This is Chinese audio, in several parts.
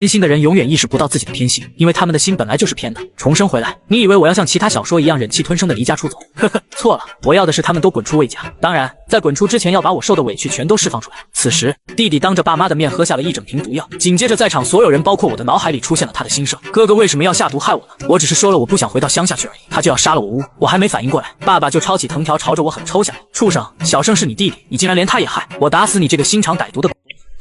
偏心的人永远意识不到自己的偏心，因为他们的心本来就是偏的。重生回来，你以为我要像其他小说一样忍气吞声的离家出走？呵呵，错了，我要的是他们都滚出魏家。当然，在滚出之前，要把我受的委屈全都释放出来。此时，弟弟当着爸妈的面喝下了一整瓶毒药，紧接着在场所有人，包括我的脑海里出现了他的心声：哥哥为什么要下毒害我呢？我只是说了我不想回到乡下去而已，他就要杀了我呜！我还没反应过来，爸爸就抄起藤条朝着我狠抽下来。畜生，小生是你弟弟，你竟然连他也害！我打死你这个心肠歹毒的！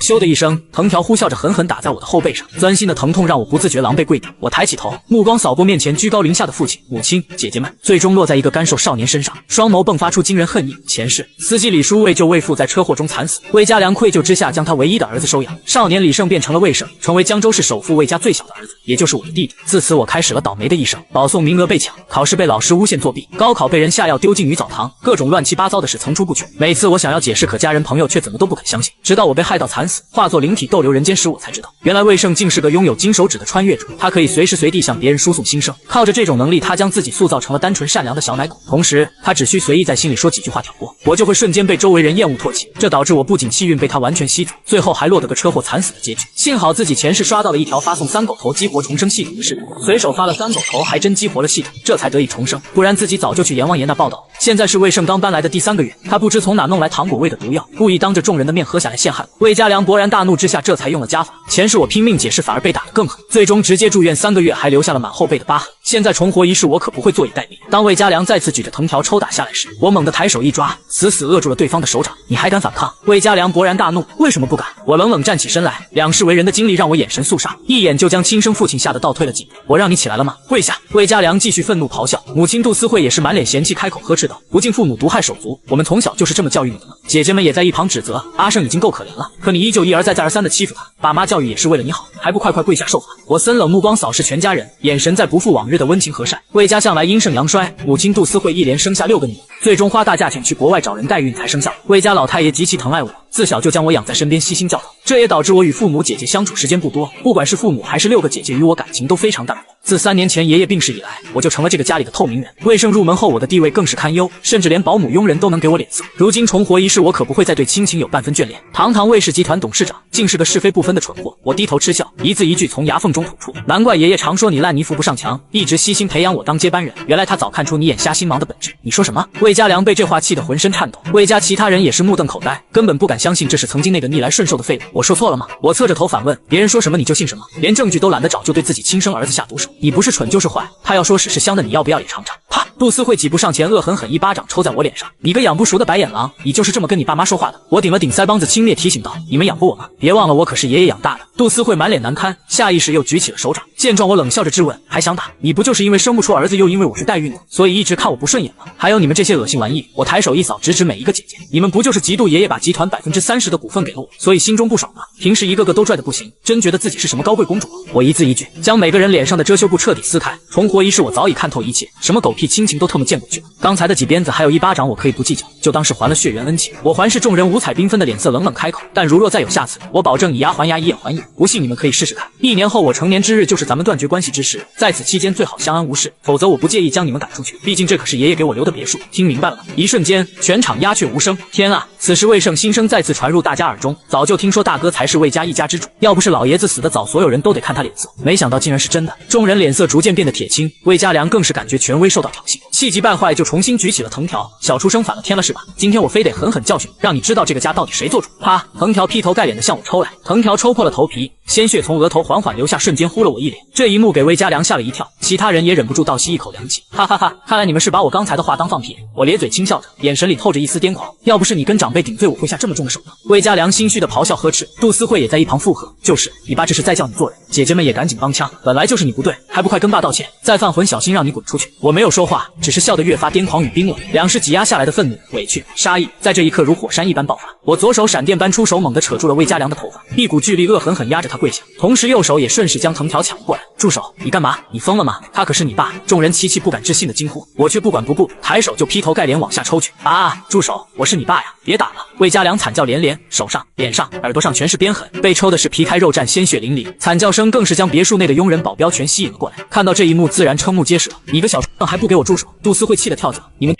咻的一声，藤条呼啸着狠狠打在我的后背上，钻心的疼痛让我不自觉狼狈跪地。我抬起头，目光扫过面前居高临下的父亲、母亲、姐姐们，最终落在一个干瘦少年身上，双眸迸发出惊人恨意。前世，司机李叔为救魏父在车祸中惨死，魏家良愧疚之下将他唯一的儿子收养。少年李胜变成了魏胜，成为江州市首富魏家最小的儿子，也就是我的弟弟。自此，我开始了倒霉的一生，保送名额被抢，考试被老师诬陷作弊，高考被人下药丢进女澡堂，各种乱七八糟的事层出不穷。每次我想要解释，可家人朋友却怎么都不肯相信，直到我被害到惨死，化作灵体逗留人间时，我才知道，原来魏胜竟是个拥有金手指的穿越者，他可以随时随地向别人输送心声。靠着这种能力，他将自己塑造成了单纯善良的小奶狗，同时他只需随意在心里说几句话挑拨，我就会瞬间被周围人厌恶唾弃。这导致我不仅气运被他完全吸走，最后还落得个车祸惨死的结局。幸好自己前世刷到了一条发送三狗头激活重生系统的视频，随手发了三狗头，还真激活了系统，这才得以重生，不然自己早就去阎王爷那报道。现在是魏胜刚搬来的第3个月，他不知从哪弄来糖果味的毒药，故意当着众人的面喝下来陷害我。魏家良勃然大怒之下，这才用了家法。前世我拼命解释，反而被打得更狠，最终直接住院3个月，还留下了满后背的疤痕。现在重活一世，我可不会坐以待毙。当魏家良再次举着藤条抽打下来时，我猛地抬手一抓，死死扼住了对方的手掌。你还敢反抗？魏家良勃然大怒，为什么不敢？我冷冷站起身来，两世为人的经历让我眼神肃杀，一眼就将亲生父亲吓得倒退了几步。我让你起来了吗？跪下！魏家良继续愤怒咆哮，母亲杜思慧也是满脸嫌弃，开口呵斥道：不敬父母，毒害手足，我们从小就是这么教育你的吗？姐姐们也在一旁指责，阿胜已经够可怜了，可你依旧一而再再而三的欺负他，爸妈教育也是为了你好，还不快快跪下受罚！我森冷目光扫视全家人，眼神再不复往日的温情和善。魏家向来阴盛阳衰，母亲杜思慧一连生下6个女儿，最终花大价钱去国外找人代孕才生下我。魏家老太爷极其疼爱我，自小就将我养在身边，悉心教导，这也导致我与父母姐姐相处时间不多，不管是父母还是6个姐姐与我感情都非常淡薄。自3年前爷爷病逝以来，我就成了这个家里的透明人。魏胜入门后，我的地位更是堪忧，甚至连保姆佣人都能给我脸色。如今重活一世，我可不会再对亲情有半分眷恋。堂堂魏氏集团董事长，竟是个是非不分的蠢货。我低头嗤笑，一字一句从牙缝中吐出：难怪爷爷常说你烂泥扶不上墙，一直悉心培养我当接班人，原来他早看出你眼瞎心盲的本质。你说什么？魏家良被这话气得浑身颤抖，魏家其他人也是目瞪口呆，根本不敢相信这是曾经那个逆来顺受的废物。我说错了吗？我侧着头反问，别人说什么你就信什么？连证据都懒得找，就对自己亲生儿子下毒手，你不是蠢就是坏。他要说屎是香的，你要不要也尝尝？啪！杜思慧挤步上前，恶狠狠一巴掌抽在我脸上。你个养不熟的白眼狼，你就是这么跟你爸妈说话的？我顶了顶腮帮子，轻蔑提醒道：你们养过我吗？别忘了我可是爷爷养大的。杜思慧满脸难堪，下意识又举起了手掌。见状，我冷笑着质问：还想打？你不就是因为生不出儿子，又因为我是代孕的，所以一直看我不顺眼吗？还有你们这些恶心玩意！我抬手一扫，直指每一个姐姐，你们不就是嫉妒爷爷把集团30%的股份给了我，所以心中不爽吗？平时一个个都拽得不行，真觉得自己是什么高贵公主吗？我一字一句将每个人脸上的遮羞布彻底撕开。重活一世，我早已看透一切，什么狗屁亲情都特么见过去了。刚才的几鞭子还有一巴掌，我可以不计较，就当是还了血缘恩情。我环视众人五彩缤纷的脸色，冷冷开口：但如若再有下次，我保证以牙还牙，以眼还眼。不信你们可以试试看。1年后我成年之日，就是咱们断绝关系之时，在此期间最好相安无事，否则我不介意将你们赶出去，毕竟这可是爷爷给我留的别墅。听明白了吗？一瞬间，全场鸦雀无声。天啊！此时魏胜心声再次传入大家耳中，早就听说大哥才是魏家一家之主，要不是老爷子死得早，所有人都得看他脸色。没想到竟然是真的。众人脸色逐渐变得铁青，魏家良更是感觉权威受到挑衅，气急败坏就重新举起了藤条。小畜生反了天了是吧？今天我非得狠狠教训，让你知道这个家到底谁做主。啪！藤条劈头盖脸的向我抽来，藤条抽破了头皮，鲜血从额头缓缓流下，瞬间呼了我一脸。这一幕给魏家良吓了一跳，其他人也忍不住倒吸一口凉气。哈哈哈！看来你们是把我刚才的话当放屁。我咧嘴轻笑着，眼神里透着一丝癫狂。要不是你跟长辈顶罪，我会下这么重的手吗？魏家良心虚的咆哮呵斥，杜思慧也在一旁附和：就是你爸这是在教你做人。姐姐们也赶紧帮腔，本来就是你不对，还不快跟爸道歉？再犯浑，小心让你滚出去！我没有说话，只是笑得越发癫狂与冰冷。两世挤压下来的愤怒、委屈、杀意，在这一刻如火山一般爆发。我左手闪电般出手，猛地扯住了魏家良的头发，一股巨力恶狠狠压着他跪下，同时右手也顺势将藤条抢过来。住手！你干嘛？你疯了吗？他可是你爸！众人齐齐不敢置信的惊呼，我却不管不顾，抬手就劈头盖脸往下抽去。啊！住手！我是你爸呀！别打了！魏家良惨叫连连，手上、脸上、耳朵上全是鞭痕，被抽的是皮开肉绽，鲜血淋漓，惨叫声更是将别墅内的佣人保镖全吸引了过来。看到这一幕，自然瞠目结舌。你个小还不给我住手！杜思慧气得跳脚，你们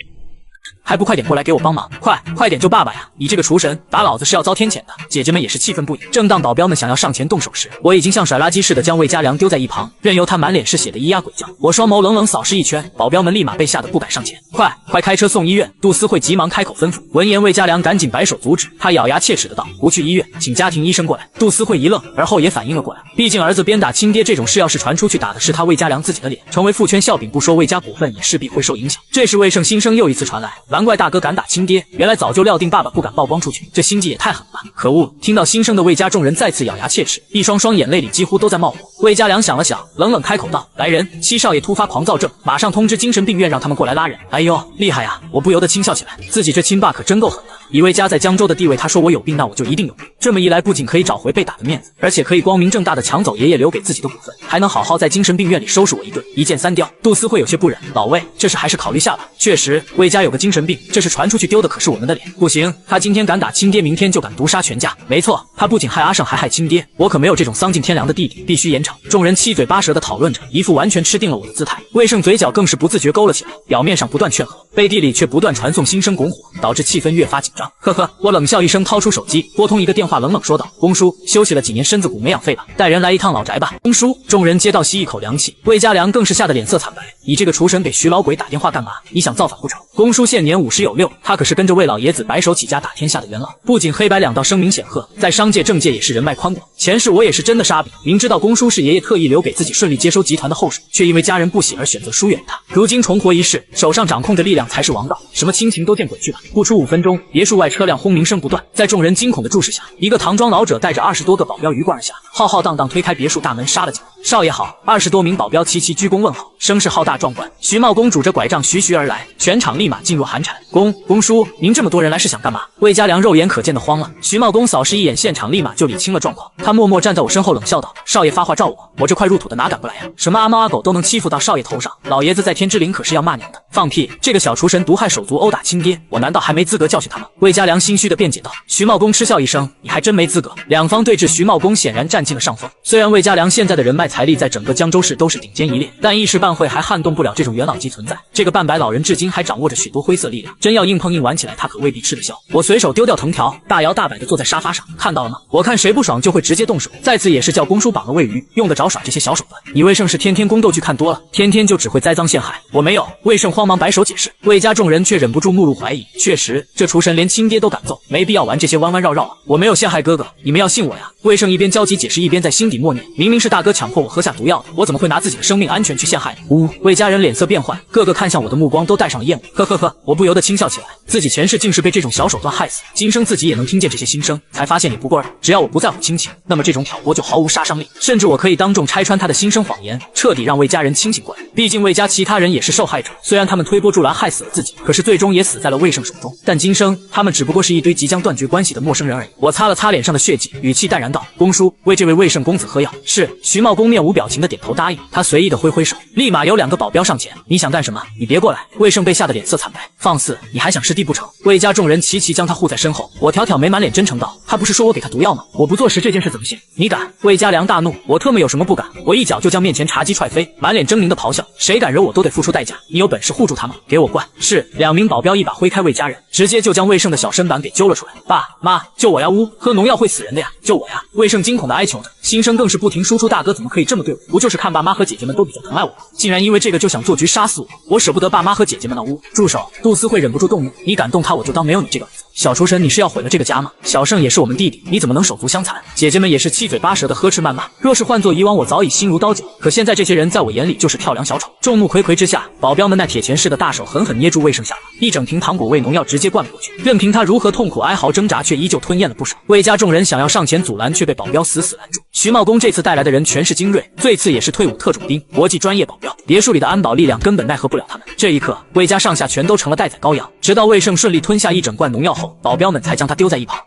还不快点过来给我帮忙！快点救爸爸呀！你这个厨神，打老子是要遭天谴的！姐姐们也是气愤不已。正当保镖们想要上前动手时，我已经像甩垃圾似的将魏家良丢在一旁，任由他满脸是血的咿呀鬼叫。我双眸冷冷扫视一圈，保镖们立马被吓得不敢上前。快开车送医院！杜思慧急忙开口吩咐。闻言，魏家良赶紧摆手阻止，他咬牙切齿的道：“不去医院，请家庭医生过来。”杜思慧一愣，而后也反应了过来。毕竟儿子鞭打亲爹这种事，要是传出去，打的是他魏家良自己的脸，成为父圈笑柄不说，魏家股份也势必会受影响。这时魏胜心声又一次传来，难怪大哥敢打亲爹，原来早就料定爸爸不敢曝光出去，这心计也太狠了吧！可恶！听到心声的魏家众人再次咬牙切齿，一双双眼泪里几乎都在冒火。魏家良想了想，冷冷开口道：“来人，七少爷突发狂躁症，马上通知精神病院，让他们过来拉人。”哎呦，厉害呀！我不由得轻笑起来，自己这亲爸可真够狠的。以魏家在江州的地位，他说我有病，那我就一定有病。这么一来，不仅可以找回被打的面子，而且可以光明正大的抢走爷爷留给自己的股份，还能好好在精神病院里收拾我一顿，一箭三雕。杜思慧有些不忍，老魏，这事还是考虑下吧。确实，魏家有个精神病，这事传出去丢的可是我们的脸。不行，他今天敢打亲爹，明天就敢毒杀全家。没错，他不仅害阿胜，还害亲爹，我可没有这种丧尽天良的弟弟，必须严惩。众人七嘴八舌的讨论着，一副完全吃定了我的姿态。魏胜嘴角更是不自觉勾了起来，表面上不断劝和，背地里却不断传送心声拱火，导致气氛越发紧张。呵呵，我冷笑一声，掏出手机拨通一个电话，冷冷说道：“公叔，休息了几年身子骨没养废吧？带人来一趟老宅吧。”公叔，众人接到吸一口凉气，魏家良更是吓得脸色惨白。你这个厨神给徐老鬼打电话干嘛？你想造反不成？公叔现年50有6，他可是跟着魏老爷子白手起家打天下的元老，不仅黑白两道声名显赫，在商界政界也是人脉宽广。前世我也是真的沙笔，明知道公叔是爷爷特意留给自己顺利接收集团的后手，却因为家人不喜而选择疏远他。如今重活一世，手上掌控着力量才是王道，什么亲情都见鬼去吧！不出5分钟，别墅外车辆轰鸣声不断，在众人惊恐的注视下，一个唐装老者带着20多个保镖鱼贯而下，浩浩荡荡推开别墅大门杀了进来。少爷好！20多名保镖齐齐鞠躬问好，声势浩大壮观。徐茂公拄着拐杖徐徐而来，全场立马噤若寒蝉。公叔，您这么多人来是想干嘛？魏家良肉眼可见的慌了。徐茂公扫视一眼现场，立马就理清了状况。他默默站在我身后冷笑道：“少爷发话照我这块入土的哪敢不来呀？什么阿猫阿狗都能欺负到少爷头上，老爷子在天之灵可是要骂娘的。放屁！这个小厨神毒害手足，殴打亲爹，我难道还没资格教训他吗？”魏家良心虚的辩解道。徐茂公嗤笑一声：“你还真没资格。”两方对峙，徐茂公显然占尽了上风。虽然魏家良现在的人脉财力在整个江州市都是顶尖一列，但一时半会还撼动不了这种元老级存在。这个半白老人至今还掌握着许多灰色力量，真要硬碰硬玩起来，他可未必吃得消。我随手丢掉藤条，大摇大摆地坐在沙发上，看到了吗？我看谁不爽就会直接动手。再次也是叫公叔绑了魏鱼，用得着耍这些小手段？你魏胜是天天宫斗剧看多了，天天就只会栽赃陷害。我没有。魏胜慌忙摆手解释，魏家众人却忍不住目露怀疑。确实，这厨神连亲爹都敢揍，没必要玩这些弯弯绕绕啊！我没有陷害哥哥，你们要信我呀！魏胜一边焦急解释，一边在心底默念：明明是大哥强迫我喝下毒药的，我怎么会拿自己的生命安全去陷害你？魏家人脸色变幻，个个看向我的目光都带上了厌恶。呵，我不由得轻笑起来，自己前世竟是被这种小手段害死，今生自己也能听见这些心声，才发现也不过尔。只要我不在乎亲情，那么这种挑拨就毫无杀伤力，甚至我可以当众拆穿他的心声谎言，彻底让魏家人清醒过来。毕竟魏家其他人也是受害者，虽然他们推波助澜害死了自己，可是最终也死在了魏胜手中。但今生他们只不过是一堆即将断绝关系的陌生人而已。我擦了擦脸上的血迹，语气淡然道：“公叔，为这位魏胜公子喝药。”是。徐茂公面无表情的点头答应，他随意的挥挥手，立马有2个保镖上前：“你想干什么？你别过来！”魏胜被吓得脸色惨白，放肆！你还想师弟不成？魏家众人齐齐将他护在身后。我挑挑眉，满脸真诚道：“他不是说我给他毒药吗？我不坐实这件事怎么行？你敢？”魏家良大怒：“我特么有什么不敢？”我一脚就将面前茶几踹飞，满脸狰狞的咆哮：“谁敢惹我都得付出代价！你有本事护住他吗？给我灌！”是。2名保镖一把挥开魏家人，直接就将魏胜的小身板给揪了出来。“爸妈，救我呀！喝农药会死人的呀！救我呀！”魏胜惊恐的哀求着，心声更是不停输出：“大哥怎么可以这么对我？不就是看爸妈和姐姐们都比较疼爱我，竟然因为这个就想做局杀死我！我舍不得爸妈和姐姐们呢！”住手！杜思慧忍不住动怒：“你敢动他，我就当没有你这个儿子！小厨神，你是要毁了这个家吗？小胜也是我们弟弟，你怎么能手足相残？”姐姐们也是七嘴八舌的呵斥谩骂。若是换做以往，我早已心如刀绞，可现在这些人在我眼里就是跳梁小丑。众目睽睽之下，保镖们那铁钳似的大手狠狠捏住魏胜下巴，一整瓶糖果味农药直接灌了过去，任凭他如何痛苦哀嚎挣扎，却依旧吞咽了不少。魏家众人想要上前阻拦，却被保镖死死拦住。徐茂公这次带来的人全是精锐，最次也是退伍特种兵，国际专业保镖，别墅里的安保力量根本奈何不了他们。这一刻，魏家上下全都成了待宰羔羊。直到魏胜顺利吞下一整罐农药后，保镖们才将他丢在一旁。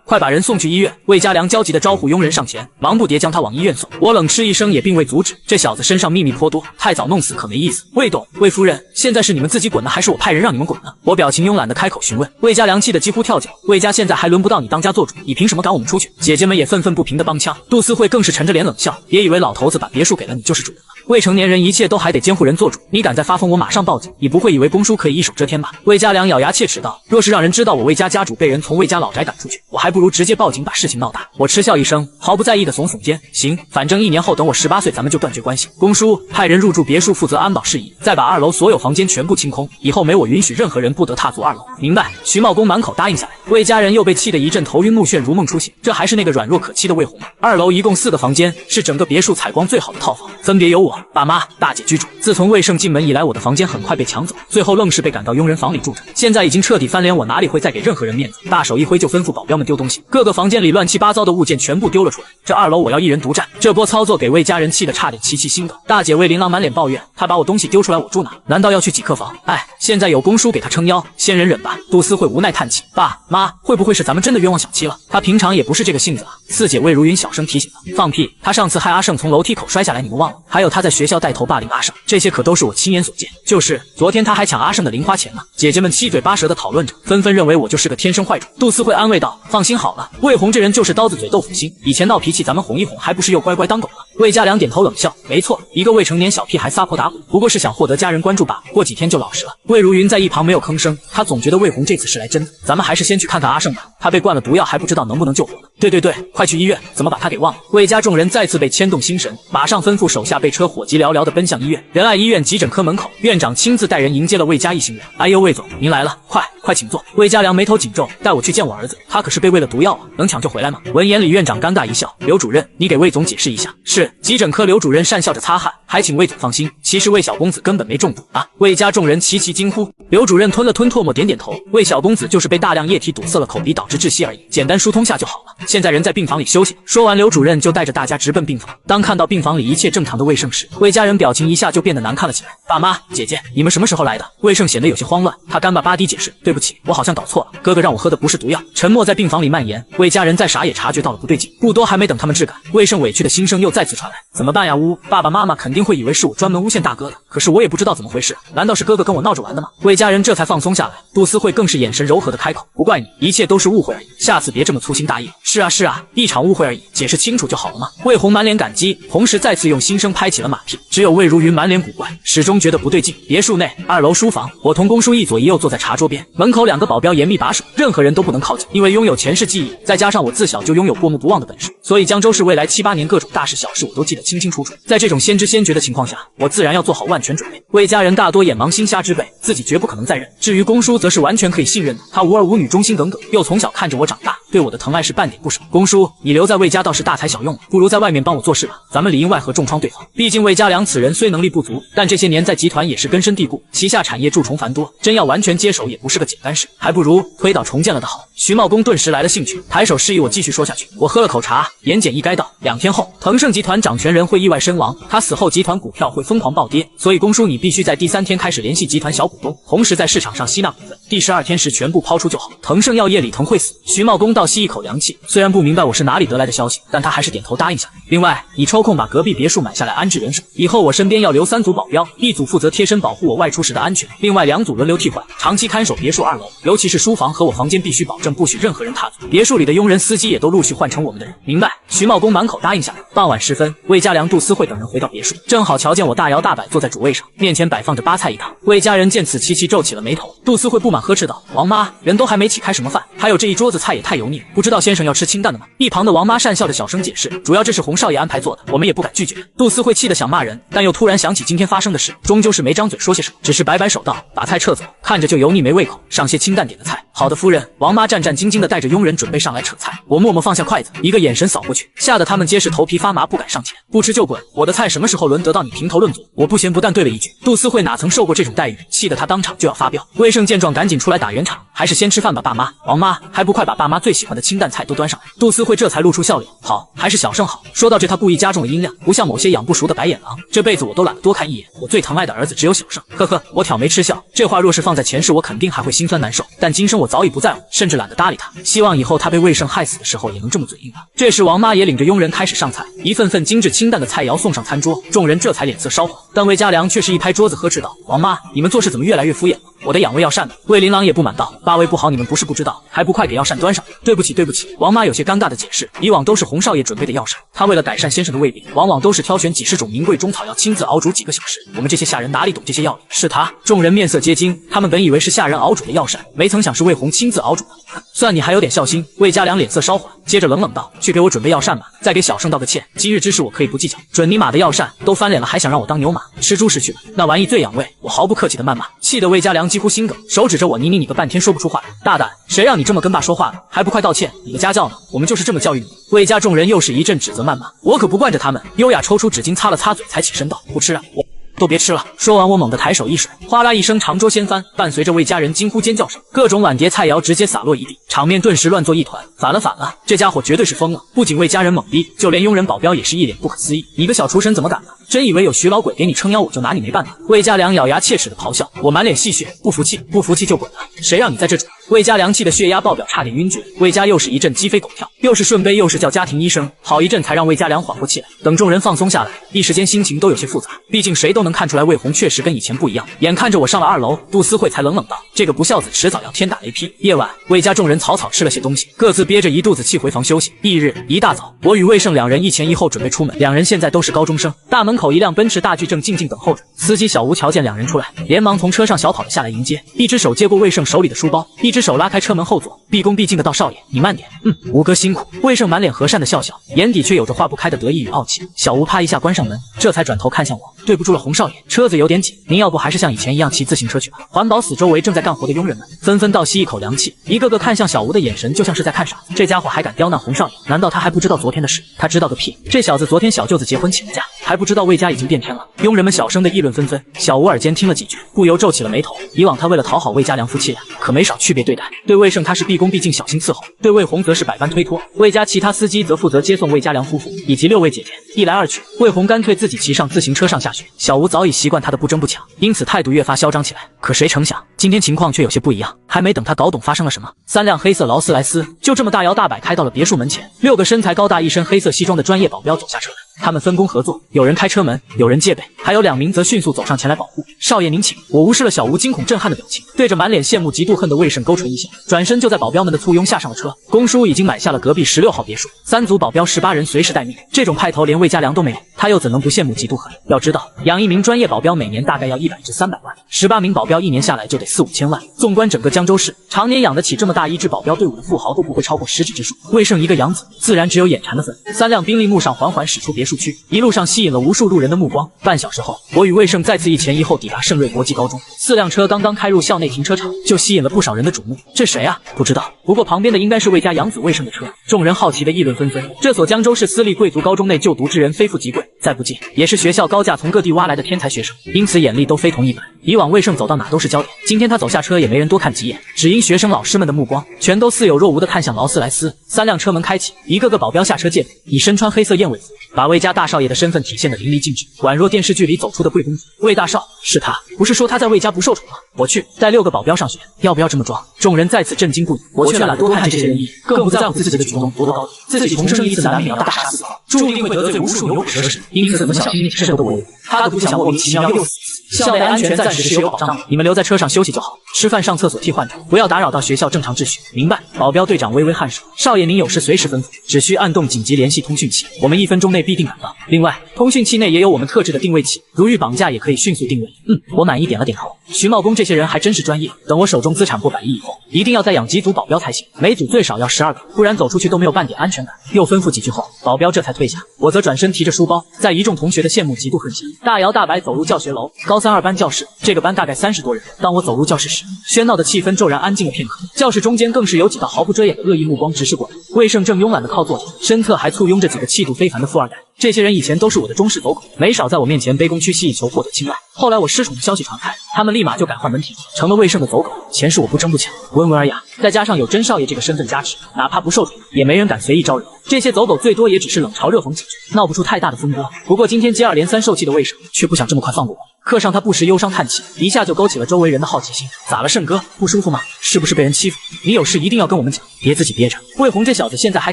快把人送去医院！魏家良焦急地招呼佣人上前，忙不迭将他往医院送。我冷嗤一声，也并未阻止。这小子身上秘密颇多，太早弄死可没意思。魏董、魏夫人，现在是你们自己滚呢，还是我派人让你们滚呢？我表情慵懒地开口询问。魏家良气得几乎跳脚：“魏家现在还轮不到你当家做主，你凭什么赶我们出去？”姐姐们也愤愤不平地帮腔。杜思慧更是沉着脸冷笑：“别以为老头子把别墅给了你就是主人了。未成年人一切都还得监护人做主，你敢再发疯，我马上报警。你不会以为公叔可以一手遮天吧？魏家良咬牙切齿道：若是让人知道我魏家家主被人从魏家老宅赶出去，我还不如直接报警把事情闹大。我嗤笑一声，毫不在意的耸耸肩，行，反正1年后等我18岁，咱们就断绝关系。公叔派人入住别墅负责安保事宜，再把2楼所有房间全部清空，以后没我允许任何人不得踏足2楼。明白。徐茂公满口答应下来。魏家人又被气得一阵头晕目眩，如梦初醒。这还是那个软弱可欺的魏红吗？2楼一共4个房间，是整个别墅采光最好的套房，分别由我、爸妈、大姐居住。自从魏胜进门以来，我的房间很快被抢走，最后愣是被赶到佣人房里住着。现在已经彻底翻脸，我哪里会再给任何人面子？大手一挥就吩咐保镖们丢东西，各个房间里乱七八糟的物件全部丢了出来。这2楼我要一人独占。这波操作给魏家人气得差点齐齐心梗。大姐魏琳琅满脸抱怨，她把我东西丢出来，我住哪？难道要去挤客房？哎，现在有公叔给她撑腰，先忍忍吧。杜思慧无奈叹气，爸妈，会不会是咱们真的冤枉小七了？她平常也不是这个性子啊。四姐魏如云小声提醒道，放屁，她上次害阿胜从楼梯口摔下来，你们忘了？还有她在学校带头霸凌阿胜，这些可都是我亲眼所见。就是昨天她还抢阿胜的零花钱呢。姐姐们七嘴八舌的讨论着，纷纷认为我就是个天生坏种。杜思慧安慰道，放心好了，魏红这人就是刀子嘴豆腐心，以前闹脾气咱们哄一哄，还不是又乖乖当狗了？魏家良点头冷笑，没错，一个未成年小屁孩撒泼打滚，不过是想获得家人关注罢了，过几天就老实了。魏如云在一旁没有吭声，她总觉得魏红这次是来真的。咱们还是先去看看阿胜吧，他被灌了毒药，还不知道能不能救活呢。对，快去医院，怎么把他给忘了？魏家众人再次被牵动心神，马上吩咐手下备车火急燎燎地奔向医院。仁爱医院急诊科门口，院长亲自带人迎接了魏家一行人。哎呦，魏总，您来了，快请坐。魏家良眉头紧皱，带我去见我儿子，他可是被喂了毒药啊，能抢救回来吗？闻言，李院长尴尬一笑，刘主任，你给魏总解释一下。是。急诊科刘主任讪笑着擦汗，还请魏总放心，其实魏小公子根本没中毒啊！魏家众人齐齐惊呼。刘主任吞了吞唾沫，点点头，魏小公子就是被大量液体堵塞了口鼻，导致窒息而已，简单疏通下就好了，现在人在病房里休息。说完，刘主任就带着大家直奔病房。当看到病房里一切正常的魏胜时，魏家人表情一下就变得难看了起来。爸妈、姐姐，你们什么时候来的？魏胜显得有些慌乱，他干巴巴地解释，对不起，我好像搞错了，哥哥让我喝的不是毒药。沉默在病房里蔓延，魏家人再傻也察觉到了不对劲，不多还没等他们质感，魏胜委屈的心声又再次传来，怎么办呀？爸爸妈妈肯定会以为是我专门诬陷大哥的，可是我也不知道怎么回事，难道是哥哥跟我闹着玩的吗？魏家人这才放松下来。杜思慧更是眼神柔和的开口，不怪你，一切都是误会而已，下次别这么粗心大意。是啊，一场误会而已，解释清楚就好了吗？魏红满脸感激，同时再次用心声拍起了马屁。只有魏如云满脸古怪，始终觉得不对劲。别墅内2楼书房，我同公叔一左一右坐在茶桌边，门口2个保镖严密把守，任何人都不能靠近。因为拥有前世记忆，再加上我自小就拥有过目不忘的本事，所以江州市未来7、8年各种大事小事我都记得清清楚楚。在这种先知先觉的情况下，我自然要做好万全准备。魏家人大多眼盲心瞎之辈，自己绝不可能再认。至于公叔则是完全可以信任的，他无儿无女，忠心耿耿，又从小看着我长大，对我的疼爱是半点不少。公叔，你留在魏家倒是大材小用了，不如在外面帮我做事吧，咱们里应外合，重创对方。毕竟魏家良此人虽能力不足，但这些年在集团也是根深蒂固，旗下产业蛀虫繁多，真要完全接手也不是个简单事，还不如推倒重建了的好。徐茂公顿时来了兴趣，抬手示意我继续说下去。我喝了口茶，言简意赅道：2天后，腾盛集团掌权人会意外身亡，他死后集团股票会疯狂暴跌，所以公叔你必须在第3天开始联系集团小股东，同时在市场上吸纳股份，第12天时全部抛出就好。腾盛药业李腾会死。徐茂公倒吸一口凉气，虽然不明白我是哪里得来的消息，但他还是点头答应下来。另外，你抽空把隔壁别墅买下来安置人手，以后我身边要留3组保镖，1组负责贴身保护我外出时的安全，另外2组轮流替换，长期看守别墅2楼，尤其是书房和我房间必须保证不许任何人踏足。别墅里的佣人、司机也都陆续换成我们的人。明白。徐茂公满口答应下来。傍晚时分，魏家良、杜思慧等人回到别墅，正好瞧见我大摇大摆坐在主位上，面前摆放着8菜1汤。魏家人见此齐齐皱起了眉头。杜思慧不满呵斥道：王妈，人都还没起，开什么饭？还有这一桌子菜也太油腻了，不知道先生要吃清淡的吗？一旁的王妈讪笑着小声解释，主要这是洪少爷安排做的，我们也不敢拒绝。杜思慧气得想骂人，但又突然想起今天发生的事，终究是没张嘴说些什么，只是摆摆手道：把菜撤走，看着就油腻没胃口，上些清淡点的菜。好的，夫人。王妈战战兢兢地带着佣人准备上来扯菜，我默默放下筷子，一个眼神扫过去，吓得他们皆是头皮发麻，不敢上前。不吃就滚，我的菜什么时候轮得到你评头论足？我不咸不淡对了一句。杜思慧哪曾受过这种待遇，气得她当场就要发飙。魏胜见状赶紧出来打圆场，还是先吃饭吧，爸妈。王妈，还不快把爸妈最喜欢的清淡菜都端上来。杜思慧这才露出笑脸，好，还是小胜好。说到这，她故意加重了音量，不像某些养不熟的白眼狼，这辈子我都懒得多看一眼，我最疼爱的儿子只有小胜。呵呵，我挑眉嗤笑，这话若是放在前世，我肯定还会心酸难受，但今生我早已不在乎，甚至懒得搭理他。希望以后他被魏胜害死的时候也能这么嘴硬吧。这时王妈也领着佣人开始上菜，一份份精致清淡的菜肴送上餐桌，众人这才脸色稍缓。但魏家良却是一拍桌子呵斥道：王妈，你们做事怎么越来越敷衍了？我的养胃药膳呢？魏琳琅也不满道：八位不好，你们不是不知道，还不快给药膳端上来？对不起，对不起。王妈有些尴尬的解释，以往都是洪少爷准备的药膳，他为了改善先生的胃病，往往都是挑选几十种名贵中草药，亲自熬煮几个小时。我们这些下人哪里懂这些药理？是他。众人面色皆惊，他们本以为是下人熬煮的药膳，没曾想是魏红亲自熬煮的。算你还有点孝心。魏家良脸色稍缓，接着冷冷道：去给我准备药膳吧，再给小生道个歉。今日之事我可以不计较。准尼玛的药膳都翻脸了，还想让我当牛马吃猪食去了？那玩意最养胃，我毫不客气的谩骂，气得魏家良几乎心梗，手指着我你个半天说不出话来。大胆，谁让你这么跟爸说话的？还不快道歉！你的家教呢？我们就是这么教育你。魏家众人又是一阵指责谩骂，我可不惯着他们，优雅抽出纸巾擦了擦嘴，才起身道：不吃啊，我都别吃了。说完，我猛地抬手一甩，哗啦一声，长桌掀翻，伴随着魏家人惊呼尖叫声，各种碗碟菜肴直接洒落一地，场面顿时乱作一团。反了，这家伙绝对是疯了！不仅魏家人懵逼，就连佣人保镖也是一脸不可思议。你个小厨神怎么敢呢？真以为有徐老鬼给你撑腰，我就拿你没办法？魏家良咬牙切齿的咆哮，我满脸戏谑，不服气就滚了！谁让你在这煮？魏家良气的血压爆表，差点晕厥。魏家又是一阵鸡飞狗跳，又是顺杯，又是叫家庭医生，好一阵才让魏家良缓过气来。等众人放松下来，一时间心情都有些复杂，毕竟谁都能看出来魏红确实跟以前不一样。眼看着我上了2楼，杜思慧才冷冷道：这个不孝子迟早要天打雷劈。夜晚，魏家众人草草吃了些东西，各自憋着一肚子气回房休息。翌日一大早，我与魏胜两人一前一后准备出门。两人现在都是高中生。大门口一辆奔驰大 G 正静静等候着。司机小吴瞧见两人出来，连忙从车上小跑了下来迎接，一只手接过魏胜手里的书包，一只手拉开车门后座，毕恭毕敬的道：少爷，你慢点。吴哥辛苦。魏胜满脸和善的笑笑，眼底却有着化不开的得意与傲气。小吴啪一下关上门，这才转头看向我，对不住了，洪少爷，车子有点紧，您要不还是像以前一样骑自行车去吧。环保死周围正在干活的佣人们纷纷倒吸一口凉气，一个个看向小吴的眼神就像是在看傻子。这家伙还敢刁难洪少爷，难道他还不知道昨天的事？他知道个屁！这小子昨天小舅子结婚请了假，还不知道魏家已经变天了。佣人们小声的议论纷纷，小吴耳尖听了几句，不由皱起了眉头。以往他为了讨好魏家良夫妻俩，可没少区别对待。对魏胜他是毕恭毕敬，小心伺候；对魏红则是百般推脱。魏家其他司机则负责接送魏家良夫妇以及6位姐姐，一来二去，魏红干脆自己骑上自行车上下学。小吴早已习惯他的不争不抢，因此态度越发嚣张起来。可谁成想，今天情况却有些不一样。还没等他搞懂发生了什么，3辆黑色劳斯莱斯就这么大摇大摆开到了别墅门前。6个身材高大、一身黑色西装的专业保镖走下车来。他们分工合作，有人开车门，有人戒备，还有2名则迅速走上前来保护。少爷您请。我无视了小吴惊恐震撼的表情，对着满脸羡慕嫉妒恨的魏胜勾唇一笑，转身就在保镖们的簇拥下上了车。公叔已经买下了隔壁16号别墅，3组保镖18人随时待命。这种派头连魏家良都没有，他又怎能不羡慕嫉妒恨？要知道，养一名专业保镖每年大概要100至300万，18名保镖一年下来就得4、5千万。纵观整个江州市，常年养得起这么大一支保镖队伍的富豪都不会超过10指之数。魏胜一个养子，自然只有眼馋的份。3辆宾利木上缓缓驶出别墅区，一路上吸引了无数路人的目光。半小时后，我与魏胜再次一前一后抵达盛瑞国际高中。4辆车刚刚开入校内停车场，就吸引了不少人的瞩目。这谁啊？不知道。不过旁边的应该是魏家养子魏胜的车。众人好奇的议论纷纷。这所江州市私立贵族高中内就读之人非富即贵，再不济也是学校高价从各地挖来的天才学生，因此眼力都非同一般。以往魏胜走到哪都是焦点，今天他走下车也没人多看几眼，只因学生老师们的目光全都似有若无的看向劳斯莱斯。3辆车门开启，一个个保镖下车戒备，已身穿黑色燕尾服，把魏家大少爷的身份体现得淋漓尽致，宛若电视剧里走出的贵公子。魏大少，是他，不是说他在魏家不受宠吗？我去带6个保镖上学，要不要这么装？众人再次震惊不已。我却懒得多看这些人一眼，更不在乎自己的举动多高低，自己重生一次难免要大杀4方，注定会得罪无数牛鬼蛇神，因此怎么小心慎都不为。他可不想莫名其妙又死一次。校内安全暂时是有保障的，你们留在车上休息就好，吃饭上厕所替换着，不要打扰到学校正常秩序。明白？保镖队长微微颔首。少爷您有事随时吩咐，只需按动紧急联系通讯器，我们1分钟内必定赶到。另外，通讯器内也有我们特制的定位器，如遇绑架也可以迅速定位。我满意点了点头。徐茂公这些人还真是专业，等我手中资产过100亿以后，一定要再养几组保镖才行，每组最少要12个，不然走出去都没有半点安全感。又吩咐几句后，保镖这才退下，我则转身提着书包，在一众同学的羡慕嫉妒恨下，大摇大摆走入教学楼。高3、2班教室，这个班大概30多人。当我走入教室时，喧闹的气氛骤然安静了片刻，教室中间更是有几道毫不遮掩的恶意目光直视过来。魏胜正慵懒地靠坐着，身侧还簇拥着几个气度非凡的富二代。这些人以前都是我的忠实走狗，没少在我面前卑躬屈膝以求获得青睐。后来我失宠的消息传开，他们立马就改换门庭，成了魏胜的走狗。前世我不争不抢，温文尔雅，再加上有甄少爷这个身份加持，哪怕不受宠，也没人敢随意招惹。这些走狗最多也只是冷嘲热讽几句，闹不出太大的风波。不过今天接二连三受气的魏胜却不想这么快放过我，课上他不时忧伤叹气，一下就勾起了周围人的好奇心。咋了，胜哥，不舒服吗？是不是被人欺负？你有事一定要跟我们讲，别自己憋着。魏红这小子现在还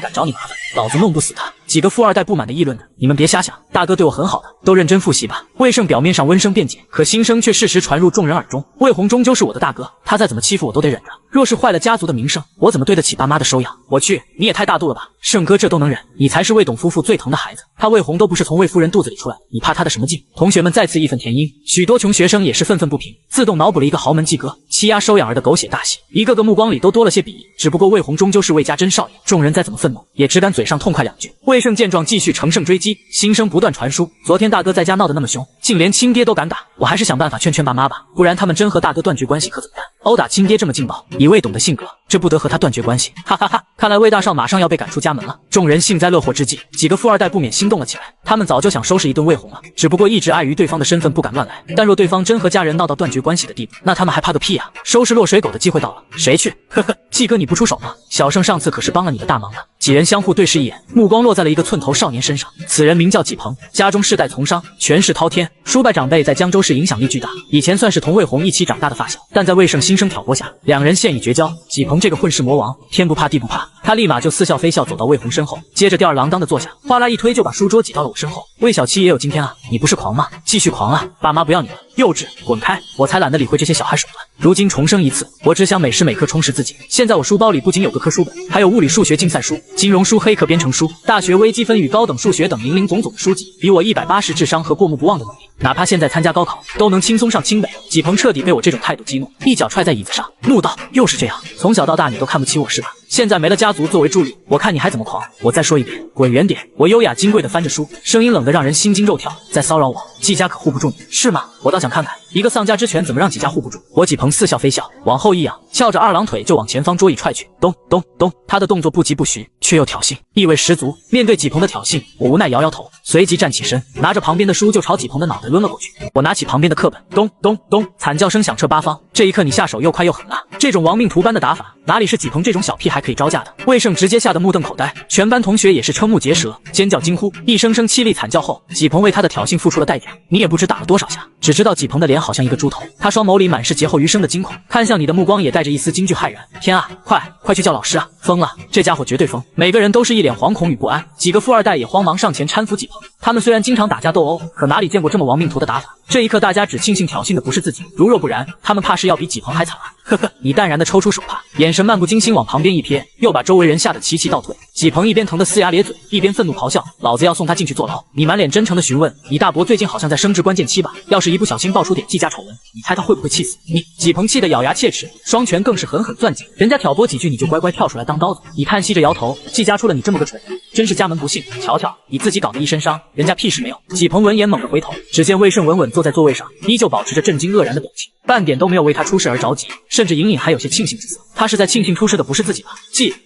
敢找你麻烦，老子弄不死他！几个富二代不满的议论着：“你们别瞎想，大哥对我很好的，都认真复习吧。”魏胜表面上温声辩解，可心声却事实传入众人耳中。魏红终究是我的大哥，他再怎么欺负我都得忍着。若是坏了家族的名声，我怎么对得起爸妈的收养？我去，你也太大度了吧！胜哥这都能忍，你才是魏董夫妇最疼的孩子。他魏红都不是从魏夫人肚子里出来，你怕他的什么劲？同学们再次义愤填膺，许多穷学生也是愤愤不平，自动脑补了一个豪门继哥欺压收养儿的狗血大戏，一个个目光里都多了些鄙夷。只不过魏红终究是魏家真少爷，众人再怎么愤怒，也只敢嘴上痛快两句。魏胜见状继续乘胜追击，心声不断传输。昨天大哥在家闹得那么凶，竟连亲爹都敢打，我还是想办法劝劝爸妈吧，不然他们真和大哥断绝关系可怎么办？殴打亲爹这么劲爆，以魏董的性格，这不得和他断绝关系。哈哈哈！看来魏大少马上要被赶出家门了。众人幸灾乐祸之际，几个富二代不免心动了起来。他们早就想收拾一顿魏红了，只不过一直碍于对方的身份不敢乱来。但若对方真和家人闹到断绝关系的地步，那他们还怕个屁啊！收拾落水狗的机会到了，谁去？呵呵，季哥你不出手吗？小胜上次可是帮了你的大忙呢。几人相互对视一眼，目光落在了一个寸头少年身上。此人名叫纪鹏，家中世代从商，权势滔天，叔伯长辈在江州市影响力巨大。以前算是同魏红一起长大的发小，但在魏胜心声挑拨下，两人现已绝交。纪鹏这个混世魔王，天不怕地不怕，他立马就似笑非笑走到魏红身后，接着吊儿郎当的坐下，哗啦一推就把书桌挤到了我身后。魏小七也有今天啊，你不是狂吗？继续狂啊！爸妈不要你了，幼稚，滚开！我才懒得理会这些小孩手段。如今重生一次，我只想每时每刻充实自己。现在我书包里不仅有个课书本，还有物理数学竞赛书、金融书、黑客编程书、大学微积分与高等数学等林林总总的书籍，比我180智商和过目不忘的能力，哪怕现在参加高考都能轻松上清北。纪鹏彻底被我这种态度激怒，一脚踹在椅子上，怒道：“又是这样，从小到大你都看不起我是吧？现在没了家族作为助力，我看你还怎么狂！我再说一遍，滚远点！”我优雅金贵的翻着书，声音冷得让人心惊肉跳。在骚扰我，季家可护不住你是吗？我倒想看看，一个丧家之犬怎么让季家护不住。我纪鹏似笑非笑，往后一仰，翘着二郎腿就往前方桌椅踹去。咚咚咚，他的动作不疾不徐，却又挑衅，意味十足。面对纪鹏的挑衅，我无奈摇摇头，随即站起身，拿着旁边的书就朝纪鹏的脑袋抡了过去。我拿起旁边的课本，咚咚咚，惨叫声响彻八方。这一刻你下手又快又狠辣，这种亡命徒般的打法，哪里是纪鹏这种小屁孩可以招架的？魏胜直接吓得目瞪口呆，全班同学也是瞠目结舌，尖叫惊呼，一声声凄厉惨叫后，纪鹏为他的挑衅付出了代价。你也不知打了多少下，只知道纪鹏的脸好像一个猪头，他双眸里满是劫后余生的惊恐，看向你的目光也带着一丝惊惧骇然。天啊，快去叫老师啊！疯了，这家伙绝对疯！每个人都是一脸惶恐与不安，几个富二代也慌忙上前搀扶纪鹏。他们虽然经常打架斗殴，可哪里见过这么亡命徒的打法？这一刻，大家只庆幸挑衅的不是自己，如若不然，他们怕是要比纪鹏还惨啊！呵呵，你淡然地抽出手帕，眼神漫不经心往旁边一瞥，又把周围人吓得齐齐倒退。纪鹏一边疼得呲牙咧嘴，一边愤怒咆哮：“老子要送他进去坐牢！”你满脸真诚地询问：“你大伯最近好像在升职关键期吧？要是一不小心爆出点季家丑闻，你猜他会不会气死你？”纪鹏气得咬牙切齿，双拳更是狠狠攥紧。人家挑拨几句你就乖乖跳出来当刀子，你叹息着摇头：“季家出了你这么个蠢人，真是家门不幸。瞧瞧你自己搞得一身伤，人家屁事没有。”纪鹏闻言猛地回头，只见魏胜稳稳坐在座位上，依旧保持着震惊愕然的表情，半点都没有为他出事而着急，甚至隐隐还有些庆幸之色。他是在庆幸出事的不是自己吧？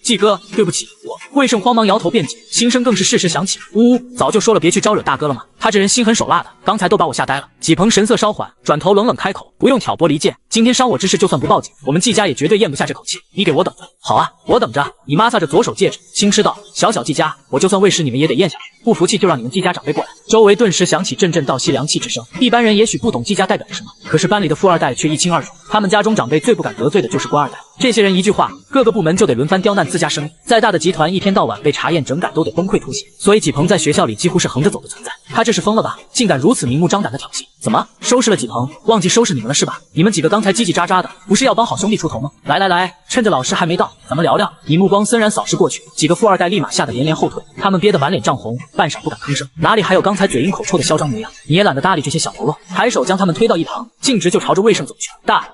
季哥，对不起，我。魏胜慌忙摇头辩解，心声更是适时响起：“呜呜，早就说了别去招惹大哥了吗？他这人心狠手辣的，刚才都把我吓呆了。”纪鹏神色稍缓，转头冷冷开口：“不用挑拨离间，今天伤我之事就算不报警，我们季家也绝对咽不下这口气。你给我等着！”“好啊，我等着。”你妈擦着左手戒指，轻嗤道：“小小季家，我就算喂食你们也得咽下去，不服气就让你们季家长辈过来。”周围顿时响起阵阵倒吸凉气之声。一般人也许不懂季家代表什么，可是班里的富二代却一清二楚。他们家中长辈最不敢得罪的就是官二代，这些人一句话，各个部门就得轮番刁难自家生意。再大的集团，一天到晚被查验整改，都得崩溃吐血。所以纪鹏在学校里几乎是横着走的存在。他这是疯了吧？竟敢如此明目张胆的挑衅！怎么收拾了纪鹏？忘记收拾你们了是吧？你们几个刚才叽叽喳喳的，不是要帮好兄弟出头吗？来，趁着老师还没到，咱们聊聊。你目光森然扫视过去，几个富二代立马吓得连连后退，他们憋得满脸涨红，半晌不敢吭声，哪里还有刚才嘴硬口臭的嚣张模样？你也懒得搭理这些小喽啰，抬手将他们推到一旁，径直就朝着魏胜走去。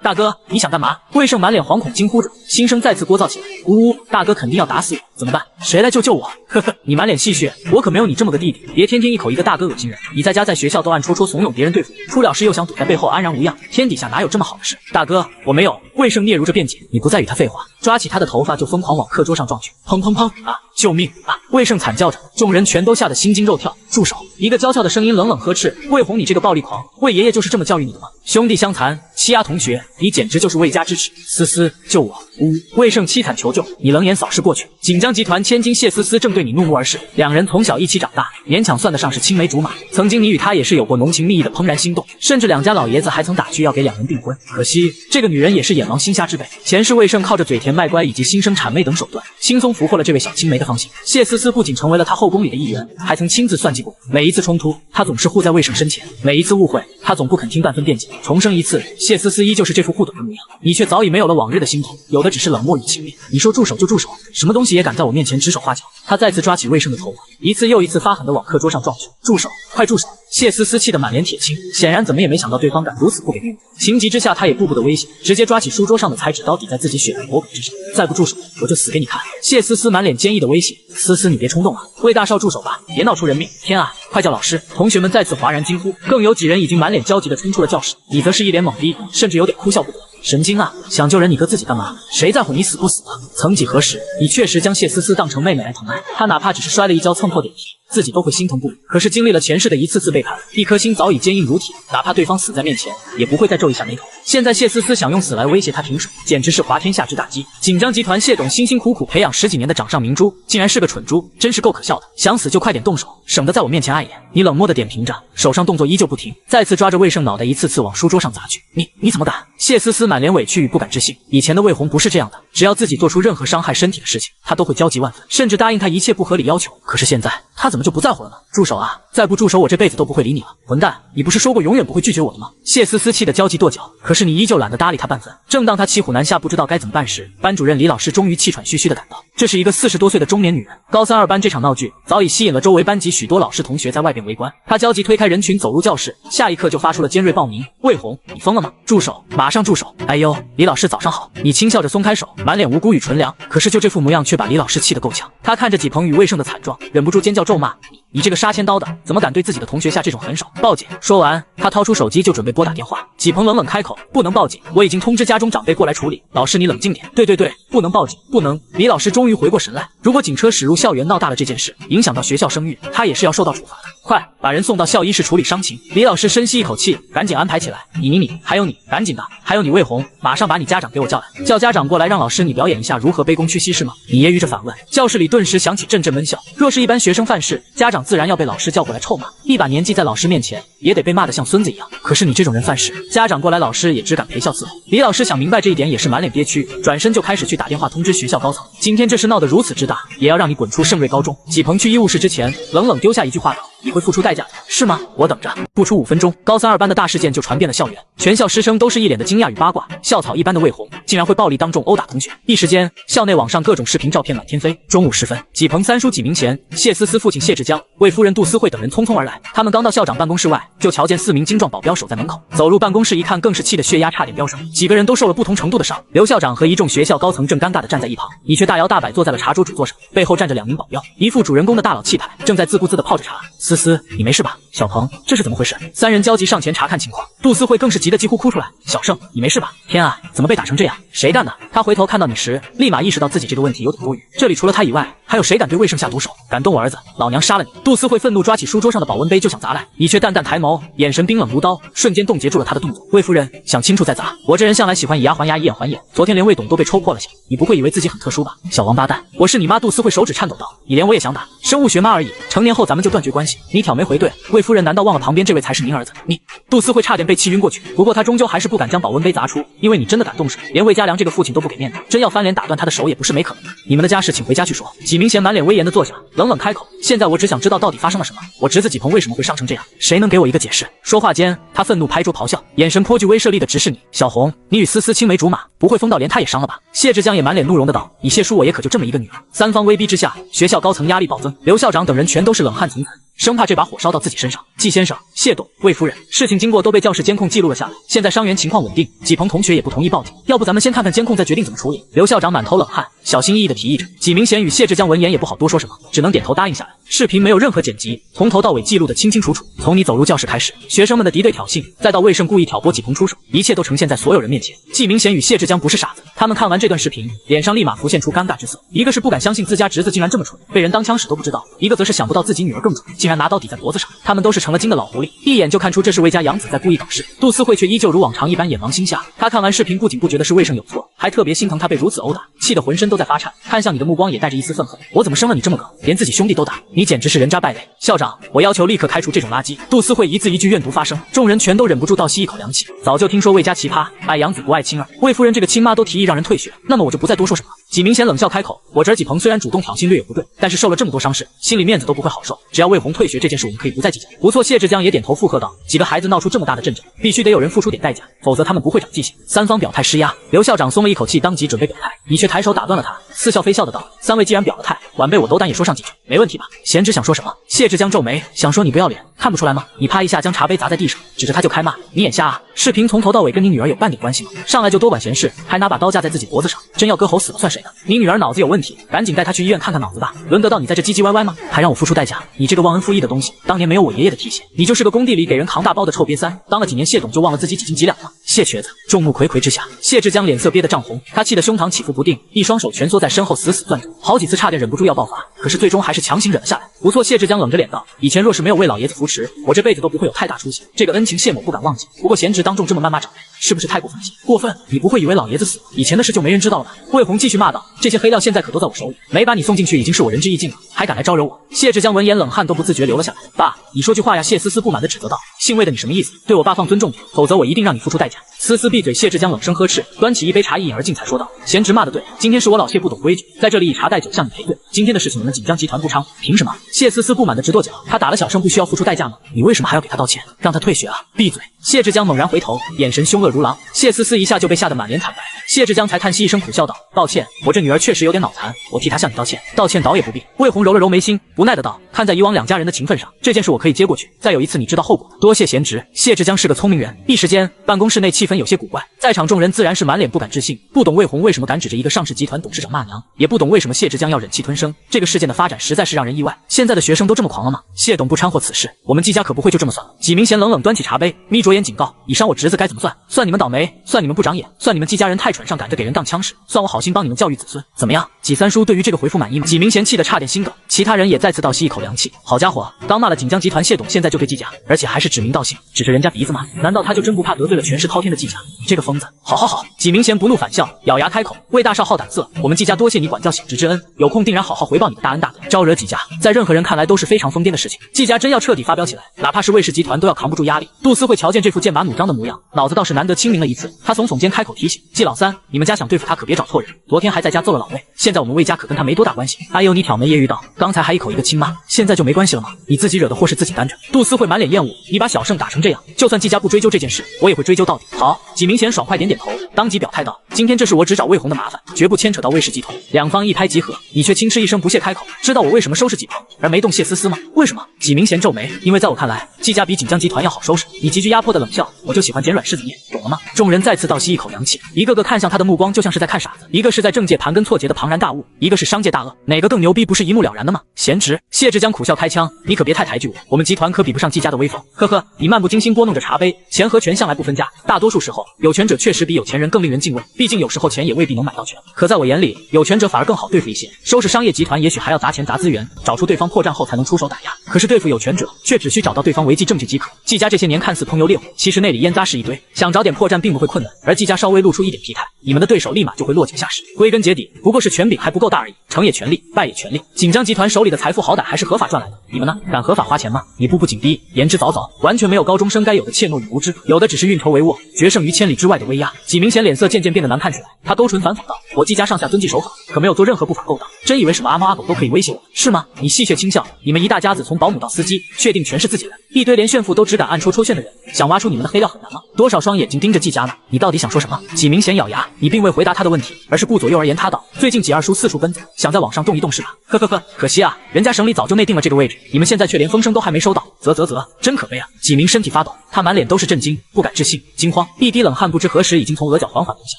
大哥，你想干嘛？魏胜满脸惶恐惊呼着，心声再次聒噪起来：“呜呜，大哥肯定要打死我，怎么办？谁来救我？”呵呵，你满脸戏谑，我可没有你这么个弟弟，别天天一口一个大哥恶心人。你在家在学校都暗戳戳怂恿别人对付我，出了事又想躲在背后安然无恙，天底下哪有这么好的事？大哥，我没有。魏胜嗫嚅着辩解，你不再与他废话，抓起他的头发就疯狂往课桌上撞去，砰砰砰！啊！救命啊！魏胜惨叫着，众人全都吓得心惊肉跳。住手！一个娇俏的声音冷冷呵斥：“魏红，你这个暴力狂，魏爷爷就是这么教育你的吗？兄弟相残，欺压同学，你简直就是魏家之耻！思思，救我！呜！魏胜凄惨求救，你冷眼扫视过去。锦江集团千金谢思思正对你怒目而视，两人从小一起长大，勉强算得上是青梅竹马。曾经你与她也是有过浓情蜜意的怦然心动，甚至两家老爷子还曾打趣要给两人订婚。可惜这个女人也是眼王心瞎之辈，前世魏胜靠着嘴甜卖乖以及心生谄媚等手段，轻松俘获了这位小青梅的芳心。谢思思不仅成为了他后宫里的一员，还曾亲自算计过。每一次冲突，他总是护在魏胜身前；每一次误会，他总不肯听半分辩解。重生一次，谢思思依旧是这副护短的模样，你却早已没有了往日的心痛，有的只是冷漠与轻蔑。你说住手就住手，什么东西也敢在我面前指手画脚？他再次抓起魏胜的头发，一次又一次发狠地往课桌上撞去。住手，快住手！谢思思气得满脸铁青，显然怎么也没想到对方敢如此不给面子。情急之下，他也步步的威胁，直接抓起书桌上的裁纸刀抵在自己雪白脖颈之上。再不住手，我就死给你看！谢思思满脸坚毅的威胁。思思，你别冲动啊，魏大少住手吧，别闹出人命！天啊，快叫老师！同学们再次哗然惊呼，更有几人已经满脸焦急地冲出了教室，你则是一脸懵逼，甚至有点哭笑不得。神经啊！想救人你哥自己干嘛？谁在乎你死不死啊？曾几何时，你确实将谢思思当成妹妹来疼爱，她哪怕只是摔了一跤蹭破点皮，自己都会心疼不已。可是经历了前世的一次次背叛，一颗心早已坚硬如铁，哪怕对方死在面前，也不会再皱一下眉头。现在谢思思想用死来威胁他停手，简直是滑天下之大稽。锦江集团谢董辛辛苦苦培养10几年的掌上明珠，竟然是个蠢猪，真是够可笑的。想死就快点动手，省得在我面前碍眼。你冷漠的点评着，手上动作依旧不停，再次抓着魏胜脑袋一次次往书桌上砸去。你怎么敢？谢思思满脸委屈与不敢置信，以前的魏红不是这样的，只要自己做出任何伤害身体的事情，他都会焦急万分，甚至答应他一切不合理要求。可是现在他怎么就不在乎了呢？住手啊！再不住手，我这辈子都不会理你了！混蛋，你不是说过永远不会拒绝我的吗？谢思思气得焦急跺脚，可是你依旧懒得搭理他半分。正当他骑虎难下，不知道该怎么办时，班主任李老师终于气喘吁吁地赶到。这是一个40多岁的中年女人。高3、2班这场闹剧早已吸引了周围班级许多老师同学在外边围观。他焦急推开人群走入教室，下一刻就发出了尖锐报鸣：魏红，你疯了吗？住手！马上住手！哎呦，李老师早上好！你轻笑着松开手，满脸无辜与纯良，可是就这副模样却把李老师气得够呛。他看着纪鹏与魏胜的惨状，忍不住尖叫咒骂：你这个杀千刀的，怎么敢对自己的同学下这种狠手？报警！说完，他掏出手机就准备拨打电话。纪鹏冷冷开口：不能报警，我已经通知家中长辈过来处理。老师你冷静点。对，不能报警，不能。李老师终于回过神来，如果警车驶入校园闹大了这件事，影响到学校声誉，他也是要受到处罚的。快把人送到校医室处理伤情。李老师深吸一口气，赶紧安排起来。你，还有你，赶紧的，还有你魏红，马上把你家长给我叫来，叫家长过来，让老师你表演一下如何卑躬屈膝是吗？你揶揄着反问。教室里顿时响起阵阵闷笑。若是一般学生犯事，家长自然要被老师叫过来臭骂，一把年纪在老师面前也得被骂得像孙子一样。可是你这种人犯事，家长过来，老师也只敢陪笑伺候。李老师想明白这一点，也是满脸憋屈，转身就开始去打电话通知学校高层。今天这事闹得如此之大，也要让你滚出圣瑞高中。纪鹏去医务室之前，冷冷丢下一句话道：你会付出代价的，是吗？我等着。不出5分钟，高3、2班的大事件就传遍了校园，全校师生都是一脸的惊讶与八卦。校草一般的魏红竟然会暴力当众殴打同学，一时间校内网上各种视频照片满天飞。中午时分，纪鹏三叔几名前，谢思思父亲谢志江、魏夫人杜思慧等人匆匆而来。他们刚到校长办公室外，就瞧见4名精壮保镖守在门口。走入办公室一看，更是气得血压差点飙升，几个人都受了不同程度的伤。刘校长和一众学校高层正尴尬地站在一旁，你却大摇大摆坐在了茶桌主座上，背后站着2名保镖，一副主人公的大佬气派，正在自顾自地泡着茶。思思，你没事吧？小鹏，这是怎么回事？3人焦急上前查看情况，杜思慧更是急得几乎哭出来。小盛，你没事吧？天啊，怎么被打成这样？谁干的？他回头看到你时，立马意识到自己这个问题有点多余。这里除了他以外，还有谁敢对魏胜下毒手？敢动我儿子，老娘杀了你！杜思慧愤怒抓起书桌上的保温杯就想砸来，你却淡淡抬眸，眼神冰冷如刀，瞬间冻结住了他的动作。魏夫人，想清楚再砸。我这人向来喜欢以牙还牙，以眼还眼，昨天连魏董都被抽破了下，你不会以为自己很特殊吧？小王八蛋，我是你妈！杜思慧手指颤抖道，你连我也想打，生物学妈而已，成年后咱们就断绝关系。你挑眉回对，魏夫人难道忘了旁边这位才是您儿子？你，杜思慧差点被气晕过去，不过他终究还是不敢将保温杯砸出，因为你真的敢动手，连魏家良这个父亲都不给面子，真要翻脸打断他的手也不是没可能的。你们的家事请回家去说。纪明贤满脸威严的坐下，冷冷开口，现在我只想知道到底发生了什么，我侄子纪鹏为什么会伤成这样，谁能给我一个解释？说话间，他愤怒拍桌咆哮，眼神颇具威慑力的直视你。小红，你与思思青梅竹马，不会疯到连他也伤了吧？谢志江也满脸怒容的道，你谢叔我也可就这么一个女儿。三方威逼之下，学校高层压力暴增，刘校长等人全都是冷汗涔涔，生怕这把火烧到自己身上。季先生、谢董、魏夫人，事情经过都被教室监控记录了下来，现在伤员情况稳定，纪鹏同学也不同意报警，要不咱们先看看监控再决定怎么处理。刘校长满头冷汗，小心翼翼地提议着。纪明贤与谢志江闻言也不好多说什么，只能点头答应下来。视频没有任何剪辑，从头到尾记录得清清楚楚，从你走入教室开始，学生们的敌对挑衅，再到魏胜故意挑拨纪鹏出手，一切都呈现在所有人面前。纪明贤与谢志江不是傻子，他们看完这段视频，脸上立马浮现出尴尬之色。一个是不敢相信自家侄子竟然这么蠢，被人当枪使都不知道；一个则是想不到自己女儿更蠢，竟然拿刀抵在脖子上。他们都是成了精的老狐狸，一眼就看出这是魏家养子在故意搞事。杜思慧却依旧如往常一般眼王心下。他看完视频不仅不觉得是魏胜有错，还特别心疼他被如此殴打，气得浑身都在发颤，看向你的目光也带着一丝愤恨。我怎么生了你这么个，连自己兄弟都打？你简直是人渣败类！校长，我要求立刻开除这种垃圾！杜思慧一字一句怨毒发声，众人全都忍不住倒吸一口凉气。早就听说魏家奇葩，爱养子不爱亲儿，魏夫人这个亲妈都提议让人退学，那么我就不再多说什么了。纪明贤冷笑开口，我侄儿纪鹏虽然主动挑衅略有不对，但是受了这么多伤势，心里面子都不会好受。只要魏红退学这件事，我们可以不再计较。不错，谢志江也点头附和道，几个孩子闹出这么大的阵仗，必须得有人付出点代价，否则他们不会长记性。三方表态施压，刘校长松了一口气，当即准备表态，你却抬手打断了他，似笑非笑的道，三位既然表了态，晚辈我斗胆也说上几句，没问题吧？贤侄想说什么？谢志江皱眉，想说你不要脸，看不出来吗？你啪一下将茶杯砸在地上，指着他就开骂，你眼瞎啊？视频从头到尾跟你女儿有半点关系吗？上来就多管闲事，还拿把刀架在自己脖子上，真要割喉死了算谁呢？你女儿脑子有问题，赶紧带她去医院看看脑子吧，轮得到你在这唧唧歪歪吗？还让我付出代价，你这个忘恩负义的东西，当年没有我爷爷的提携，你就是个工地里给人扛大包的臭瘪三，当了几年谢董就忘了自己几斤几两了。谢瘸子！众目睽睽之下，谢志江脸色憋得涨红，他气得胸膛起伏不定，一双手蜷缩在身后死死攥着，好几次差点忍不住要爆发，可是最终还是强行忍了下来。不错，谢志江冷着脸道，以前若是没有为老爷子扶持，我这辈子都不会有太大出息，这个恩情谢某不敢忘记，不过贤侄当众这么谩骂长辈，是不是太过分了些？过分！你不会以为老爷子死了，以前的事就没人知道了吧？魏红继续骂道，这些黑料现在可都在我手里，没把你送进去已经是我仁至义尽了，还敢来招惹我？谢志江闻言冷汗都不自觉流了下来。爸，你说句话呀！谢思思不满地指责道，姓魏的你什么意思？对我爸放尊重点，否则我一定让你付出代价。思思闭嘴！谢志江冷声呵斥，端起一杯茶一饮而尽，才说道，贤侄骂得对，今天是我老谢不懂规矩，在这里以茶代酒向你赔罪，今天的事情你们锦江集团不掺和，凭什么？谢思思不满地直跺脚，他打了小生不需要付出代价吗？你为什么还要给他道歉，让他退学啊？闭嘴！谢志江猛然回头，眼神凶恶如狼，谢思思一下就被吓得满脸惨白。谢志江才叹息一声苦笑道，抱歉，我这女儿确实有点脑残，我替她向你道歉，道歉倒也不必。魏红揉了揉眉心，无奈的道，看在以往两家人的情分上，这件事我可以接过去，再有一次你知道后果，多谢贤侄。谢志江是个聪明人，一时间办公室内气氛有些古怪，在场众人自然是满脸不敢置信，不懂魏红为什么敢指着一个上市集团董事长骂娘，也不懂为什么谢志江要忍气吞声。这个事件的发展实在是让人意外，现在的学生都这么狂了吗？谢董不掺和此事，我们季家可不会就这么算了。纪明贤冷冷端起茶杯，眯着眼警告，以伤我侄子该怎么算？算你们倒霉，算你们不长眼，算你们季家人太蠢，上赶着给人当枪使，算我好心帮你们教育子孙。怎么样，纪三叔对于这个回复满意吗？纪明贤气得差点心梗，其他人也再次倒吸一口凉气。好家伙，刚骂了锦江集团谢董，现在就对季家，而且还是指名道姓，指着人家鼻子骂，难道他就真不怕得罪了权势滔天的季家？你这个疯子！好好好！纪明贤不怒反笑，咬牙开口，魏大少好胆色，我们季家多谢你管教醒侄之恩，有空定然好好回报你的大恩大德。招惹季家，在任何人看来都是非常疯癫的事情，季家真要彻底发飙起来，哪怕是魏氏集团都要扛不住压力。杜思慧瞧见这副剑拔弩张的模样，脑子倒是难得清明了一次，他耸耸肩开口提醒，季老三，你们家想对付他可别找错人，昨天还在家揍了老魏，现在我们魏家可跟他没多大关系。哎呦，你挑眉揶揄道，刚才还一口一个亲妈，现在就没关系了吗？你自己惹的祸是自己担着。杜思慧满脸厌恶，你把小胜打成这样，就算季家不追究这件事，我也会追究到底。好，纪明贤爽快点点头，当即表态道，今天这是我只找魏红的麻烦，绝不牵扯到魏氏集团。两方一拍即合，你却轻嗤一声不屑开口，知道我为什么收拾纪鹏而没动谢思思吗？为什么？纪明贤皱眉，因为在我看来，季家比锦江集团要好收拾。你极具压迫的冷笑，我就喜欢捡软柿子捏，懂了吗？众人再次倒吸一口凉气，一个个看向他的目光就像是在看傻子，一个是在政界盘根错节的庞然大物，一个是商界大鳄，哪个更牛逼不是一目了然的吗？贤侄，谢志江苦笑开枪，你可别太抬举我们集团可比不上季家的威风。呵呵，你漫不经心拨弄着茶杯，钱和权向来不分家，大多数时候有权者确实比有钱人更令人敬畏，毕竟有时候钱也未必能买到权。可在我眼里，有权者反而更好对付一些，收拾商业集团也许还要砸钱砸资源，找出对方破绽后才能出手打压，可是对付有权者却只需找到对方违纪证据即可。季家这些年看似烹油烈火，其实内里烟渣是一堆，想找点破绽并不会困难，而季家稍微露出一点疲态，你们的对手立马就会落井下石。归根结底不过是权柄还不够大而已，成也权力，败也权力。锦江集团手里的财富好歹还是合法赚来的，你们呢？敢合法花钱吗？你步步紧逼，言之凿凿，完全没有高中生该有的怯懦与无知，有的只是运筹帷幄，决胜于千里之外的威压。纪明贤脸色渐渐变得难看起来，他勾唇反讽道，我季家上下遵纪守法，可没有做任何不法勾当，真以为什么阿猫阿狗都可以威胁我是吗？你戏谑轻笑，你们一大家子从保姆到司机，确定全是自己人，一堆连炫富都只敢暗戳戳炫的人，想挖出你们的黑料很难吗？多少双眼睛盯着季家呢？你到底想说什么？纪明贤咬牙，你并未回答他的问题，而是顾左右而言他道，最近纪二叔四处奔走，想在网上动一动是吧？呵呵呵，可惜啊，人家省里早就内定了这个位置，你们现在却连风声都还没收到，啧，真可悲啊！纪明身体发抖，他满脸都是震惊、不敢置信、惊慌，一滴冷汗不知何时已经从额角缓缓流下。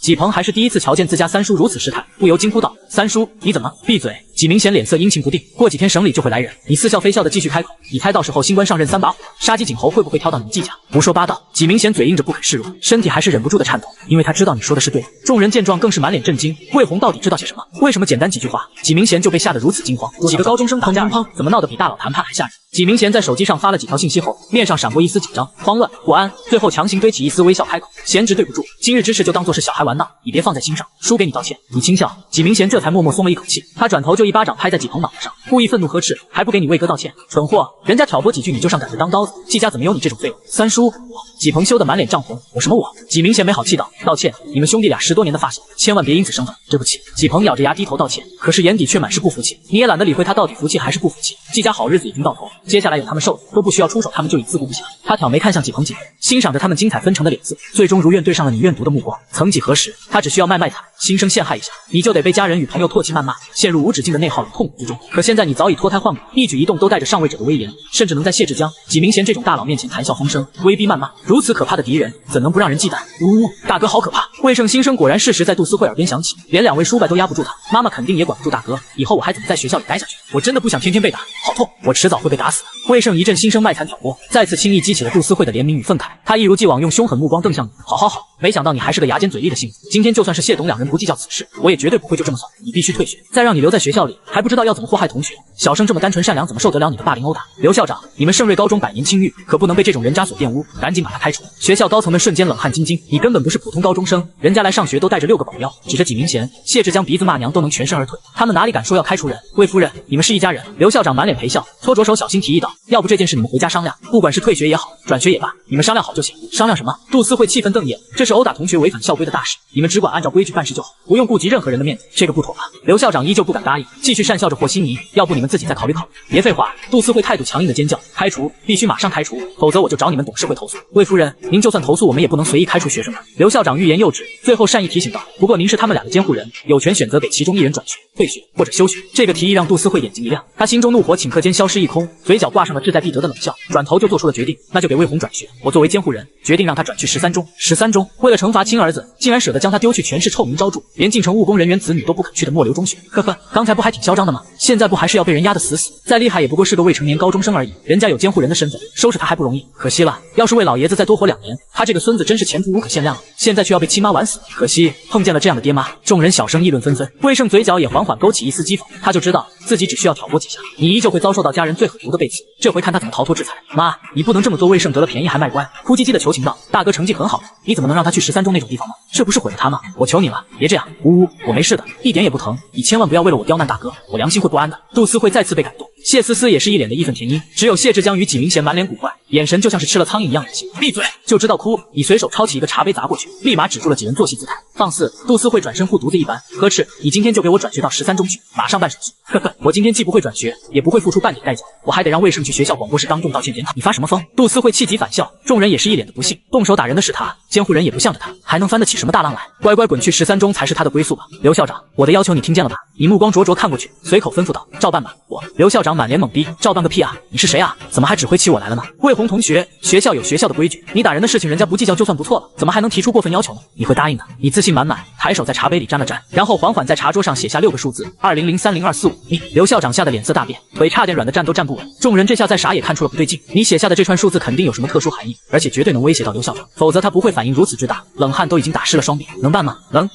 纪鹏还是第一次瞧见自家三叔如此失态，不由惊呼道：“三叔，你怎么？”闭嘴！纪明贤脸色阴晴不定，过几天省里就会来人。你似笑非笑的继续开口，你猜到时候新官上任3把火，杀鸡儆猴会不会挑到你们纪家？胡说八道！纪明贤嘴硬着不肯示弱，身体还是忍不住的颤抖，因为他知道你说的是对的。众人见状更是满脸震惊，魏红到底知道些什么？为什么简单几句话，纪明贤就被吓得如此惊慌？几个高中生旁家人怎么闹得比大佬谈判还吓人？纪明贤在手机上发了几条信息后，面上闪过一丝紧张、慌乱、不安，最后强行堆起一丝微笑开口：“贤侄对不住，今日之事就当作是小孩玩闹，你别放在心上，叔给你道歉。”你轻笑，纪明贤这才默默松了一口气。他转头就一巴掌拍在纪鹏脑袋上，故意愤怒呵斥：“还不给你魏哥道歉，蠢货！人家挑拨几句你就上赶着当刀子，纪家怎么有你这种废物？”三叔，我……纪鹏羞得满脸涨红，我什么我？纪明贤没好气道：“道歉，你们兄弟俩10多年的发小，千万别因此生分。对不起。”纪鹏咬着牙低头道歉，可是眼底却满是不服气。你也懒得理会他到底服气还是不服气。纪家好日子已经到头，接下来有他们受的，都不需要出手，他们就已自顾不暇。他挑眉看向纪鹏几人，欣赏着他们精彩纷呈的脸色，最终如愿对上了你怨毒的目光。曾几何时，他只需要卖惨，心生陷害一下，你就得被家人与朋友唾弃谩骂，陷入无止境的内耗与痛苦之中。可现在你早已脱胎换骨，一举一动都带着上位者的威严，甚至能在谢志江、纪明贤这种大佬面前谈笑风生，威逼谩骂，如此可怕的敌人，怎能不让人忌惮？呜呜，大哥好可怕！魏胜心声果然适时在杜思慧耳边响起，连2位叔伯都压不住他，妈妈肯定也管不住大哥，以后我还怎么在学校里待下去？我真的不想天天被打，好痛！我迟早会被打死的。魏胜一阵心声卖惨挑拨，再次轻易激起了杜思慧的怜悯与愤慨，他一如既往用凶狠目光瞪向你，好，没想到你还是个牙尖嘴利的性子，今天就算是谢董2人不计较此事，我也绝对不会就这么算，你必须退学，再让你留在学校里，还不知道要怎么祸害同学。小生这么单纯善良，怎么受得了你的霸凌殴打？刘校长，你们盛瑞高中百年清誉，可不能被这种人渣所玷污，赶紧把他开除！学校高层们瞬间冷汗津津，你根本不是普通高中生，人家来上学都带着6个保镖，指着纪明贤、谢志江鼻子骂娘都能全身而退，他们哪里敢说要开除人？魏夫人，你们是一家人。刘校长满脸陪笑，搓着手小心提议道：“要不这件事你们回家商量，不管是退学也好，转学也罢，你们商量好就行。”商量什么？杜思慧气愤瞪眼，这是殴打同学违反校规的大事，你们只管按照规矩办事就好，不用顾及任何人的面子，这个不妥吧？刘校长依旧不敢答应，继续讪笑着和稀泥：“要不你们自己再考虑考虑。”别废话！杜思慧态度强硬的尖叫：“开除，必须马上开除，否则我就找你们董事会投诉。”魏夫人，您就算投诉，我们也不能随意开除学生吧？刘校长欲言又止，最后善意提醒道：“不过您是他们俩的监护人，有权选择给其中1人转学、退学或者休学。”这个提议让杜思慧眼睛一亮，她心中怒火顷刻间消失一空，嘴角挂上了志在必得的冷笑，转头就做出了决定：“那就给魏红转学。我作为监护人，决定让他转去13中。13中，为了惩罚亲儿子，竟然舍得将他丢去全市臭名昭著、连进城务工人员子女都不肯去的末流中学。呵呵，刚才不还挺嚣张的吗？现在不还是要被人压得死死？再厉害也不过是个未成年高中生而已，人家有监护人的身份，收拾他还不容易。可惜了，要是魏老爷子再多活2年，他这个孙子真是前途无可限量了。现在却要被亲妈玩死，可惜碰见了这样的爹妈。”众人小声议论纷纷，魏胜嘴角也缓缓勾起一丝讥讽，他就知道自己只需要挑拨几下，你依旧会遭受到家人最狠毒的背刺，这回看他怎么逃脱制裁。妈，你不能这么做！魏胜得了便宜还卖乖，哭唧唧的求情道：“大哥成绩很好，你怎么能让他去13中那种地方吗？这不是毁了他吗？我求你了，别这样！”呜呜，我没事的，一点也不疼，你千万不要为了我刁难大哥，我良心会不安的。杜思慧再次被感动，谢思思也是一脸的义愤填膺，只有谢志江与纪明贤满脸古怪，眼神就像是吃了苍蝇一样恶心。闭嘴！就知道哭！你随手抄起一个茶杯砸过去，立马止住了几人做戏姿态，放肆！杜思慧转身护犊子一般呵斥：“你今天就给我转学到13中去，马上办手续！”呵呵，我今天既不会转学，也不会付出半点代价，我还得让魏胜去学校广播室当众道歉检讨。你发什么疯？杜思慧气急反笑，众人也是一脸的不信，动手打人的是他，监护人也不向着他，还能翻得起什么大浪来？乖乖滚去13中才是他的归宿吧！刘校长，我的要求你听见了吧？你目光灼灼看过去，随口吩咐道：“照办吧。”刘校长满脸懵逼：“照办个屁啊！你是谁啊？怎么还指挥起我来了呢？”魏红同学，学校有学校的规矩，你打人的事情人家不计较就算不错了，怎么还能提出过分要求呢？你会答应的？你自信满满，抬手在茶杯里沾了沾，然后缓缓在茶桌上写下6个数字：20030245。你刘校长吓得脸色大变，腿差点软的站都站不稳。众人这下再傻也看出了不对劲，你写下的这串数字肯定有什么特殊含义，而且绝对能威胁到刘校长，否则他不会反应如此之大，冷汗都已经打湿了双臂。能办吗？能。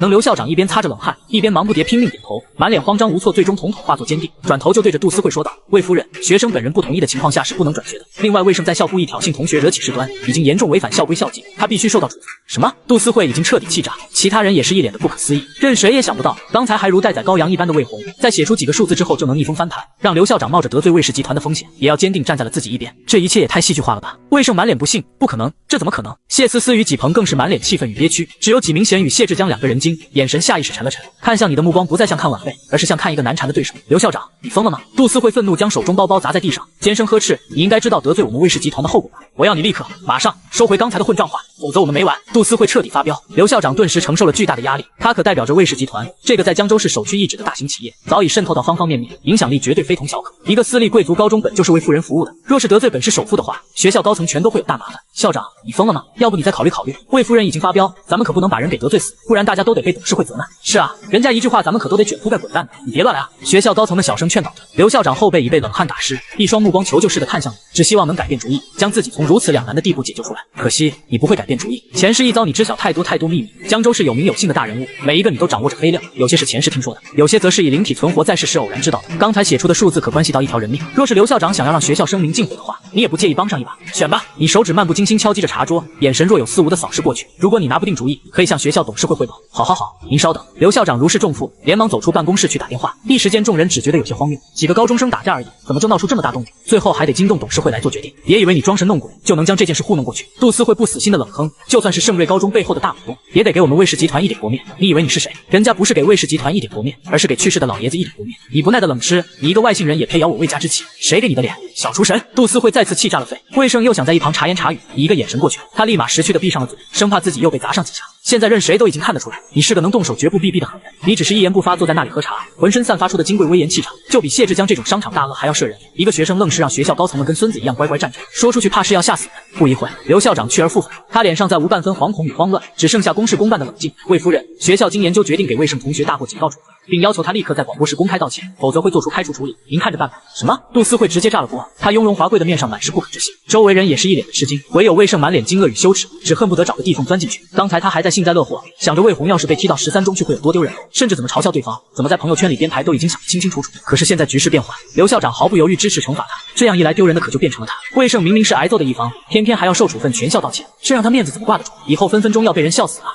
刘校长一边擦着冷汗，一边忙不迭拼命点头，满脸慌张无措，最终统统化作坚定，转头就对着杜思慧说道：“魏夫人，学生本人不同意的情况下是不能转学的。另外，魏胜在校故意挑衅同学，惹起事端，已经严重违反校规校纪，他必须受到处罚。”什么？杜思慧已经彻底气炸，其他人也是一脸的不可思议，任谁也想不到，刚才还如待宰羔羊一般的魏红，在写出几个数字之后就能逆风翻盘，让刘校长冒着得罪魏氏集团的风险，也要坚定站在了自己一边。这一切也太戏剧化了吧！魏胜满脸不信，不可能，这怎么可能？谢思思与纪鹏更是满脸气愤与憋屈，只有纪明贤与谢志江2个人精，眼神下意识沉了沉，看向你的目光不再像看晚辈，而是像看一个难缠的对手。刘校长，你疯了吗？杜思慧愤怒将手中包包砸在地上，尖声呵斥：“你应该知道得罪我们魏氏集团的后果吧？我要你立刻马上收回刚才的混账话，否则我们没完！”杜思慧彻底发飙，刘校长顿时承受了巨大的压力。它可代表着魏氏集团这个在江州市首屈一指的大型企业，早已渗透到方方面面，影响力绝对非同小可。一个私立贵族高中本就是为富人服务的，若是得罪本市首富的话，学校高层全都会有大麻烦。校长，你疯了吗？要不你再考虑考虑。魏夫人已经发飙，咱们可不能把人给得罪死，不然大家都得被董事会责难。是啊，人家一句话，咱们可都得卷铺盖滚蛋的。你别乱来啊！学校高层们小声劝导着。刘校长后背已被冷汗打湿，一双目光求救似的看向你，只希望能改变主意，将自己从如此两难的地步解救出来。可惜你不会改变主意，前世一遭你知晓太多秘密。江州市有名有姓的大人物，每一个你都掌握着黑料，有些是前世听说的，有些则是以灵体存活在世时偶然知道的。刚才写出的数字可关系到一条人命，若是刘校长想要让学校声名尽毁的话，你也不介意帮上一把？选吧！你手指漫不经心敲击着茶桌，眼神若有似无的扫视过去。如果你拿不定主意，可以向学校董事会汇报。好，您稍等。刘校长如释重负，连忙走出办公室去打电话。一时间众人只觉得有些荒谬，几个高中生打架而已，怎么就闹出这么大动静？最后还得惊动董事会来做决定。别以为你装神弄鬼就能将这件事糊弄过去。杜思慧不死心的冷哼，就算是盛瑞高中背后的大股东，也得给我们魏氏集团一点薄面。你以为你是谁？人家不是给魏氏集团一点薄面，而是给去世的老爷子一点薄面。你不耐的冷吃，你一个外姓人也配咬我魏家之气？谁给你的脸？小厨神！杜思慧再次气炸了肺。魏胜又想在一旁茶言茶语，一个眼神过去，他立马识趣的闭上了嘴，生怕自己又被砸上几下。现在任谁都已经看得出来，你是个能动手绝不避避的狠人。你只是一言不发，坐在那里喝茶，浑身散发出的金贵威严气场，就比谢志江这种商场大鳄还要摄人。一个学生愣是让学校高层们跟孙子一样乖乖站着，说出去怕是要吓死人。不一会，刘校长去而复返，他脸上再无半分惶恐与慌乱，只剩下公事公办的冷静。魏夫人，学校经研究决定给魏胜同学大过警告处分，并要求他立刻在广播室公开道歉，否则会做出开除处理，您看着办吧。什么？杜思慧直接炸了锅，他雍容华贵的面上满是不可置信，周围人也是一脸的吃惊，唯有魏胜满脸惊愕与羞耻，只恨不得找个地缝钻进去。刚才他还在幸灾乐祸，想着魏红要是被踢到13中去会有多丢人，甚至怎么嘲笑对方，怎么在朋友圈里编排都已经想得清清楚楚。可是现在局势变化，刘校长毫不犹豫支持惩罚他，这样一来丢人的可就变成了他。魏胜明明是挨揍的一方，偏偏还要受处分，全校道歉，这让他面子怎么挂得住？以后分分钟要被人笑死啊！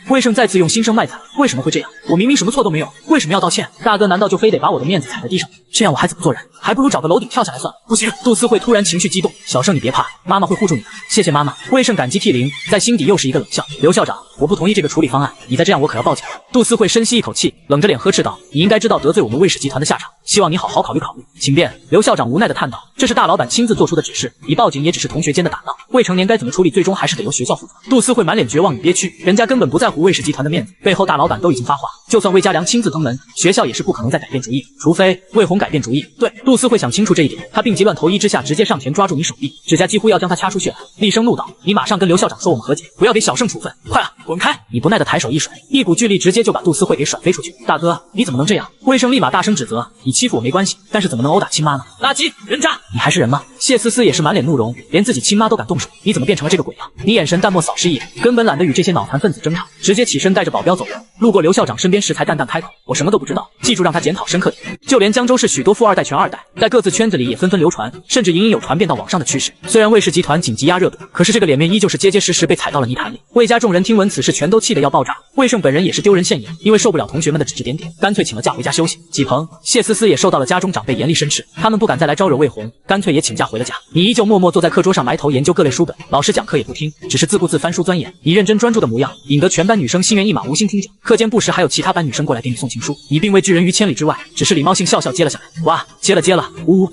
魏胜再次用心声卖惨，为什么会这样？我明明什么错都没有，为什么要道歉？大哥难道就非得把我的面子踩在地上？这样我还怎么做人？还不如找个楼顶跳下来算了。不行！杜思慧突然情绪激动，小胜你别怕，妈妈会护住你的。谢谢妈妈。魏胜感激涕零，在心底又是一个冷笑。刘校长，我不同意这个处理方案，你再这样我可要报警了。杜思慧深吸一口气，冷着脸呵斥道：你应该知道得罪我们魏氏集团的下场，希望你好好考虑考虑。请便。刘校长无奈地叹道：这是大老板亲自做出的指示，你报警也只是同学间的打闹，未成年该怎么处理最终还是得由学校负责。杜思慧满脸绝望与憋屈，人家根本不在乎魏氏集团的面子，背后大老板都已经发话，就算魏家良亲自登门，学校也是不可能再改变主意，除非魏红改变主意。对，杜思慧想清楚这一点，他病急乱投医之下直接上前抓住你手臂，指甲几乎要将他掐出血来，厉声怒道：你马上跟刘校长说我们和解，不要给小胜处分，快啊，滚开！你不耐的抬手一甩，一股巨力直接就把杜思慧给甩飞出去。大哥，你怎么能这样？魏胜立马大声指责：你欺负我没关系，但是怎么能殴打亲妈呢？垃圾人渣！你还是人吗？谢思思也是满脸怒容，连自己亲妈都敢动手，你怎么变成了这个鬼样？你眼神淡漠扫视一眼，根本懒得与这些脑残分子争吵，直接起身带着保镖走人。路过刘校长身边时才淡淡开口：我什么都不知道，记住让他检讨深刻点。就连江州市许多富二代、权二代，在各自圈子里也纷纷流传，甚至隐隐有传遍到网上的趋势。虽然魏氏集团紧急压热度，可是这个脸面依旧是结结实实被踩到了泥潭里。魏家众人听闻此事，全都气得要爆炸。魏胜本人也是丢人现眼，因为受不了同学们的指指点点，干脆请了假回家休息。季鹏、谢思思也受到了家中长辈严厉申斥，他们不敢再来招惹魏红，干脆也请假回了家。你依旧默默坐在课桌上埋头研究各类书本，老师讲课也不听，只是自顾自翻书钻研。你认真专注的模样，引得全班女生心猿意马，无心听讲。课间不时还有其他班女生过来给你送情书，你并未拒人于千里之外，只是礼貌性笑笑接了下来。哇，接了，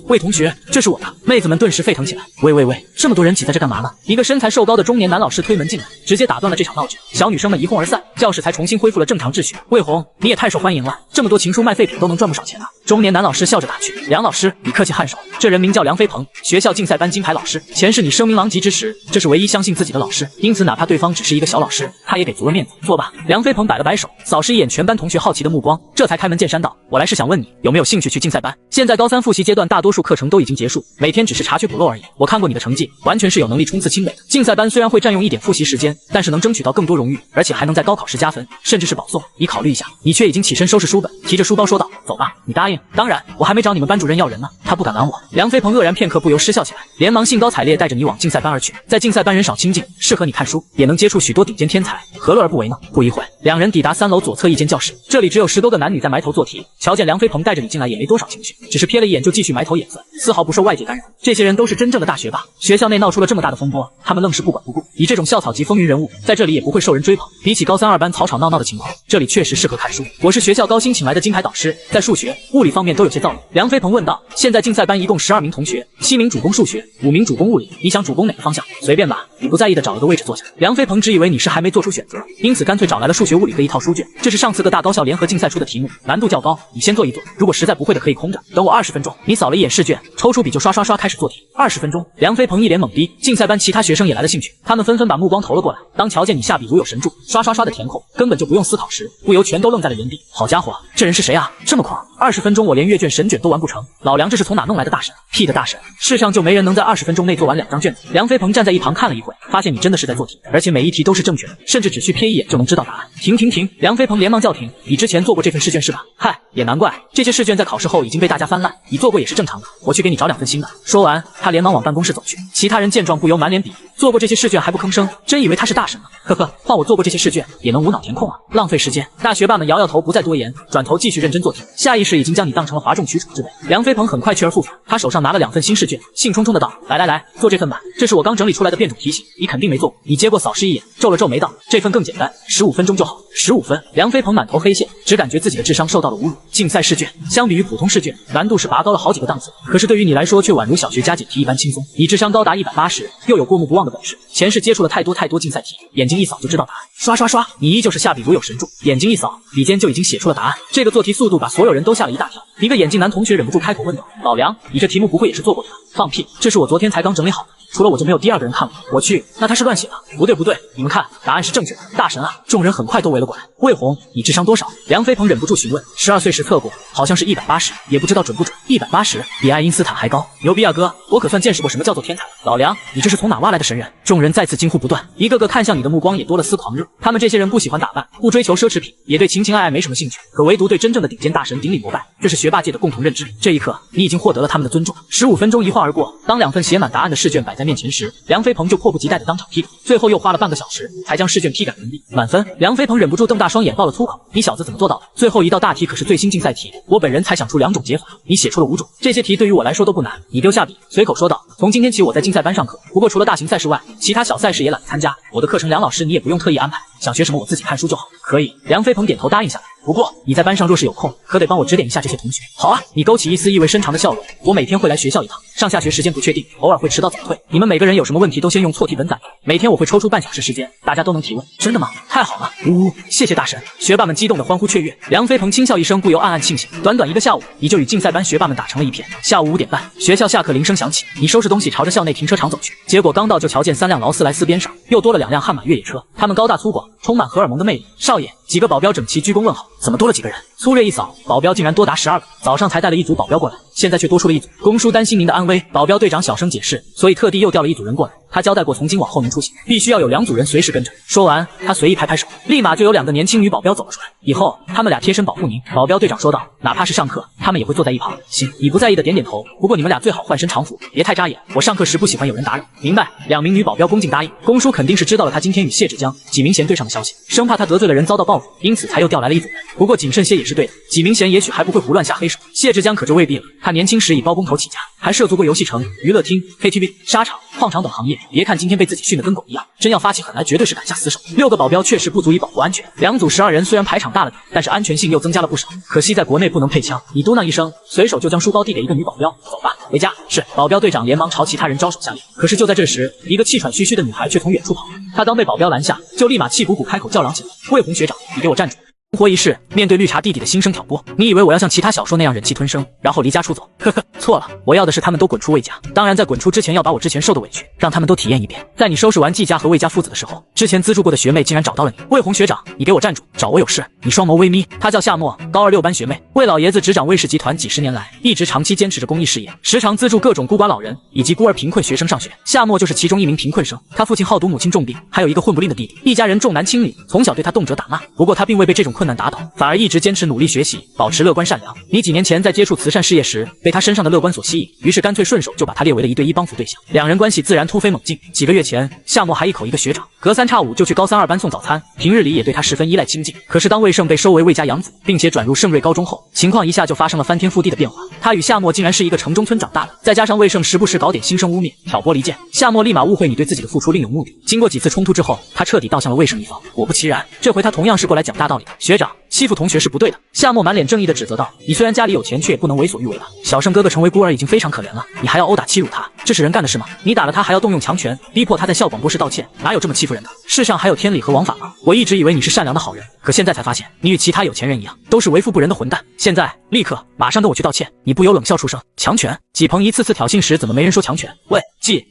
魏同学，这是我的。妹子们顿时沸腾起来。喂，这么多人挤在这干嘛呢？一个身材瘦高的中年男老师推门进来，直接打断了这场闹剧。小女生们一哄而散，教室才重新恢复了正常秩序。魏红，你也太受欢迎了，这么多情书卖废品都能赚不少钱啊！中年男老师笑着打趣。梁老师，你客气颔首。这人名叫梁飞鹏，学校竞赛班金牌老师，前世你声名狼藉之时，这是唯一相信自己的老师，因此哪怕对方只是一个小老师，他也给足了面子。坐吧。梁飞鹏摆了摆手，扫视一眼全班同学好奇的目光，这才开门见山道：我来是想问你有没有兴趣去竞赛班。现在高3复习阶段大多数课程都已经结束，每天只是查缺补漏而已。我看过你的成绩，完全是有能力冲刺清北的。竞赛班虽然会占用一点复习时间，但是能争取到更多荣誉，而且还能在高考时加分，甚至是保送。你考虑一下。你却已经起身收拾书本，提着书包说道：走吧。你答应？当然，我还没找你们班主任要人呢，他不敢拦我。梁飞鹏愕然片刻，不由失笑起来，连忙兴高采烈带着你往竞赛班而去。在竞赛班人少清静，适合你看书，也能接触许多顶尖天才，何乐而不为呢？不一会，两人抵达3楼左侧一间教室，这里只有10多个男女在埋头做题。瞧见梁飞鹏带着你进来，也没多少情绪，只是瞥了一眼就继续埋头眼色，丝毫不受外界干扰。这些人都是真正的大学霸，学校内闹出了这么大的风波，他们愣是不管不顾。以这种校草级风云人物，在这里也不会受人追捧。比起高3、2班吵吵闹闹的情况，这里确实适合看书。我是学校高薪请来的金牌导师，在数学、物理方面都有些造诣。梁飞鹏问道：现在竞赛班一共12名同学，7名主攻数学，5名主攻物理，你想主攻哪个方向？随便吧，你不在意的找了个位置坐下。梁飞鹏只以为你是还没做出选择，因此干脆找来了数学、物理各一套套书卷，这是上次各大高校联合竞赛出的题目，难度较高，你先做一做，如果实在不会的可以空着，等我20分钟。你扫了一眼试卷，抽出笔就刷刷刷开始做题。20分钟，梁飞鹏一脸懵逼，竞赛班其他学生也来了兴趣，他们纷纷把目光投了过来。当瞧见你下笔如有神助，刷刷刷的填空，根本就不用思考时，不由全都愣在了原地。好家伙，这人是谁啊？这么狂！20分钟我连阅卷神卷都完不成，老梁这是从哪弄来的大神？屁的大神！世上就没人能在20分钟内做完2张卷子。梁飞鹏站在一旁看了一会，发现你真的是在做题，而且每一题都是正确的，甚至只需瞥一眼就能知道答案。停！梁飞鹏连忙叫停，你之前做过这份试卷是吧？嗨，也难怪，这些试卷在考试后已经被大家翻烂，你做过也是正常的，我去给你找2份新的。说完，他连忙往办公室走去。其他人见状不由满脸鄙夷，做过这些试卷还不吭声，真以为他是大神呢？呵呵，换我做过这些试卷也能无脑填空啊，浪费时间。大学霸们摇摇头，不再多言，转头继续认真做题，下意识已经将你当成了哗众取宠之辈。梁飞鹏很快去而复返，他手上拿了2份新试卷，兴冲冲的道：来，做这份吧，这是我刚整理出来的变种题型，你肯定没做过。你接过扫视一眼，皱了皱眉道：这份更简单，15分钟就好。15分，梁飞鹏满头黑线，只感觉自己的智商受到了侮辱。竞赛试卷相比于普通试卷，难度是拔高了好几个档次，可是对于你来说却宛如小学加减题一般轻松。你智商高达180，又有过目不忘的本事，前世接触了太多竞赛题，眼睛一扫就知道答案。刷刷刷，你依旧是下笔如有神助，眼睛一扫，笔尖就已经写出了答案。这个做题速度把所有人都吓了一大跳。一个眼镜男同学忍不住开口问道：老梁，你这题目不会也是做过的吧？放屁，这是我昨天才刚整理好的，除了我就没有第2个人看过。我去，那他是乱写的。不对，你们看，答案是正确的，大神啊！众人很快都围了过来。魏红，你智商多少？梁飞鹏忍不住询问。12岁时测过，好像是180，也不知道准不准。180，比爱因斯坦还高，牛逼啊哥！我可算见识过什么叫做天才了。老梁，你这是从哪挖来的神人？众人再次惊呼不断，一个个看向你的目光也多了丝狂热。他们这些人不喜欢打扮，不追求奢侈品，也对情爱没什么兴趣，可唯独对真正的顶尖大神顶礼膜拜，这是学霸界的共同认知。这一刻，你已经获得了他们的尊重。15分钟一晃而过，当2份写满答案的试卷摆在面前时，梁飞鹏就迫不及待地当场批改，最后又花了半个小时才将试卷批改完毕。满分，梁飞鹏忍不住瞪大双眼爆了粗口：你小子怎么做到的？最后一道大题可是最新竞赛题，我本人才想出2种解法，你写出了5种，这些题对于我来说都不难。你丢下笔，随口说道：从今天起我在竞赛班上课，不过除了大型赛事外，其他小赛事也懒得参加，我的课程梁老师你也不用特意安排，想学什么我自己看书就好。可以，梁飞鹏点头答应下来。不过你在班上若是有空，可得帮我指点一下这些同学。好啊，你勾起一丝意味深长的笑容。我每天会来学校一趟，上下学时间不确定，偶尔会迟到早退。你们每个人有什么问题都先用错题本攒着，每天我会抽出半小时时间，大家都能提问。真的吗？太好了！呜，谢谢大神！学霸们激动的欢呼雀跃。梁飞鹏轻笑一声，不由暗暗庆幸，短短1个下午，你就与竞赛班学霸们打成了一片。下午5点半，学校下课铃声响起，你收拾东西朝着校内停车场走去。结果刚到就瞧见3辆劳斯莱斯边上又多了2辆悍马越野车，他们高大粗犷，充满荷尔蒙的魅力。少爷，几个保镖整齐鞠躬问好。怎么多了几个人？粗略一扫，保镖竟然多达12个。早上才带了一组保镖过来，现在却多出了一组。公叔担心您的安危，保镖队长小声解释，所以特地又调了一组人过来。他交代过，从今往后您出行必须要有2组人随时跟着。说完，他随意拍拍手，立马就有2个年轻女保镖走了出来。以后他们俩贴身保护您。保镖队长说道，哪怕是上课，他们也会坐在一旁。行，你不在意的点点头。不过你们俩最好换身常服，别太扎眼。我上课时不喜欢有人打扰。明白。2名女保镖恭敬答应。公叔肯定是知道了他今天与谢志江、纪明贤对上的消息，生怕他得罪了人遭到报复，因此才又调来了一组人。不过谨慎些也是对的，纪明贤也许还不会胡乱下黑手，谢志江可就未必了。他年轻时以包工头起家，还涉足过游戏城、娱乐厅、KTV、沙场、矿场等行业。别看今天被自己训得跟狗一样，真要发起狠来绝对是敢下死手。6个保镖确实不足以保护安全，2组12人虽然排场大了点，但是安全性又增加了不少。可惜在国内不能配枪。你嘟囔一声，随手就将书包递给一个女保镖，走吧，回家。是。保镖队长连忙朝其他人招手下令。可是就在这时，一个气喘吁吁的女孩却从远处跑来，她刚被保镖拦下，就立马气鼓鼓开口叫嚷起来：魏红学长，你给我站住！生活一世，面对绿茶弟弟的心声挑拨，你以为我要像其他小说那样忍气吞声，然后离家出走？呵呵，错了，我要的是他们都滚出魏家。当然，在滚出之前，要把我之前受的委屈让他们都体验一遍。在你收拾完季家和魏家父子的时候，之前资助过的学妹竟然找到了你。魏红学长，你给我站住！找我有事？你双眸微眯。她叫夏沫，高2 6班学妹。魏老爷子执掌魏氏集团几十年来，一直长期坚持着公益事业，时常资助各种孤寡老人以及孤儿贫困学生上学。夏沫就是其中一名贫困生，他父亲好赌，母亲重病，还有一个混不吝的弟弟，一家人重男轻女，从小对他动辄打骂。不过他并未被这种困难打倒，反而一直坚持努力学习，保持乐观善良。你几年前在接触慈善事业时，被他身上的乐观所吸引，于是干脆顺手就把他列为了1对1帮扶对象，2人关系自然突飞猛进。几个月前，夏沫还一口一个学长，隔3差5就去高3 2班送早餐，平日里也对他十分依赖亲近。可是当魏胜被收为魏家养子，并且转入盛瑞高中后，情况一下就发生了翻天覆地的变化。他与夏沫竟然是一个城中村长大的，再加上魏胜时不时搞点心生污蔑、挑拨离间，夏沫立马误会你对自己的付出另有目的。经过几次冲突之后，他彻底倒向了魏胜一方。果不其然，这回他同样是过来讲大道理的。学长，欺负同学是不对的。夏沫满脸正义的指责道：“你虽然家里有钱，却也不能为所欲为了。小胜哥哥成为孤儿已经非常可怜了，你还要殴打欺辱他，这是人干的事吗？你打了他还要动用强权，逼迫他在校广播室道歉，哪有这么欺负人的？世上还有天理和王法吗？我一直以为你是善良的好人，可现在才发现，你与其他有钱人一样，都是为富不仁的混蛋。现在立刻马上跟我去道歉！你不由冷笑出声，强权？纪鹏一次次挑衅时，怎么没人说强权？喂，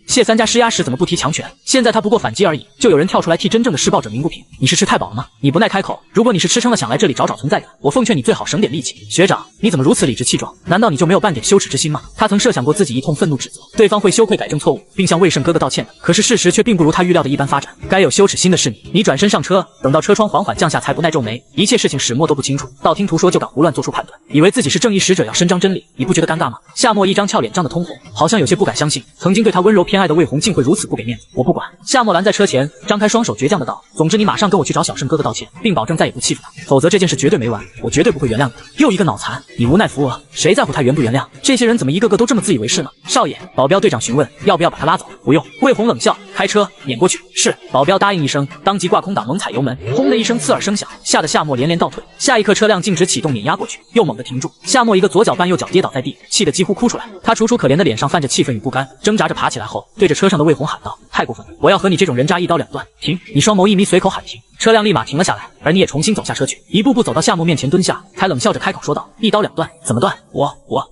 谢三家施压时怎么不提强权？现在他不过反击而已，就有人跳出来替真正的施暴者鸣不平。你是吃太饱了吗？你不耐开口？如果你是吃撑了想来这里找存在感，我奉劝你最好省点力气。学长，你怎么如此理直气壮？难道你就没有半点羞耻之心吗？他曾设想过自己一通愤怒指责，对方会羞愧改正错误，并向魏胜哥哥道歉的。可是事实却并不如他预料的一般发展。该有羞耻心的是你转身上车，等到车窗缓缓降下，才不耐皱眉，一切事情始末都不清楚，道听途说就敢胡乱做出判断，以为自己是正义使者要伸张真理，你不觉得尴尬吗？夏沫一张俏脸涨得通红，好像有些不敢相信，曾经对他温柔偏爱的魏红竟会如此不给面子。我不管。夏沫拦在车前，张开双手倔强的道：总之你马上跟我去找小胜哥哥道歉，并保证再也不欺负他，否则这件事绝对没完，我绝对不会原谅你。又一个脑残，你无奈扶额，谁在乎他原不原谅？这些人怎么一个个都这么自以为是呢？少爷，保镖队长询问要不要把他拉走。不用。魏红冷笑，开车撵过去。是。保镖答应一声，当即挂空挡猛踩油门，轰的一声刺耳声响，吓得夏沫连连倒退。下一刻车辆径直启动碾压过去，又猛地停住。夏沫一个左脚绊右脚跌倒在地，气得几乎哭出来。他楚楚可怜的脸上泛着气愤与不甘，挣扎着爬起来后，对着车上的魏红喊道：太过分了，我要和你这种人渣一刀两断。停！你双眸一眯，随口喊停。车辆立马停了下来，而你也重新走下车去，一步步走到夏沫面前蹲下，才冷笑着开口说道：一刀两断，怎么断？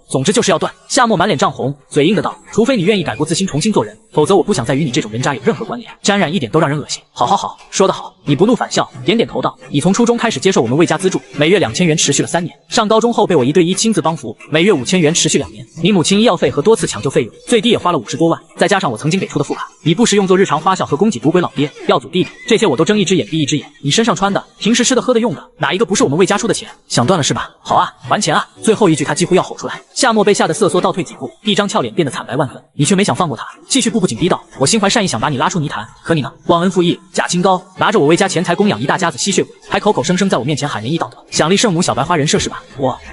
总之就是要断。夏沫满脸涨红，嘴硬的道：除非你愿意改过自新，重新做人，否则我不想再与你这种人渣有任何关联，沾染一点都让人恶心。好，说得好。你不怒反笑，点点头道：你从初中开始接受我们魏家资助，每月2000元持续了3年，上高中后被我1对1亲自帮扶，每月5000元持续2年，你母亲医药费和多次抢救费用，最低也花了50多万，再加上我曾经给出的副卡，你不时用作日常花销和供给赌鬼老爹、耀祖弟弟，这些我都睁一只眼闭一只眼。你身上穿的，平时吃的喝的用的，哪一个不是我们魏家出的钱？想断了是吧？好啊，还钱啊！最后一句他几乎要吼出来。夏沫被吓得瑟缩倒退几步，一张俏脸变得惨白万分。你却没想放过他，继续步步紧逼道：我心怀善意想把你拉出泥潭，可你呢？忘恩负义，假清高，拿着我魏家钱财供养一大家子吸血鬼，还口口声声在我面前喊仁义道德，想立圣母小白花人设是吧？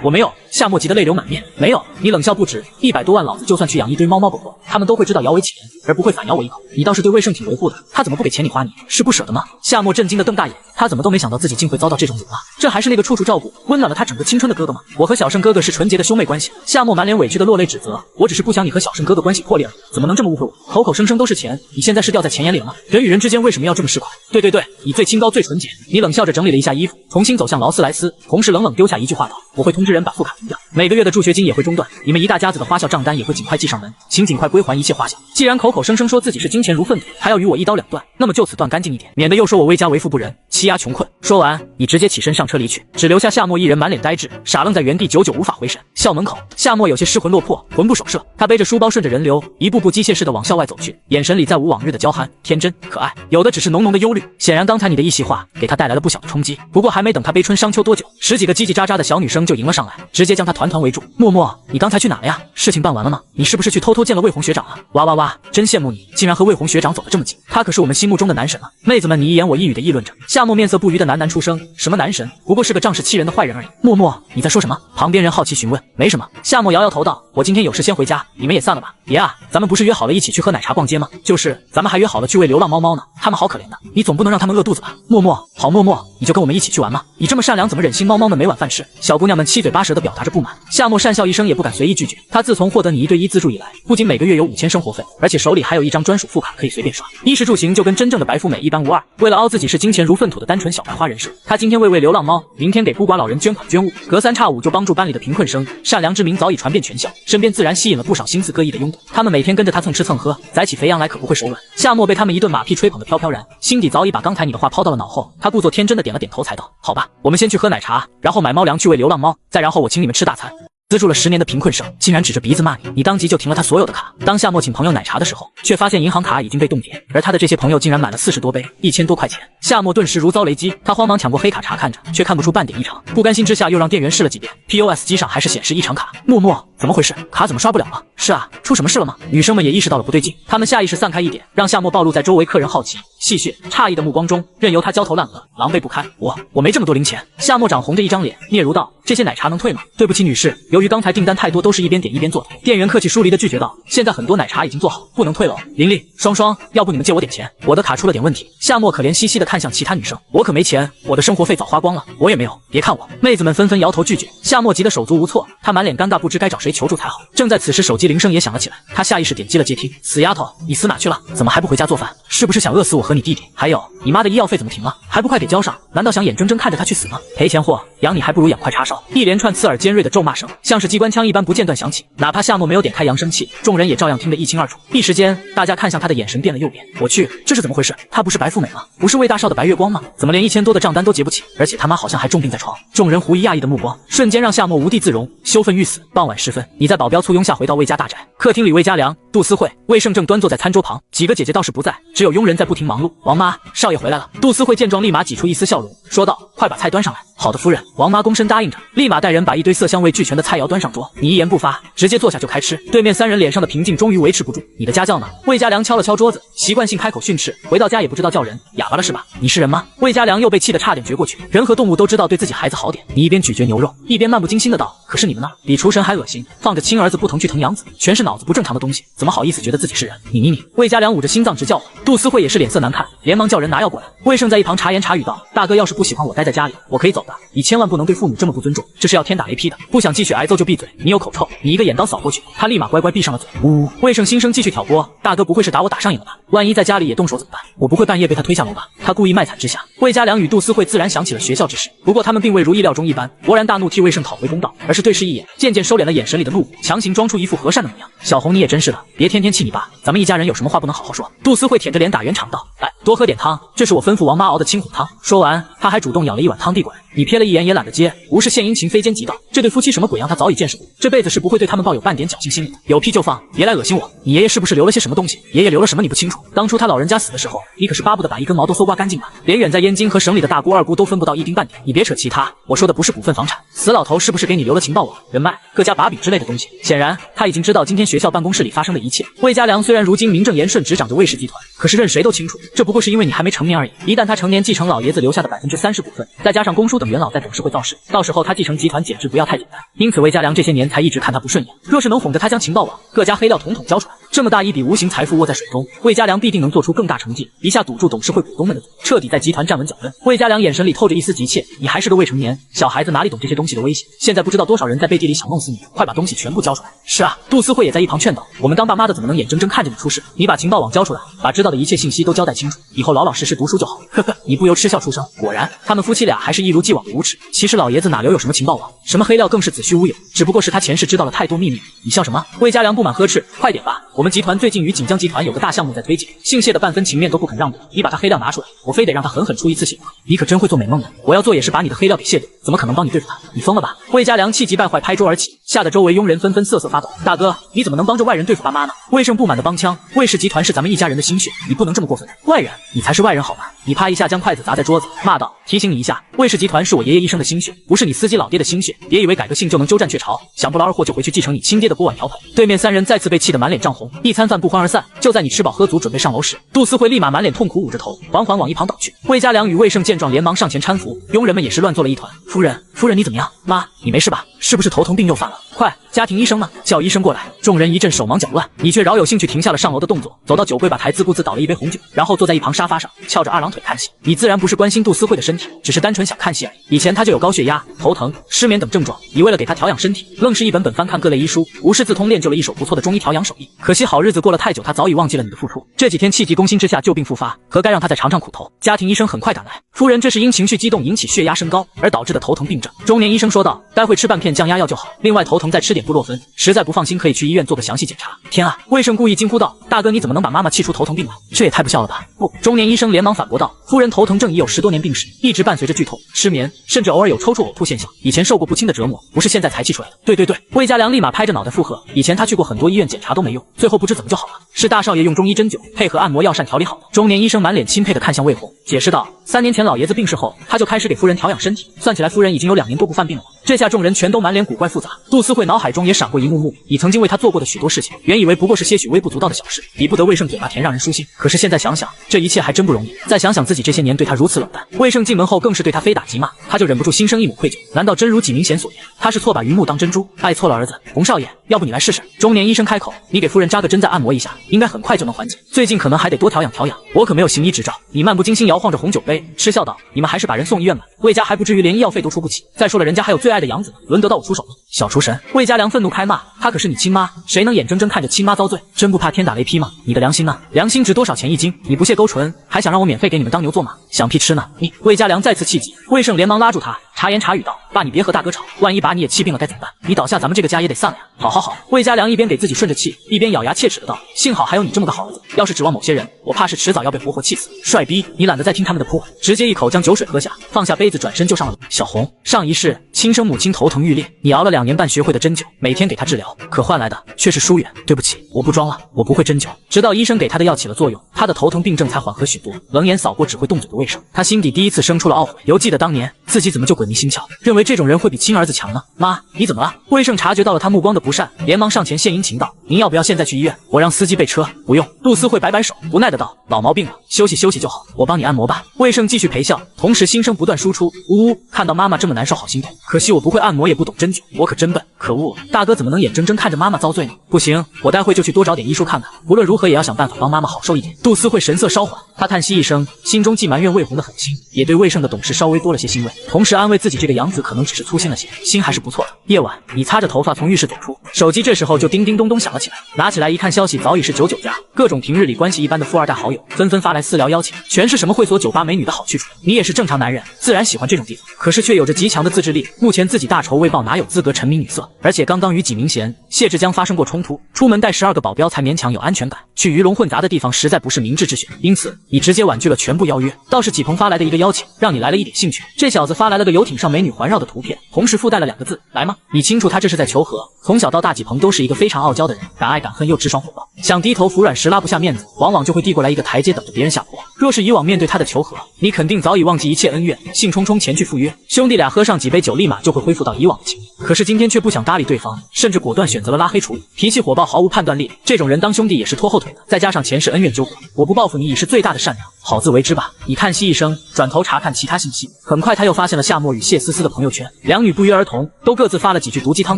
我没有。夏沫急得泪流满面。没有。你冷笑不止，100多万老子就算去养一堆猫猫狗狗，他们都会知道摇尾乞人，而不会反咬我一口。你倒是对魏胜挺维护的，他怎么不给钱你花？你是不舍得吗？夏沫震惊的瞪大眼，他怎么都没想到自己竟会遭到这种辱骂，这还是那个处处照顾温暖了他整个青春的哥哥吗？我和小胜哥哥是纯洁的兄妹关系。夏沫满脸委屈的落泪指责，我只是不想你和小胜哥哥关系破裂而已，怎么能这么误会我？口口声声都是钱，你现在是掉在钱眼里了吗？人与人之间为什么要这么市侩？对，你最清高最纯洁。你冷笑着整理了一下衣服，重新走向劳斯莱斯，同时冷冷丢下一句话道：我会通知人把副卡停掉，每个月的助学金也会中断，你们一大家子的花销账单也会尽快寄上门，请尽快归还一切花销。既然口口声声说自己是金钱如粪土，还要与我一刀两断，那么就此断干净一点，免得又说我魏家为富不仁，欺压穷困。说完，你直接起身上车离去，只留下夏沫一人满脸呆滞，傻愣在原地，久久无法回神。校门口，夏沫有些失魂落魄，魂不守舍，他背着书包顺着人流，一步步机械式的往校外走去，眼神里再无往日的娇憨、天真、可爱，有的只是浓浓的忧虑。显然刚才你的一席话给他带来了不小的冲击，不过还没等他悲春伤秋多久，10几个叽叽喳喳的小女生就迎了上来，直接将他团团围住。默默，你刚才去哪了呀？事情办完了吗？你是不是去偷偷见了魏红学长了？哇，真羡慕你，竟然和魏红学长走得这么近，他可是我们心目中的男神了。妹子们你一言我一语的议论着，夏沫面色不愉的喃喃出声：什么男神，不过是个仗势欺人的坏人而已。默默，你在说什么？旁边人好奇询问。没什么。夏沫摇摇头道：我今天有事先回家，你们也散了吧。爷啊，咱们不是约好了一起去喝奶茶逛街吗？就是咱们还约好了去喂流浪猫猫呢，他们好可怜的，你总不能让他们饿肚子吧？默默，好默默，你就跟我们一起去玩吗？你这么善良，怎么忍心猫猫们没晚饭吃？小姑娘们七嘴八舌地表达着不满。夏沫讪笑一声，也不敢随意拒绝。他自从获得你1对1资助以来，不仅每个月有5000生活费，而且手里还有一张专属副卡可以随便刷，衣食住行就跟真正的白富美一般无二。为了凹自己是金钱如粪土的单纯小白花人设，他今天喂流浪猫，明天给孤寡老人捐款捐物，隔三差五就帮助班里的贫困生，善良之名早已传遍全校，身边自然吸引了不少心思各异的拥趸。他们每天跟着他蹭吃蹭喝，宰起肥羊来可不会手软。夏沫被他们一顿马屁吹捧得飘飘然，心底早已把刚才你的话抛到了脑后。他故作天真的点了点头，才道：好吧，我们先去喝奶茶，然后买猫粮去喂流浪猫，再然后我请你们吃大餐。资助了10年的贫困生竟然指着鼻子骂你，你当即就停了他所有的卡。当夏沫请朋友奶茶的时候，却发现银行卡已经被冻结，而他的这些朋友竟然买了40多杯，1000多块钱。夏沫顿时如遭雷击，他慌忙抢过黑卡查看着，却看不出半点异常。不甘心之下，又让店员试了几遍 ，POS 机上还是显示异常卡。默默，怎么回事？卡怎么刷不了了？是啊，出什么事了吗？女生们也意识到了不对劲，她们下意识散开一点，让夏沫暴露在周围客人好奇、戏谑、诧异的目光中，任由他焦头烂额、狼狈不堪。我没这么多零钱。夏沫涨红着一张脸，嗫嚅道：这些奶茶能退吗？对不起女士，由于于刚才订单太多，都是一边点一边做的，店员客气疏离的拒绝道：“现在很多奶茶已经做好，不能退了。”玲玲、双双，要不你们借我点钱？我的卡出了点问题。夏沫可怜兮兮的看向其他女生：“我可没钱，我的生活费早花光了。”我也没有，别看我。妹子们纷纷摇头拒绝。夏沫急得手足无措，她满脸尴尬，不知该找谁求助才好。正在此时，手机铃声也响了起来，她下意识点击了接听。死丫头，你死哪去了？怎么还不回家做饭？是不是想饿死我和你弟弟？还有，你妈的医药费怎么停了？还不快给交上？难道想眼睁睁看着她去死吗？赔钱货，养你还不如养块叉烧。一连串刺耳尖锐的咒骂声，像是机关枪一般不间断响起。哪怕夏沫没有点开扬声器，众人也照样听得一清二楚。一时间，大家看向她的眼神变了又变。我去，这是怎么回事？她不是白富美吗？不是魏大少的白月光吗？怎么连1000多的账单都结不起？而且他妈好像还重病在床。众人狐疑讶异的目光，瞬间让夏沫无地自容，羞愤欲死。傍晚时分，你在保镖簇拥下回到魏家大宅。客厅里，魏家良、杜思慧、魏胜正端坐在餐桌旁，几个姐姐倒是不在，只有佣人在不停忙碌。王妈，少爷回来了。杜思慧见状，立马挤出一丝笑容，说道：“快把菜端上来。”好的，夫人。王妈躬身答应着，立马带人把一堆色香味俱全的菜肴端上桌。你一言不发，直接坐下就开吃。对面3人脸上的平静终于维持不住。你的家教呢？魏家良敲了敲桌子，习惯性开口训斥。回到家也不知道叫人，哑巴了是吧？你是人吗？魏家良又被气得差点绝过去。人和动物都知道对自己孩子好点。你一边咀嚼牛肉，一边漫不经心的道：“可是你们呢？比厨神还恶心，放着亲儿子不疼去疼养子，全是脑子不正常的东西，怎么好意思觉得自己是人？你！”魏家良捂着心脏直叫唤。杜思慧也是脸色难看，连忙叫人拿药过来。魏胜在一旁茶言茶语道：“大哥要是不喜欢我待在家里，我可以走的，你千万不能对父母这么不尊重，这是要天打雷劈的。不想继续挨揍就闭嘴，你有口臭。”你一个眼刀扫过去，他立马乖乖闭上了嘴。呜！魏胜心生继续挑拨：“大哥不会是打我打上瘾了吧？万一在家里也动手怎么办？我不会半夜被他推下楼吧？”他故意卖惨之下，魏家良与杜思慧自然想起了学校之事。不过他们并未如意料中一般，勃然大怒替魏胜讨回公道，而是对视一眼，渐渐收敛了眼神里的怒火，强行装出一副和善的模样。小红你也真是的，别天天气你爸，咱们一家人有什么话不能好好说？杜思慧舔着脸打圆场道：“来，多喝点汤，这是我吩咐王妈熬的清虎汤。”说完，他还主动舀了一碗汤递过来。你瞥了一眼也懒得接，无事献殷勤非奸即盗，这对夫妻什么鬼样他早已见识过，这辈子是不会对他们抱有半点侥幸心理的。有屁就放，别来恶心我。你爷爷是不是留了些什么东西？爷爷留了什么你不清楚？当初他老人家死的时候，你可是巴不得把一根毛都搜刮干净吧？连远在燕京和省里的大姑二姑都分不到一丁半点。你别扯其他，我说的不是股份房产。死老头是不是给你留了情报网、人脉、各家把柄之类的东西？显然他已经知道今天学校办公室里发生的一切。魏家良虽然如今名正言顺执掌着魏氏集团，可是任谁都清楚，这不过是因为你还没成年而已。一旦他成年，继承老爷子留下的30%股份，再加上公叔等元老在董事会造势，到时候他继承集团简直不要太简单。因此魏家良这些年才一直看他不顺眼。若是能哄着他将情报网、各家黑料统统交出来，这么大一笔无形财富握在手中，魏家良必定能做出更大成绩，一下堵住董事会股东们的嘴，彻底在集团站稳脚跟。魏家良眼神里透着一丝急切，你还是个未成年小孩子，哪里懂这些东西的危险？现在不知道多少人在背地里想弄死你，快把东西全部交出来。是啊，杜思慧也在一旁劝导，我们当爸妈的怎么能眼睁睁看着你出事？你把情报网交出来，把知道的一切信息都交代清楚，以后老老实实读书就好。呵呵，你不由嗤笑出声。果然，他们夫妻俩还是一如既往的无耻。其实老爷子哪留有什么情报网，什么黑料更是子虚乌有，只不过是他前世知道了太多秘密。你笑什么？魏家良不满呵斥，快点吧，我们集团最近与锦江集团有个大项目在推进，姓谢的半分情面都不肯让步，你把他黑料拿出来，我非得让他狠狠出一次血。你可真会做美梦呢，我要做也是把你的黑料给卸掉，怎么可能帮你对付他？你疯了吧？魏家良气急败坏，拍桌而起，吓得周围佣人纷纷瑟瑟发抖。大哥，你怎么能帮着外人对付爸妈呢？魏胜不满的帮腔，魏氏集团是咱们一家人的心血，你不能这么过分。外人？你才是外人好吗？你啪一下将筷子砸在桌子，骂道：提醒你一下，魏氏集团是我爷爷一生的心血，不是你司机老爹的心血，别以为改个姓就能鸠占鹊巢，想不劳而获就回去继承你亲爹的锅碗瓢盆。对面3人再次被气得满脸涨红，一餐饭不欢而散。就在你吃饱喝足准备上楼时，杜思慧立马满脸痛苦，捂着头缓缓往一旁倒去。魏家良与魏胜见状连忙上前搀扶，佣人们也是乱作了一团。夫人你怎么样？妈，你没事吧？是不是头疼病又犯了？快，家庭医生呢？叫医生过来。众人一阵手忙脚乱，你却饶有兴趣停下了上楼的动作，走到酒柜把台自顾自倒了一杯红酒，然后坐在一旁沙发上翘着2郎腿看戏。你自然不是关心杜思慧的身体，只是单纯想看戏而已。以前他就有高血压、头疼、失眠等症状，你为了给他调养身体，愣是一本本翻看各类医书，无师自通练就了一手不错的中医调养手艺。可惜好日子过了太久，他早已忘记了你的付出，这几天气急攻心之下旧病复发，何该让他再尝尝苦头？家庭医生很快赶来，夫人，这是因情绪激动引起血压升高而导致的头疼病症。中年医生说道，待会吃半片降压药就好，另外头疼再吃点布洛芬，实在不放心可以去医院做个详细检查。天啊！魏胜故意惊呼道，大哥你怎么能把妈妈气出头疼病来？这也太不孝了吧！不，中年医生连忙反驳道，夫人头疼症已有10多年病史，一直伴随着剧痛、失眠，甚至偶尔有抽搐呕吐现象，以前受过不轻的折磨，不是现在才气出来的。对，魏家良立马拍着脑袋附和，以前他去过很多医院检查都没用，最后不知怎么就好了，是大少爷用中医针灸配合按摩药膳调理好的。中年医生满脸钦佩地看向魏红，解释道，3年前老爷子病逝后，他就开始给夫人调养身体，算起来夫人已经有2年多不犯病了。这下众人全都满脸古怪复杂。杜思慧脑海中也闪过一幕幕你曾经为他做过的许多事情，原以为不过是些许微不足道的小事，比不得魏胜嘴巴甜让人舒心。可是现在想想，这一切还真不容易。再想想自己这些年对他如此冷淡，魏胜进门后更是对他非打即骂，他就忍不住心生一抹愧疚。难道真如纪明贤所言，他是错把榆木当珍珠，爱错了儿子？洪少爷，要不你来试试？中年医生开口，你给夫人扎个针再按摩一下，应该很快就能缓解。最近可能还得多调养调养，我可没有行医执照。你漫不经心摇晃着红酒杯，嗤笑道：你们还是把人送医院吧，魏家还不至于连医药费都出不起。再说了，人家还有最爱的养子，轮得到我出手吗？小厨神！魏家良愤怒开骂，她可是你亲妈，谁能眼睁睁看着亲妈遭罪？真不怕天打雷劈吗？你的良心呢？良心值多少钱一斤？你不屑勾唇，还想让我免费给你们当牛做马？想屁吃呢？你！魏家良再次气急，魏胜连忙拉住他，茶言茶语道：爸，你别和大哥吵，万一把你也气病了该怎么办？你倒下，咱们这个家也得散了呀！好好好！魏家良一边给自己顺着气，一边咬牙切齿的道：幸好还有你这么个好儿子，要是指望某些人，我怕是迟早要被活活气死。帅逼！你懒得再听他们的破，直接一口将酒水喝下，放下杯子转身就上了楼。小红，上一世亲生母亲头疼欲裂，你熬了2年半学会的针灸，每天给她治疗，可换来的却是疏远。对不起，我不装了，我不会针灸。直到医生给他的药起了作用，他的头疼病症才缓和许多。冷眼扫过只会动嘴的魏胜，他心底第一次生出了懊悔，犹记得当年自己怎么就鬼迷心窍，认为这种人会比亲儿子强呢？妈，你怎么了？魏胜察觉到了他目光的不善，连忙上前献殷勤道：您要不要现在去医院？我让司机备车。不用。杜思慧摆摆手，无奈的道：老毛病了，休息休息就好，我帮你按摩吧。魏胜继续陪笑，同时心声不断输出：呜呜，看到妈妈这么难受好心痛，可惜我不会按摩也不懂针灸，我可真笨，可恶，大哥怎么能眼睁睁看着妈妈遭罪呢？不行，我待会就去多找点医书看看，无论如何也要想办法帮妈妈好受一点。杜思慧神色稍缓，她叹息一声，心中既埋怨魏红的狠心，也对魏胜的懂事稍微多了些欣慰，同时安慰自己这个养子可能只是粗心了些，心还是不错的。夜晚，你擦着头发从浴室走出，手机这时候就叮叮咚咚响了起来，拿起来一看，消息早已是99加，各种平日里关系一般的富二代好友纷纷发来私聊邀请，全是什么会所、酒吧、美女的好去处。你也是正常男人，自然喜欢这种地方，可是却有着极强的自制力。目前自己大仇未报，哪有资格沉迷女色？而且刚刚与纪明贤、谢志江发生过冲突，出门带12个保镖才勉强有安全感，去鱼龙混杂的地方实在不是明智之选，因此你直接婉拒了全部邀约。倒是纪鹏发来的一个邀请，让你来了一点兴趣。这小子发来了个游艇上美女环绕的图片，同时附带了2个字：来吗？你清楚他这是在求和。从小到大，纪鹏都是一个非常傲娇的人，敢爱敢恨又直爽火爆，想低头服软时拉不下面子，往往就会递过来一个台阶等着别人下坡。若是以往面对他的求和，你肯定早已忘记一切恩怨，兴冲冲前去赴约，兄弟俩喝上几杯酒，立马就会恢复到以往的情谊。可是今天却不想搭理对方，甚至果断选择了拉黑处理，脾气火爆，毫无判断力，这种人当兄弟也是拖后腿的。再加上前世恩怨纠葛，我不报复你已是最大的善良，好自为之吧。你叹息一声，转头查看其他信息，很快他又发现了夏沫与谢思思的朋友圈，两女不约而同都各自发了几句毒鸡汤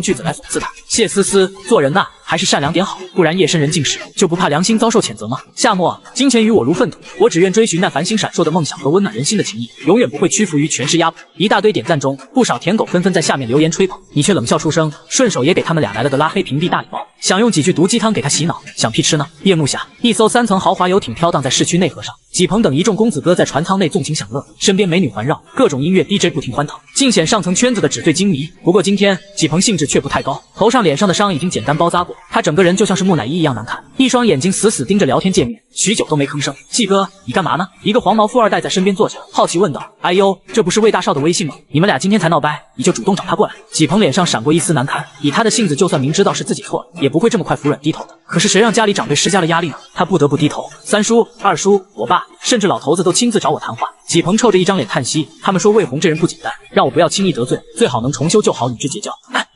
句子来讽刺他。谢思思，做人呐，还是善良点好，不然夜深人静时就不怕良心遭受谴责吗？夏沫，金钱与我如粪土，我只愿追寻那繁星闪烁的梦想和温暖人心的情谊，永远不会屈服于权势压迫。一大堆点赞中，不少舔狗纷纷在下面留言吹捧，你却冷笑出声，顺手也给他们俩来了个拉黑屏蔽大礼包，想用几句毒鸡汤给他洗脑，想屁吃呢？夜幕下，一艘3层豪华游艇飘荡在市区内河上，纪鹏等一众公子哥在船舱内纵情享乐，身边美女环绕，各种音乐 DJ 不停欢腾，尽显上层圈子的纸醉金迷。不过今天纪鹏兴致却不太高，头上脸上的伤已经简单包扎过，他整个人就像是木乃伊一样难看，一双眼睛死死盯着聊天界面，许久都没吭声。季哥，你干嘛呢？一个黄毛富二代在身边坐着，好奇问道。哎呦，这不是魏大少的微信吗？你们俩今天才闹掰，你就主动找他过来？纪鹏脸上闪过一丝难堪，以他的性子，就算明知道是自己错了，也不会这么快服软低头的。可是谁让家里长辈施加了压力呢？他不得不低头。三叔、二叔、我爸，甚至老头子都亲自找我谈话。纪鹏臭着一张脸叹息，他们说魏红这人不简单，让我不要轻易得罪，最好能重修旧好，与之结交。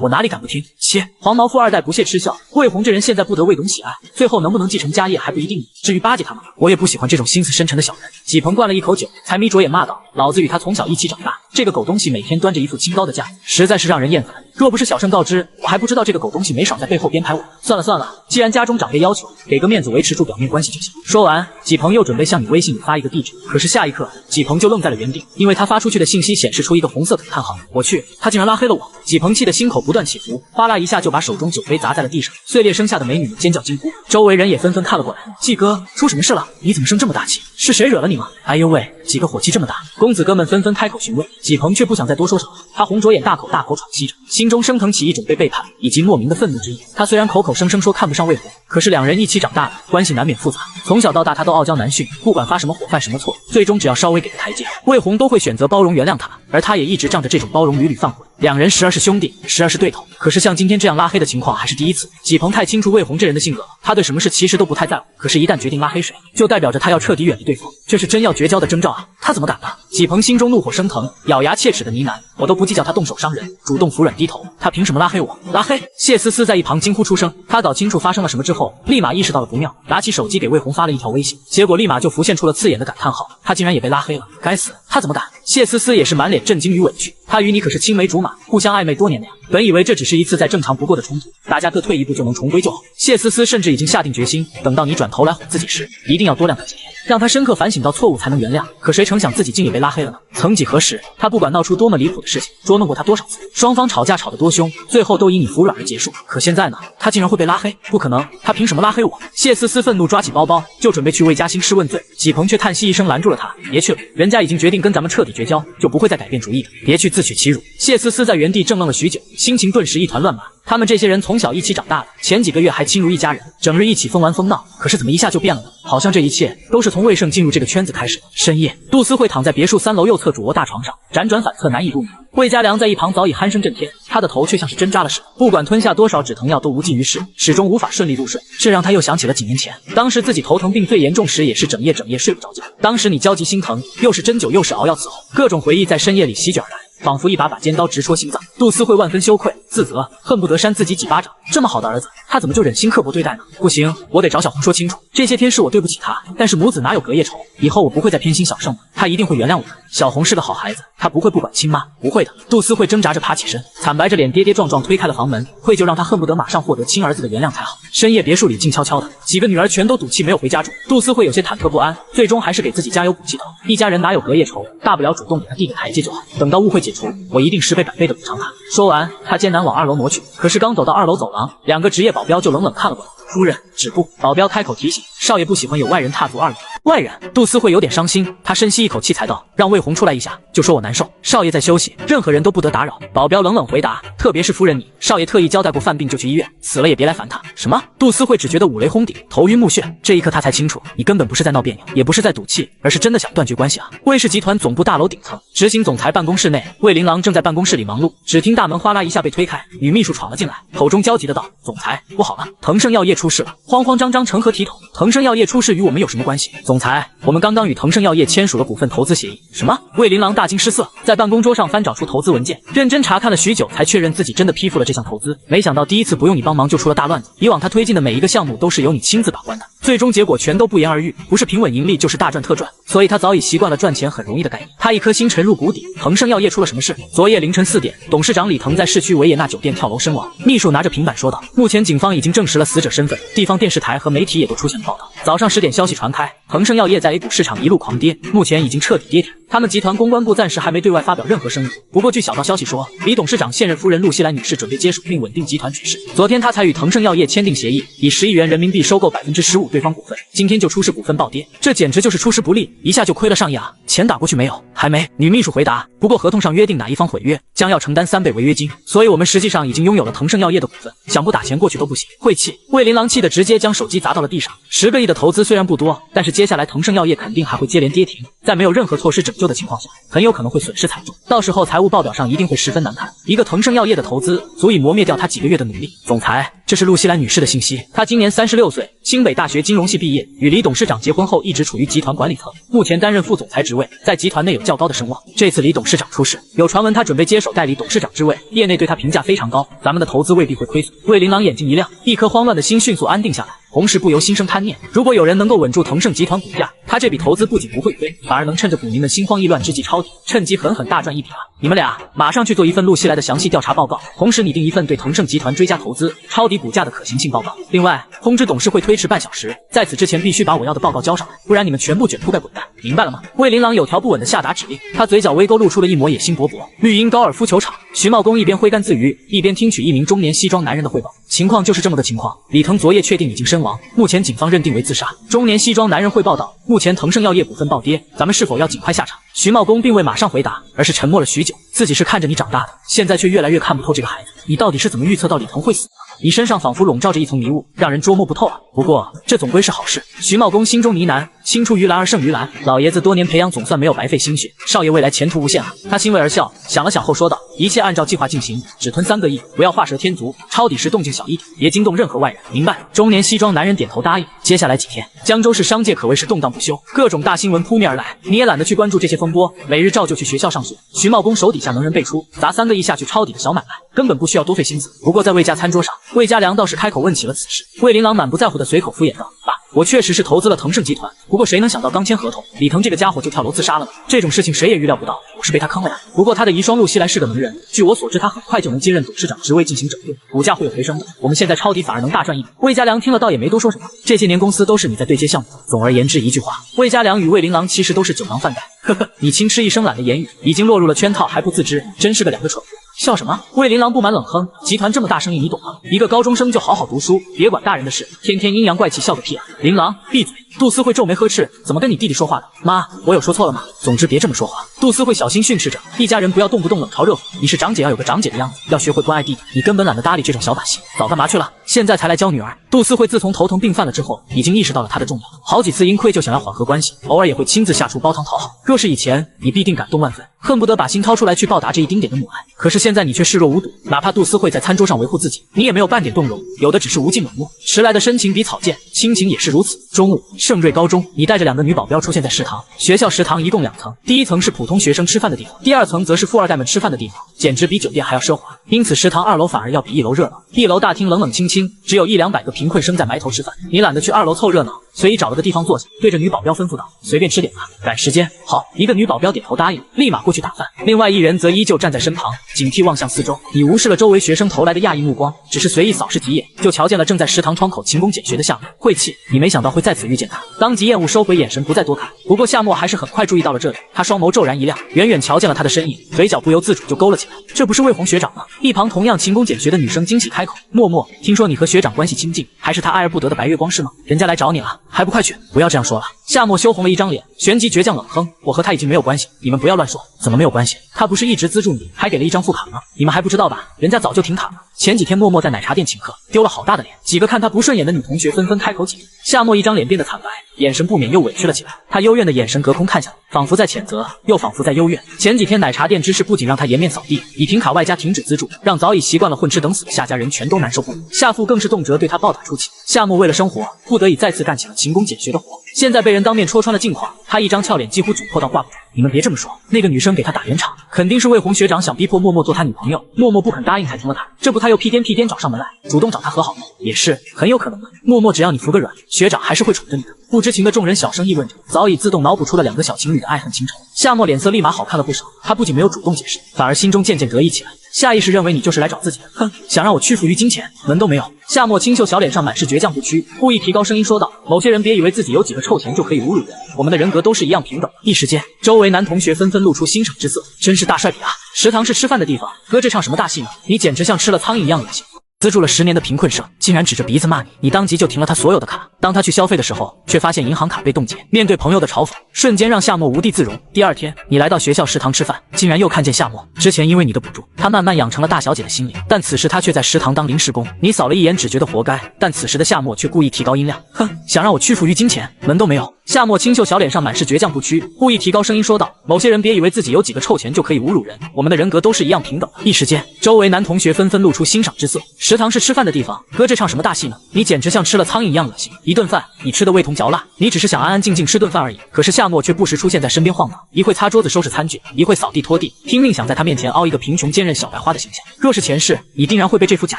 我哪里敢不听？切！黄毛富二代不屑嗤笑，魏红这人现在不得魏董喜爱，最后能不能继承家业还不一定呢。至于巴结他吗？我也不喜欢这种心思深沉的小人。纪鹏灌了一口酒，才眯着眼骂道：老子与他从小一起长大，这个狗东西每天端着一副清高的架子，实在是让人厌烦。若不是小盛告知，我还不知道这个狗东西没少在背后编排我。算了算了，既然家中长辈要求，给个面子维持住表面关系就行。说完，纪鹏又准备向你微信里发一个地址，可是下一刻，纪鹏就愣在了原地，因为他发出去的信息显示出一个红色感叹号。我去，他竟然拉黑了我！纪鹏气得心口不断起伏，哗啦一下就把手中酒杯砸在了地上，碎裂声下的美女们尖叫惊呼，周围人也纷纷看了过来。季哥，出什么事了？你怎么生这么大气？是谁惹了你吗？哎呦喂，几个火气这么大！公子哥们纷纷开口询问，纪鹏却不想再多说什么，他红着眼大口大口喘息着，心中升腾起一种被背叛以及莫名的愤怒之意。他虽然口口声声说看不上魏红，可是两人一起长大的，关系难免复杂。从小到大他都傲娇难驯，不管发什么火犯什么错，最终只要稍微给个台阶，魏红都会选择包容原谅他，而他也一直仗着这种包容屡屡犯浑。两人时而是兄弟，时而是对头。可是像今天这样拉黑的情况还是第一次。纪鹏太清楚魏红这人的性格了，他对什么事其实都不太在乎，可是一旦决定拉黑谁，就代表着他要彻底远离对方，这是真要绝交的征兆啊！他怎么敢呢？纪鹏心中怒火升腾，咬牙切齿的呢喃：“我都不计较他动手伤人，主动服软低头，他凭什么拉黑我？拉黑！”谢思思在一旁惊呼出声，他搞清楚发生了什么之后，立马意识到了不妙，拿起手机给魏红发了一条微信，结果立马就浮现出了刺眼的感叹号，他竟然也被拉黑了！该死，他怎么敢？谢思思也是满脸震惊与委屈，他与你可是青梅竹马，互相暧昧多年的呀，本以为这只是一次再正常不过的冲突，大家各退一步就能重归旧好。谢思思甚至已经下定决心，等到你转头来哄自己时，一定要多晾他几天，让他深刻反省到错误才能原谅。可谁成想自己竟也被拉黑了呢？曾几何时，他不管闹出多么离谱的事情，捉弄过他多少次，双方吵架吵得多凶，最后都以你服软而结束。可现在呢，他竟然会被拉黑？不可能，他凭什么拉黑我？谢思思愤怒抓起包包，就准备去魏嘉兴师问罪。纪鹏却叹息一声拦住了他，别去了，人家已经决定跟咱们彻底绝交，就不会再改变主意的，别去自取其辱。谢思思在原地怔愣了许久，心情顿时一团乱麻。他们这些人从小一起长大的，前几个月还亲如一家人，整日一起疯玩疯闹，可是怎么一下就变了呢？好像这一切都是从魏胜进入这个圈子开始的。深夜，杜思慧躺在别墅3楼右侧主卧大床上，辗转反侧难以入眠。魏家良在一旁早已鼾声震天，他的头却像是针扎了似的，不管吞下多少止疼药都无济于事，始终无法顺利入睡。这让他又想起了几年前，当时自己头疼病最严重时，也是整夜睡不着觉。当时你焦急心疼，又是针灸又是熬药伺候，各种回忆在深夜里席卷而来，仿佛一把尖刀直戳心脏。杜思慧万分羞愧自责，恨不得扇自己几巴掌。这么好的儿子，他怎么就忍心刻薄对待呢？不行，我得找小红说清楚，这些天是我对不起他，但是母子哪有隔夜仇？以后我不会再偏心小胜了，他一定会原谅我的。小红是个好孩子，他不会不管亲妈，不会的。杜思慧挣扎着爬起身，惨白着脸跌跌撞撞推开了房门，愧疚让他恨不得马上获得亲儿子的原谅才好。深夜别墅里静悄悄的，几个女儿全都赌气没有回家住。杜思慧有些忐忑不安，最终还是给自己加油补气头，一家人哪有隔夜仇，大不了主动给他递个台阶就好，等到误会解除，我一定10倍100倍的补偿他。说完，他艰难往2楼挪去，可是刚走到2楼走廊，2个值夜保镖就冷冷看了过来。夫人，止步！保镖开口提醒，少爷不喜欢有外人踏足2楼。外人？杜思慧有点伤心，她深吸一口气才道：“让魏红出来一下，就说我难受，少爷在休息，任何人都不得打扰。”保镖冷冷回答：“特别是夫人你，少爷特意交代过，犯病就去医院，死了也别来烦他。”什么？杜思慧只觉得五雷轰顶，头晕目眩。这一刻他才清楚，你根本不是在闹别扭，也不是在赌气，而是真的想断绝关系啊！魏氏集团总部大楼顶层，执行总裁办公室内，魏琳琅正在办公室里忙碌，只听大门哗啦一下被推开，女秘书闯了进来，口中焦急的道：“总裁，不好了，腾盛药业出事了！”慌慌张张成何体统？腾盛药业出事与我们有什么关系？总裁，我们刚刚与腾盛药业签署了股份投资协议。什么？魏琳琅大惊失色，在办公桌上翻找出投资文件，认真查看了许久，才确认自己真的批复了这项投资。没想到第一次不用你帮忙就出了大乱子，以往他推进的每一个项目都是由你亲自把关的，最终结果全都不言而喻，不是平稳盈利就是大赚特赚，所以他早已习惯了赚钱很容易的概念。他一颗心沉入谷底，腾盛药业出了什么事？昨夜凌晨4点，董事长李腾在市区维也纳酒店跳楼身亡。秘书拿着平板说道：“目前警方已经证实了死者身份，地方电视台和媒体也都出现了报道。早上10点消息传开，腾盛药业在 A 股市场一路狂跌，目前已经彻底跌停。他们集团公关部暂时还没对外发表任何声明。不过据小道消息说，李董事长现任夫人陆西兰女士准备接手并稳定集团局势。昨天他才与腾盛药业签订协议，以10亿元人民币收购15%对方股份。今天就出事股份暴跌，这简直就是出师不利，一下就亏了上亿啊！钱打过去没有？还没。女秘书回答。不过合同上约定哪一方毁约，将要承担3倍违约金，所以我们实际上已经拥有了腾盛药业的股份，想不打钱过去都不行。晦气！魏琳琅气得直接将手机砸到了地上。10个亿的投资虽然不多，但是接下来腾盛药业肯定还会接连跌停，在没有任何措施拯救的情况下，很有可能会损失惨重，到时候财务报表上一定会十分难看。一个腾盛药业的投资足以磨灭掉他几个月的努力。总裁，这是陆西兰女士的信息，她今年36岁，清北大学金融系毕业，与李董事长结婚后一直处于集团管理层，目前担任副总裁职位，在集团内有较高的声望。这次李董事长出事，有传闻他准备接手代理董事长之位，业内对他评价非常高，咱们的投资未必会亏损。魏琳琅眼睛一亮，一颗慌乱的心迅速安定下来，同时不由心生贪念，如果有人能够稳住腾盛集团股价，他这笔投资不仅不会亏，反而能趁着股民们心慌意乱之际抄底，趁机狠狠大赚一笔啊！你们俩马上去做一份陆西来的详细调查报告，同时拟定一份对腾盛集团追加投资、抄底股价的可行性报告。另外，通知董事会推迟半小时，在此之前必须把我要的报告交上来，不然你们全部卷铺盖滚蛋，明白了吗？魏琳琅有条不紊地下达指令，他嘴角微勾露出了一抹野心勃勃。绿茵高尔夫球场，徐茂公一边挥杆自娱，一边听取一名中年西装男人的汇报。情况就是这么个情况，李腾昨夜确定已经身亡，目前警方认定为自杀。中年西装男人汇报道，目前腾盛药业股份暴跌，咱们是否要尽快下场？徐茂公并未马上回答，而是沉默了许久。自己是看着你长大的，现在却越来越看不透这个孩子，你到底是怎么预测到李腾会死的？你身上仿佛笼罩着一层迷雾，让人捉摸不透啊。不过这总归是好事。徐茂公心中呢喃：青出于蓝而胜于蓝，老爷子多年培养总算没有白费心血，少爷未来前途无限啊。他欣慰而笑，想了想后说道：一切按照计划进行，只吞3个亿，不要画蛇添足，抄底时动静小一点，别惊动任何外人。明白。中年西装男人点头答应。接下来几天，江州市商界可谓是动荡不休，各种大新闻扑面而来，你也懒得去关注这些风波，每日照旧去学校上学。徐茂公手底下能人辈出，砸3个亿下去抄底的小买卖，根本不需要多费心思。不过在魏家餐桌上，魏家良倒是开口问起了此事。魏琳琅满不在乎的随口敷衍道：爸，我确实是投资了腾盛集团，不过谁能想到刚签合同，李腾这个家伙就跳楼自杀了呢？这种事情谁也预料不到，我是被他坑了呀。不过他的遗孀陆熙来是个能人，据我所知，他很快就能接任董事长职位进行整顿，股价会有回升的。我们现在抄底反而能大赚一笔。魏家良听了倒也没多说什么，这些年公司都是你在对接项目。总而言之一句话，魏家良与魏琳琅其实都是酒囊饭袋。呵呵，你轻吃一声懒的言语，已经落入了圈套还不自知，真是个2个蠢货。笑什么？魏琳琅不满冷哼，集团这么大生意你懂吗？一个高中生就好好读书，别管大人的事，天天阴阳怪气笑个屁啊！琳琅，闭嘴！杜思慧皱眉呵斥，怎么跟你弟弟说话的？妈，我有说错了吗？总之别这么说话。杜思慧小心训斥着，一家人不要动不动冷嘲热讽，你是长姐要有个长姐的样子，要学会关爱弟弟，你根本懒得搭理这种小把戏，早干嘛去了？现在才来教女儿。杜思慧自从头疼病犯了之后，已经意识到了她的重要，好几次因愧疚想要缓和关系，偶尔也会亲自下厨煲汤讨好。若是以前，你必定感动万分，恨不得把心掏出来去报答这一丁点的母爱。可是现在你却视若无睹，哪怕杜思慧在餐桌上维护自己，你也没有半点动容，有的只是无尽冷漠。迟来的深情比草贱，亲情也是如此。中午，盛瑞高中，你带着2个女保镖出现在食堂。学校食堂一共2层，第1层是普通学生吃饭的地方，第2层则是富二代们吃饭的地方，简直比酒店还要奢华。因此食堂2楼反而要比1楼热闹。1楼大厅冷冷清清，只有100-200个贫困生在埋头吃饭。你懒得去2楼凑热闹，随意找了个地方坐下，对着女保镖吩咐道：随便吃点吧。赶时间。好，一个女保镖点头答应，立马过去打饭。另外1人则依旧站在身旁，警惕望向四周。你无视了周围学生投来的讶异目光，只是随意扫视几眼，就瞧见了正在食堂窗口勤工俭学的夏沫。晦气，你没想到会再次遇见他，当即厌恶收回眼神，不再多看。不过夏沫还是很快注意到了这里，他双眸骤然一亮，远远瞧见了他的身影，嘴角不由自主就勾了起来。这不是魏红学长吗？一旁同样勤工俭学的女生惊喜开口：默默，听说你和学长关系亲近，还是他爱而不得的白月光是吗？人家来找你了，还不快去！不要这样说了。夏沫羞红了一张脸，旋即倔强冷哼：我和他已经没有关系，你们不要乱说。怎么没有关系？他不是一直资助你，还给了1张副卡吗？你们还不知道吧？人家早就停卡了。前几天默默在奶茶店请客，丢了好大的脸，几个看他不顺眼的女同学纷纷开口解释。夏沫一张脸变得惨白，眼神不免又委屈了起来。他幽怨的眼神隔空看向，仿佛在谴责，又仿佛在幽怨。前几天奶茶店之事不仅让他颜面扫地，以停卡外加停止资助，让早已习惯了混吃等死的夏家人全都难受不了。夏父更是动辄对他暴打出气。夏沫为了生活，不得已再次干起了勤工俭学的活。现在被人当面戳穿了近况，他一张俏脸几乎窘迫到挂不住。你们别这么说，那个女生给他打圆场，肯定是魏红学长想逼迫默默做他女朋友，默默不肯答应才停了他。这不他又屁颠找上门来，主动找他和好吗？也是很有可能的。默默只要你服个软，学长还是会宠着你的。不知情的众人小声议论着，早已自动脑补出了2个小情侣的爱恨情仇。夏沫脸色立马好看了不少，他不仅没有主动解释，反而心中渐渐得意起来，下意识认为你就是来找自己的。哼，想让我屈服于金钱，门都没有。夏沫清秀小脸上满是倔强不屈，故意提高声音说道：某些人别以为自己有几个臭钱就可以侮辱人，我们的人格都是一样平等。一时间，周围男同学纷纷露出欣赏之色，真是大帅比啊！食堂是吃饭的地方，哥这唱什么大戏呢？你简直像吃了苍蝇一样恶心。资助了10年的贫困生，竟然指着鼻子骂你，你当即就停了他所有的卡。当他去消费的时候，却发现银行卡被冻结。面对朋友的嘲讽，瞬间让夏沫无地自容。第2天，你来到学校食堂吃饭，竟然又看见夏沫。之前因为你的补助，他慢慢养成了大小姐的心理，但此时他却在食堂当临时工。你扫了一眼，只觉得活该，但此时的夏沫却故意提高音量，哼，想让我屈服于金钱，门都没有。夏沫清秀小脸上满是倔强不屈，故意提高声音说道：某些人别以为自己有几个臭钱就可以侮辱人，我们的人格都是一样平等的。一时间，周围男同学纷纷露出欣赏之色。食堂是吃饭的地方，哥这唱什么大戏呢？你简直像吃了苍蝇一样恶心。一顿饭，你吃的味同嚼蜡，你只是想安安静静吃顿饭而已。可是夏沫却不时出现在身边晃荡，一会擦桌子收拾餐具，一会扫地拖地，拼命想在他面前凹一个贫穷坚韧小白花的形象。若是前世，你定然会被这副假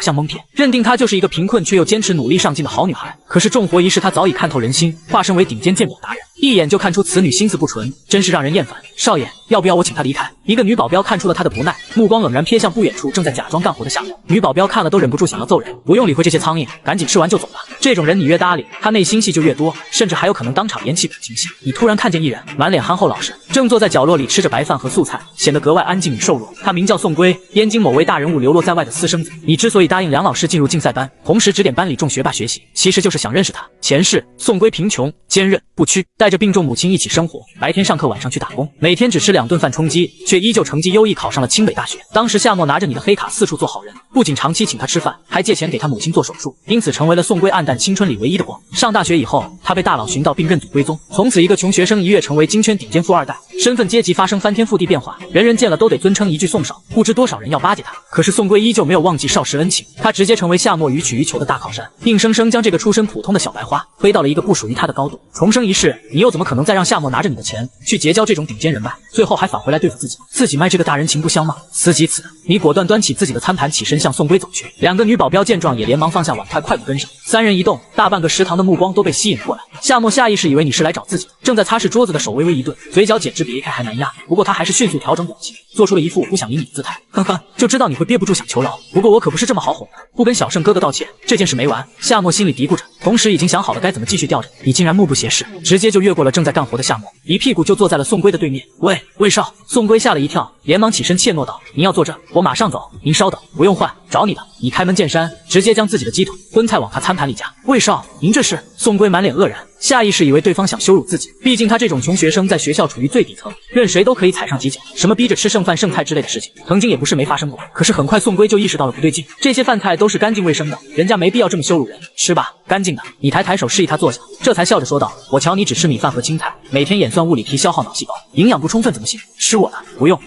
象蒙骗，认定她就是一个贫困却又坚持努力上进的好女孩。可是重活一世，她早已看透人心，化身为顶尖鉴宝达人，一眼就看出此女心思不纯，真是让人厌烦。少爷，要不要我请她离开？一个女保镖看出了他的不耐，目光冷然瞥向不远处正在假装干活的夏沫。女保镖看了都忍不住想要揍人，不用理会这些苍蝇，赶紧吃完就走吧。这种人你越搭理，他内心戏就越多，甚至还有可能当场演起感情戏。你突然看见一人，满脸憨厚老实，正坐在角落里吃着白饭和素菜，显得格外安静与瘦弱。他名叫宋圭，燕京某位大人物流落在外的私生子。你之所以答应梁老师进入竞赛班，同时指点班里众学霸学习，其实就是想认识他。前世宋圭贫穷坚韧不屈，带着着病重母亲一起生活，白天上课，晚上去打工，每天只吃2顿饭充饥，却依旧成绩优异，考上了清北大学。当时夏沫拿着你的黑卡四处做好人，不仅长期请他吃饭，还借钱给他母亲做手术，因此成为了宋龟暗淡青春里唯一的光。上大学以后，他被大佬寻到并认祖归宗，从此一个穷学生一跃成为金圈顶尖富二代，身份阶级发生翻天覆地变化，人人见了都得尊称一句宋少，不知多少人要巴结他。可是宋龟依旧没有忘记少时恩情，他直接成为夏沫予取予求的大靠山，硬生生将这个出身普通的小白花推到了一个不属于他的高度。重生一世，你又怎么可能再让夏沫拿着你的钱去结交这种顶尖人脉，最后还返回来对付自己卖这个大人情不香吗？思及此，你果断端起自己的餐盘，起身向宋龟走去。2个女保镖见状也连忙放下碗筷，快步跟上。3人一动，大半个食堂的目光都被吸引过来。夏沫下意识以为你是来找自己的，正在擦拭桌子的手微微一顿，嘴角简直比 A 开还难压。不过他还是迅速调整表情，做出了一副不想理你的姿态。呵呵，就知道你会憋不住想求饶，不过我可不是这么好哄的，不跟小胜哥哥道歉，这件事没完。夏沫心里嘀咕着，同时已经想好了该怎么继续吊着你。竟然目不斜视，直接就越过了正在干活的夏沫，一屁股就坐在了宋龟的对面。喂，魏少！宋龟吓了一跳，连忙起身怯懦道：“您要坐这，我马上走。您稍等，不用换，找你的。”你开门见山，直接将自己的鸡腿、荤菜往他餐盘里夹。魏少，您这是？宋龟满脸愕然，下意识以为对方想羞辱自己，毕竟他这种穷学生在学校处于最底层，任谁都可以踩上几脚，什么逼着吃剩饭剩菜之类的事情，曾经也不是没发生过。可是很快宋龟就意识到了不对劲，这些饭菜都是干净卫生的，人家没必要这么羞辱人。吃吧，干净的。你抬手示意他坐下，这才笑着说道：“我瞧你只吃米饭和青菜，每天演算物理题消耗脑细胞，营养不充分怎么行？吃我的。”不用。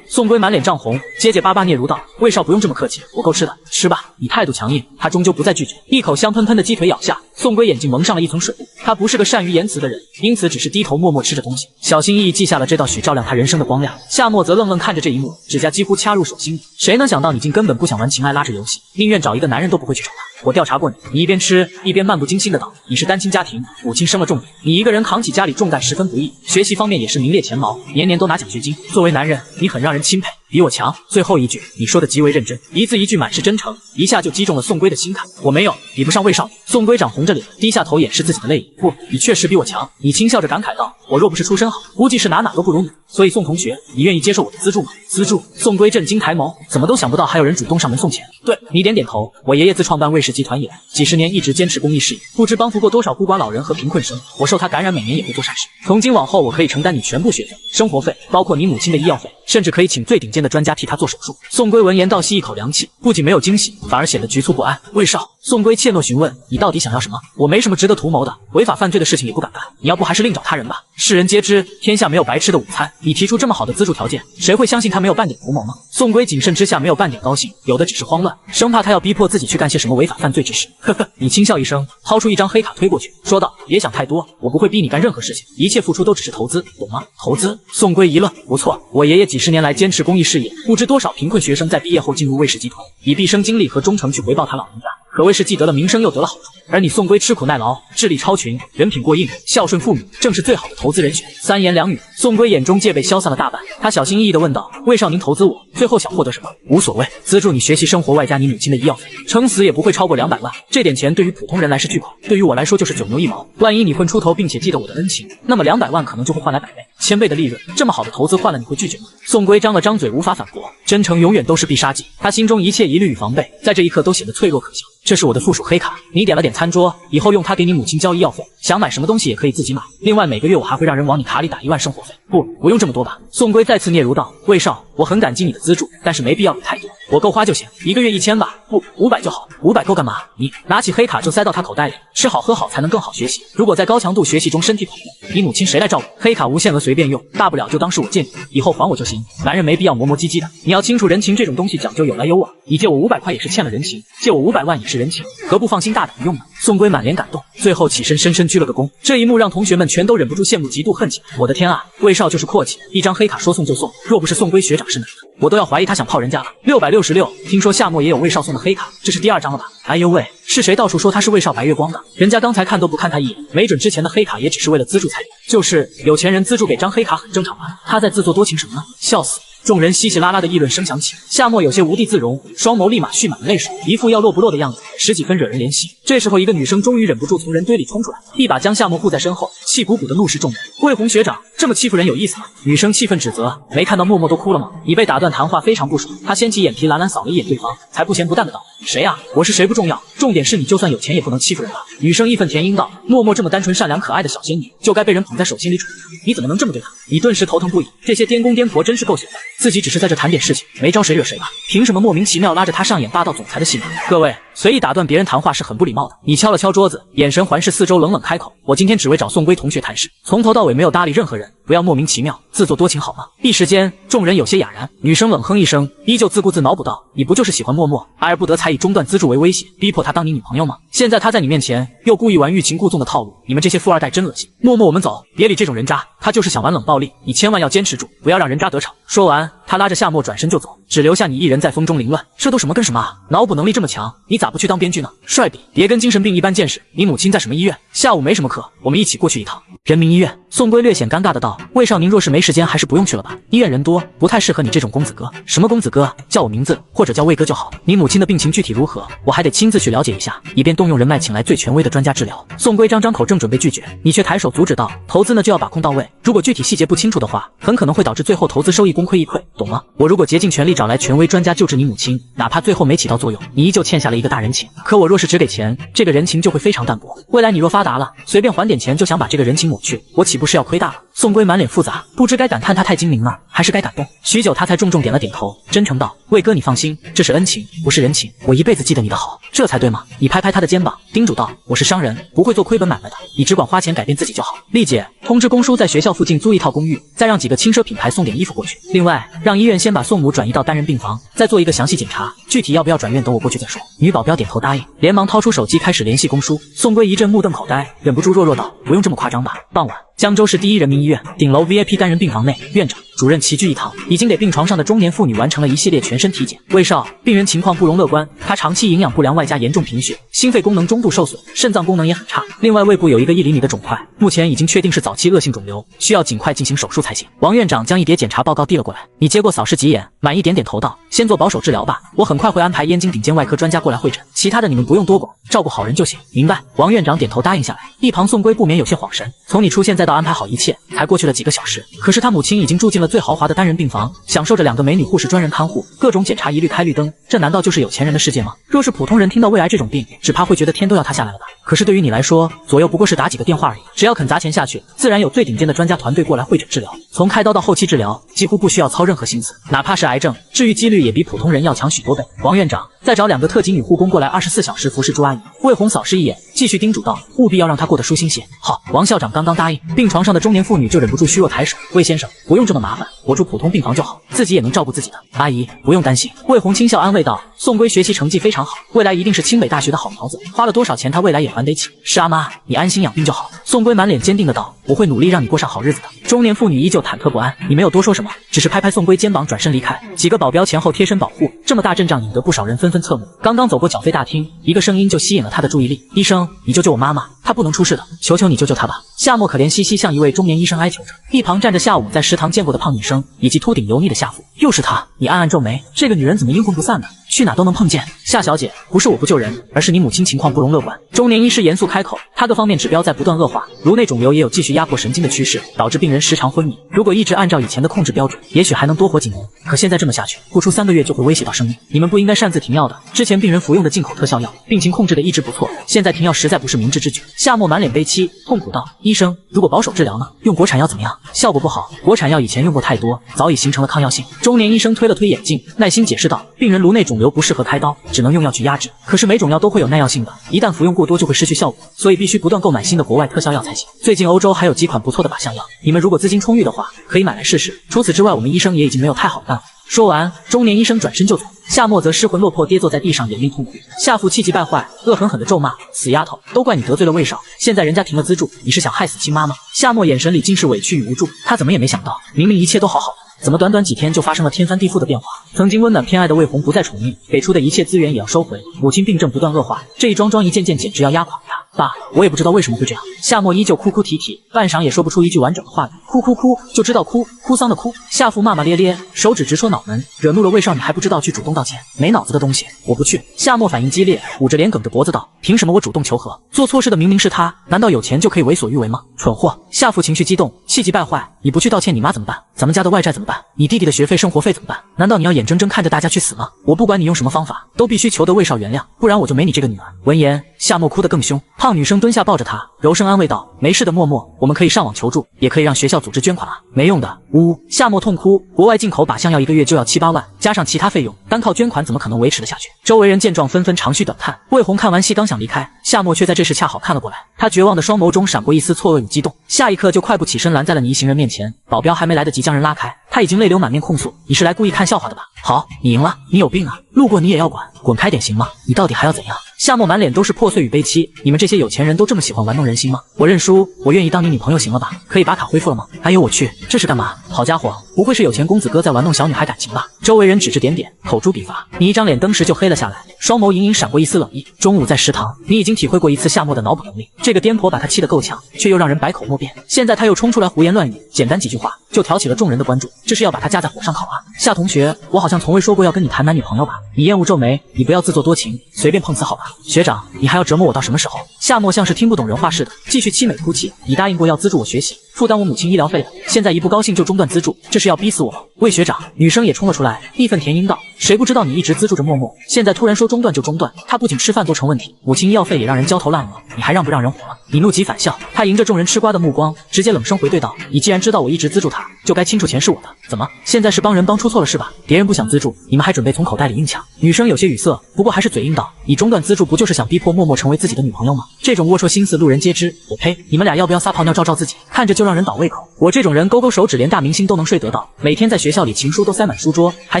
宋龟满脸涨红，结结巴巴嗫嚅道：“魏少不用这么客气，我够吃的，吃吧。”你态度强硬，他终究不再拒绝，一口香喷喷的鸡腿咬下，宋龟眼睛蒙上了一层水雾。他不是个善于言辞的人，因此只是低头默默吃着东西，小心翼翼记下了这道许照亮他人生的光亮。夏沫则愣愣看着这一幕，指甲几乎掐入手心里。谁能想到你竟根本不想玩情爱拉扯游戏，宁愿找一个男人都不会去找他。我调查过你，你一边吃一边漫不经心的道：“你是单亲家庭，母亲生了重病，你一个人扛起家里重担十分不易，学习方面也是名列前茅，年年都拿奖学金。作为男人，你很让人钦佩，比我强。”最后一句你说的极为认真，一字一句满是真诚，一下就击中了宋龟的心坎。我没有，比不上魏少。宋龟涨红着脸，低下头掩饰自己的泪意。不，你确实比我强。你轻笑着感慨道：“我若不是出身好，估计是哪都不如你。所以宋同学，你愿意接受我的资助吗？”资助？宋龟震惊抬眸，怎么都想不到还有人主动上门送钱。对，你点点头。我爷爷自创办魏氏集团以来，几十年一直坚持公益事业，不知帮扶过多少孤寡老人和贫困生。我受他感染，每年也会做善事。从今往后，我可以承担你全部学费、生活费，包括你母亲的医药费，甚至可以请最顶尖的专家替他做手术。宋龟闻言倒吸一口凉气，不仅没有惊喜，反而显得局促不安。魏少，宋龟怯懦询问：“你到底想要什么？”我没什么值得图谋的，违法犯罪的事情也不敢干。你要不还是另找他人吧。世人皆知，天下没有白吃的午餐。你提出这么好的资助条件，谁会相信他没有半点图谋吗？宋龟谨慎之下没有半点高兴，有的只是慌乱，生怕他要逼迫自己去干些什么违法犯罪之事。呵呵，你轻笑一声，掏出一张黑卡推过去，说道：“别想太多，我不会逼你干任何事情，一切付出都只是投资，懂吗？”投资？宋龟一愣，不错，我爷爷几十年来坚持公益事业，不知多少贫困学生在毕业后进入魏氏集团，以毕生精力和忠诚去回报他老人家。可谓是既得了名声又得了好处，而你宋龟吃苦耐劳，智力超群，人品过硬，孝顺父母，正是最好的投资人选。3言2语，宋龟眼中戒备消散了大半，他小心翼翼地问道：“魏少，您投资我，最后想获得什么？”无所谓，资助你学习生活，外加你母亲的医药费，撑死也不会超过200万。这点钱对于普通人来是巨款，对于我来说就是九牛一毛。万一你混出头，并且记得我的恩情，那么200万可能就会换来100倍、1000倍的利润。这么好的投资换了你会拒绝吗？宋龟张了张嘴，无法反驳。真诚永远都是必杀技，他心中一切疑虑与防备，在这一刻都显得脆弱可笑。这是我的附属黑卡，你点了点餐桌，以后用它给你母亲交医药费，想买什么东西也可以自己买。另外每个月我还会让人往你卡里打1万生活费。不用这么多吧？宋龟再次嗫嚅道：“魏少，我很感激你的资助，但是没必要给太多，我够花就行，一个月1000吧，不，500就好。500够干嘛？”你拿起黑卡就塞到他口袋里，吃好喝好才能更好学习。如果在高强度学习中身体跑步，你母亲谁来照顾？黑卡无限额随便用，大不了就当是我借你，以后还我就行。男人没必要磨磨唧唧的，你要清楚人情这种东西讲究有来有往，你借我500块也是欠了人情，借我500万也是人情，何不放心大胆的用呢？宋龟满脸感动，最后起身深深鞠了个躬。这一幕让同学们全都忍不住羡慕嫉妒恨起来。我的天啊，魏少就是阔气，一张黑卡说送就送，若不是宋龟学长是男的，我都要怀疑他想泡人家了。666，听说夏沫也有魏少送的黑卡，这是第2张了吧？哎呦喂，是谁到处说他是魏少白月光的？人家刚才看都不看他一眼，没准之前的黑卡也只是为了资助才有。就是有钱人资助给张黑卡很正常吧？他在自作多情什么呢？笑死！众人稀稀拉拉的议论声响起，夏沫有些无地自容，双眸立马蓄满了泪水，一副要落不落的样子，十几分惹人怜惜。这时候，一个女生终于忍不住从人堆里冲出来，一把将夏沫护在身后，气鼓鼓的怒视众人：“魏红学长，这么欺负人有意思吗？”女生气愤指责：“没看到默默都哭了吗？”你被打断谈话非常不爽，她掀起眼皮蓝蓝扫了一眼对方，才不咸不淡的道：“谁啊？我是谁不重要，重点是你就算有钱也不能欺负人吧。”女生义愤填膺道：“默默这么单纯善良可爱的小仙女，就该被人捧在手心里宠着，你怎么能这么对她？”你顿时头疼不已，这些颠公颠婆真是够闲的，自己只是在这谈点事情，没招谁惹谁吧？凭什么莫名其妙拉着她上演霸道总裁的戏码？各位，随意打断别人谈话是很不礼貌的。你敲了敲桌子，眼神环视四周，冷冷开口：“我今天只为找宋归同学谈事，从头到尾没有搭理任何人，不要莫名其妙，自作多情好吗？”一时间，众人有些哑然。女生冷哼一声，依旧自顾自脑补道：“你不就是喜欢默默，爱而不得，才以中断资助为威胁，逼迫她当你女朋友吗？现在她在你面前又故意玩欲擒故纵的套路，你们这些富二代真恶心！默默，我们走，别理这种人渣，他就是想玩冷暴力，你千万要坚持住，不要让人渣得逞。”说完，他拉着夏沫转身就走，只留下你一人在风中凌乱。这都什么跟什么啊？脑补能力这么强，你咋不去当编剧呢？帅比，别跟精神病一般见识。你母亲在什么医院？下午没什么课，我们一起过去一趟。人民医院。宋归略显尴尬的道：“魏少，您若是没时间，还是不用去了吧？医院人多，不太适合你这种公子哥。什么公子哥？叫我名字，或者叫魏哥就好。你母亲的病情具体如何，我还得亲自去了解一下，以便动用人脉请来最权威的专家治疗。”宋归张口正准备拒绝，你却抬手阻止道：“投资呢就要把控到位，如果具体细节不清楚的话，很可能会导致最后投资收益功亏一篑，懂吗？我如果竭尽全力找来权威专家救治你母亲，哪怕最后没起到作用，你依旧欠下了一个大人情。可我若是只给钱，这个人情就会非常淡薄。未来你若发达了，随便还点钱就想把这个人情抹去，我岂不是要亏大了？”宋归满脸复杂，不知该感叹他太精明了，还是该感动。许久，他才重重点了点头，真诚道：“魏哥，你放心，这是恩情，不是人情，我一辈子记得你的好，这才对嘛。”你拍拍他的肩膀，叮嘱道：“我是商人，不会做亏本买卖的，你只管花钱改变自己就好。”丽姐，通知公叔在学校附近租一套公寓，再让几个轻奢品牌送点衣服过去。另外，让医院先把宋母转移到单人病房，再做一个详细检查，具体要不要转院，等我过去再说。女保镖点头答应，连忙掏出手机开始联系公叔。宋归一阵目瞪口呆，忍不住弱弱道：“不用这么夸张吧。”傍晚，江州市第一人民医院顶楼 VIP 单人病房内，院长、主任齐聚一堂，已经给病床上的中年妇女完成了一系列全身体检。魏少，病人情况不容乐观，他长期营养不良，外加严重贫血，心肺功能中度受损，肾脏功能也很差。另外，胃部有一个1厘米的肿块，目前已经确定是早期恶性肿瘤，需要尽快进行手术才行。王院长将一叠检查报告递了过来，你接过扫视几眼，满意点点头道：“先做保守治疗吧，我很快会安排燕京顶尖外科专家过来会诊，其他的你们不用多管，照顾好人就行。”明白。王院长点头答应下来。一旁宋归不免有些恍神，从你出现再到安排好一切，才过去了几个小时，可是他母亲已经住进了最豪华的单人病房，享受着2个美女护士专人看护，各种检查一律开绿灯，这难道就是有钱人的世界吗？若是普通人听到胃癌这种病，只怕会觉得天都要塌下来了吧。可是对于你来说，左右不过是打几个电话而已，只要肯砸钱下去，自然有最顶尖的专家团队过来会诊治疗，从开刀到后期治疗，几乎不需要操任何心思，哪怕是癌症，治愈几率也比普通人要强许多倍。王院长，再找2个特级女护工过来，24小时服侍朱阿姨。魏红扫视一眼，继续叮嘱道：“务必要让她过得舒心些。”好，王校长刚刚答应。病床上的中年妇女就忍不住虚弱抬手：“魏先生，不用这么麻烦，我住普通病房就好，自己也能照顾自己的。”阿姨，不用担心。魏红轻笑安慰道：“宋归学习成绩非常好，未来一定是清北大学的好苗子，花了多少钱他未来也还得起。”是啊妈，你安心养病就好。宋归满脸坚定的道：“我会努力让你过上好日子的。”中年妇女依旧忐忑不安，你没有多说什么，只是拍拍宋归肩膀转身离开。几个保镖前后贴身保护，这么大阵仗引得不少人纷纷侧目。刚刚走过缴费大厅，一个声音就吸引了他的注意力：“医生，你救救我妈妈，她不能出事的，求求你救救她吧。”夏沫可怜兮兮向一位中年医生哀求着，一旁站着下午在食堂见过的胖女生以及秃顶油腻的下妇。又是她，你暗暗皱眉，这个女人怎么阴魂不散的，去哪都能碰见。夏小姐，不是我不救人，而是你母亲情况不容乐观。中年医师严肃开口，她各方面指标在不断恶化，颅内肿瘤也有继续压迫神经的趋势，导致病人时常昏迷。如果一直按照以前的控制标准，也许还能多活几年，可现在这么下去，不出3个月就会威胁到生命。你们不应该擅自停药的，之前病人服用的进口特效药，病情控制的一直不错，现在停药实在不是明智之举。夏沫满脸悲戚，痛苦道：“医生，如果保守治疗呢？用国产药怎么样？效果不好，国产药以前用过太多，早已形成了抗药性。”中年医生推了推眼镜，耐心解释道：“病人颅内肿瘤不适合开刀，只能用药去压制。可是每种药都会有耐药性的，一旦服用过多就会失去效果，所以必须不断购买新的国外特效药才行。最近欧洲还有几款不错的靶向药，你们如果资金充裕的话，可以买来试试。除此之外，我们医生也已经没有太好的办法。”说完，中年医生转身就走，夏沫则失魂落魄跌坐在地上，眼力痛苦。夏父气急败坏，恶狠狠地咒骂：“死丫头，都怪你得罪了魏少，现在人家停了资助，你是想害死亲妈吗？”夏沫眼神里尽是委屈与无助，他怎么也没想到，明明一切都好好的，怎么短短几天就发生了天翻地覆的变化？曾经温暖偏爱的魏红不再宠溺，给出的一切资源也要收回，母亲病症不断恶化，这一桩桩一件件简直要压垮他。爸，我也不知道为什么会这样。夏沫依旧哭哭啼啼，半晌也说不出一句完整的话语，哭哭哭就知道哭，哭丧的哭。夏父骂骂咧咧，手指直戳脑门，惹怒了魏少，你还不知道去主动道歉，没脑子的东西！我不去。夏沫反应激烈，捂着脸梗着脖子道：凭什么我主动求和？做错事的明明是他，难道有钱就可以为所欲为吗？蠢货！夏父情绪激动，气急败坏，你不去道歉，你妈怎么办？咱们家的外债怎么办？你弟弟的学费、生活费怎么办？难道你要眼睁睁看着大家去死吗？我不管你用什么方法，都必须求得魏少原谅，不然我就没你这个女儿。闻言，夏沫哭得更凶，胖女生蹲下抱着她，柔声安慰道：没事的，默默，我们可以上网求助，也可以让学校组织捐款啊。没用的，呜！夏沫痛哭，国外进口靶向药1个月就要7、8万，加上其他费用，单靠捐款怎么可能维持得下去？周围人见状纷纷长吁短叹。魏红看完戏刚想离开，夏沫却在这时恰好看了过来，他绝望的双眸中闪过一丝错愕与激动，下一刻就快步起身拦在了你一行人面前。保镖还没来得及将人拉开，他已经泪流满面控诉：你是来故意看笑话的吧？好，你赢了，你有病啊！路过你也要管，滚开点行吗？你到底还要怎样？夏沫满脸都是破碎与悲戚，你们这些有钱人都这么喜欢玩弄人心吗？我认输，我愿意当你女朋友行了吧？可以把卡恢复了吗？哎呦我去，这是干嘛？好家伙，不会是有钱公子哥在玩弄小女孩感情吧？周围人指指点点，口诛笔伐，你一张脸登时就黑了下来，双眸隐隐闪过一丝冷意。中午在食堂，你已经体会过一次夏沫的脑补能力，这个颠婆把他气得够呛，却又让人百口莫辩。现在他又冲出来胡言乱语，简单几句话就挑起了众人的关注，这是要把他架在火上烤啊！夏同学，我好像从未说过要跟你谈男女朋友吧？你厌恶皱眉，你不要自作多情，随便碰瓷好吧？学长，你还要折磨我到什么时候？夏沫像是听不懂人话似的，继续凄美哭泣。你答应过要资助我学习，负担我母亲医疗费的，现在一不高兴就中断资助，这是要逼死我吗？魏学长，女生也冲了出来，义愤填膺道：谁不知道你一直资助着默默，现在突然说中断就中断，他不仅吃饭都成问题，母亲医药费也让人焦头烂额，你还让不让人活了？你怒极反笑，他迎着众人吃瓜的目光，直接冷声回对道：你既然知道我一直资助他，就该清楚钱是我的，怎么现在是帮人帮出错了是吧？别人不想资助，你们还准备从口袋里硬抢？女生有些语塞，不过还是嘴硬道：你中断资助不就是想逼迫默默成为自己的女朋友吗？这种龌龊心思路人皆知，我呸！你们俩要不要撒泡尿照照自己，看着就让人倒胃口。我这种人勾勾手指连大明星都能睡得到，每天在学校里情书都塞满书桌，还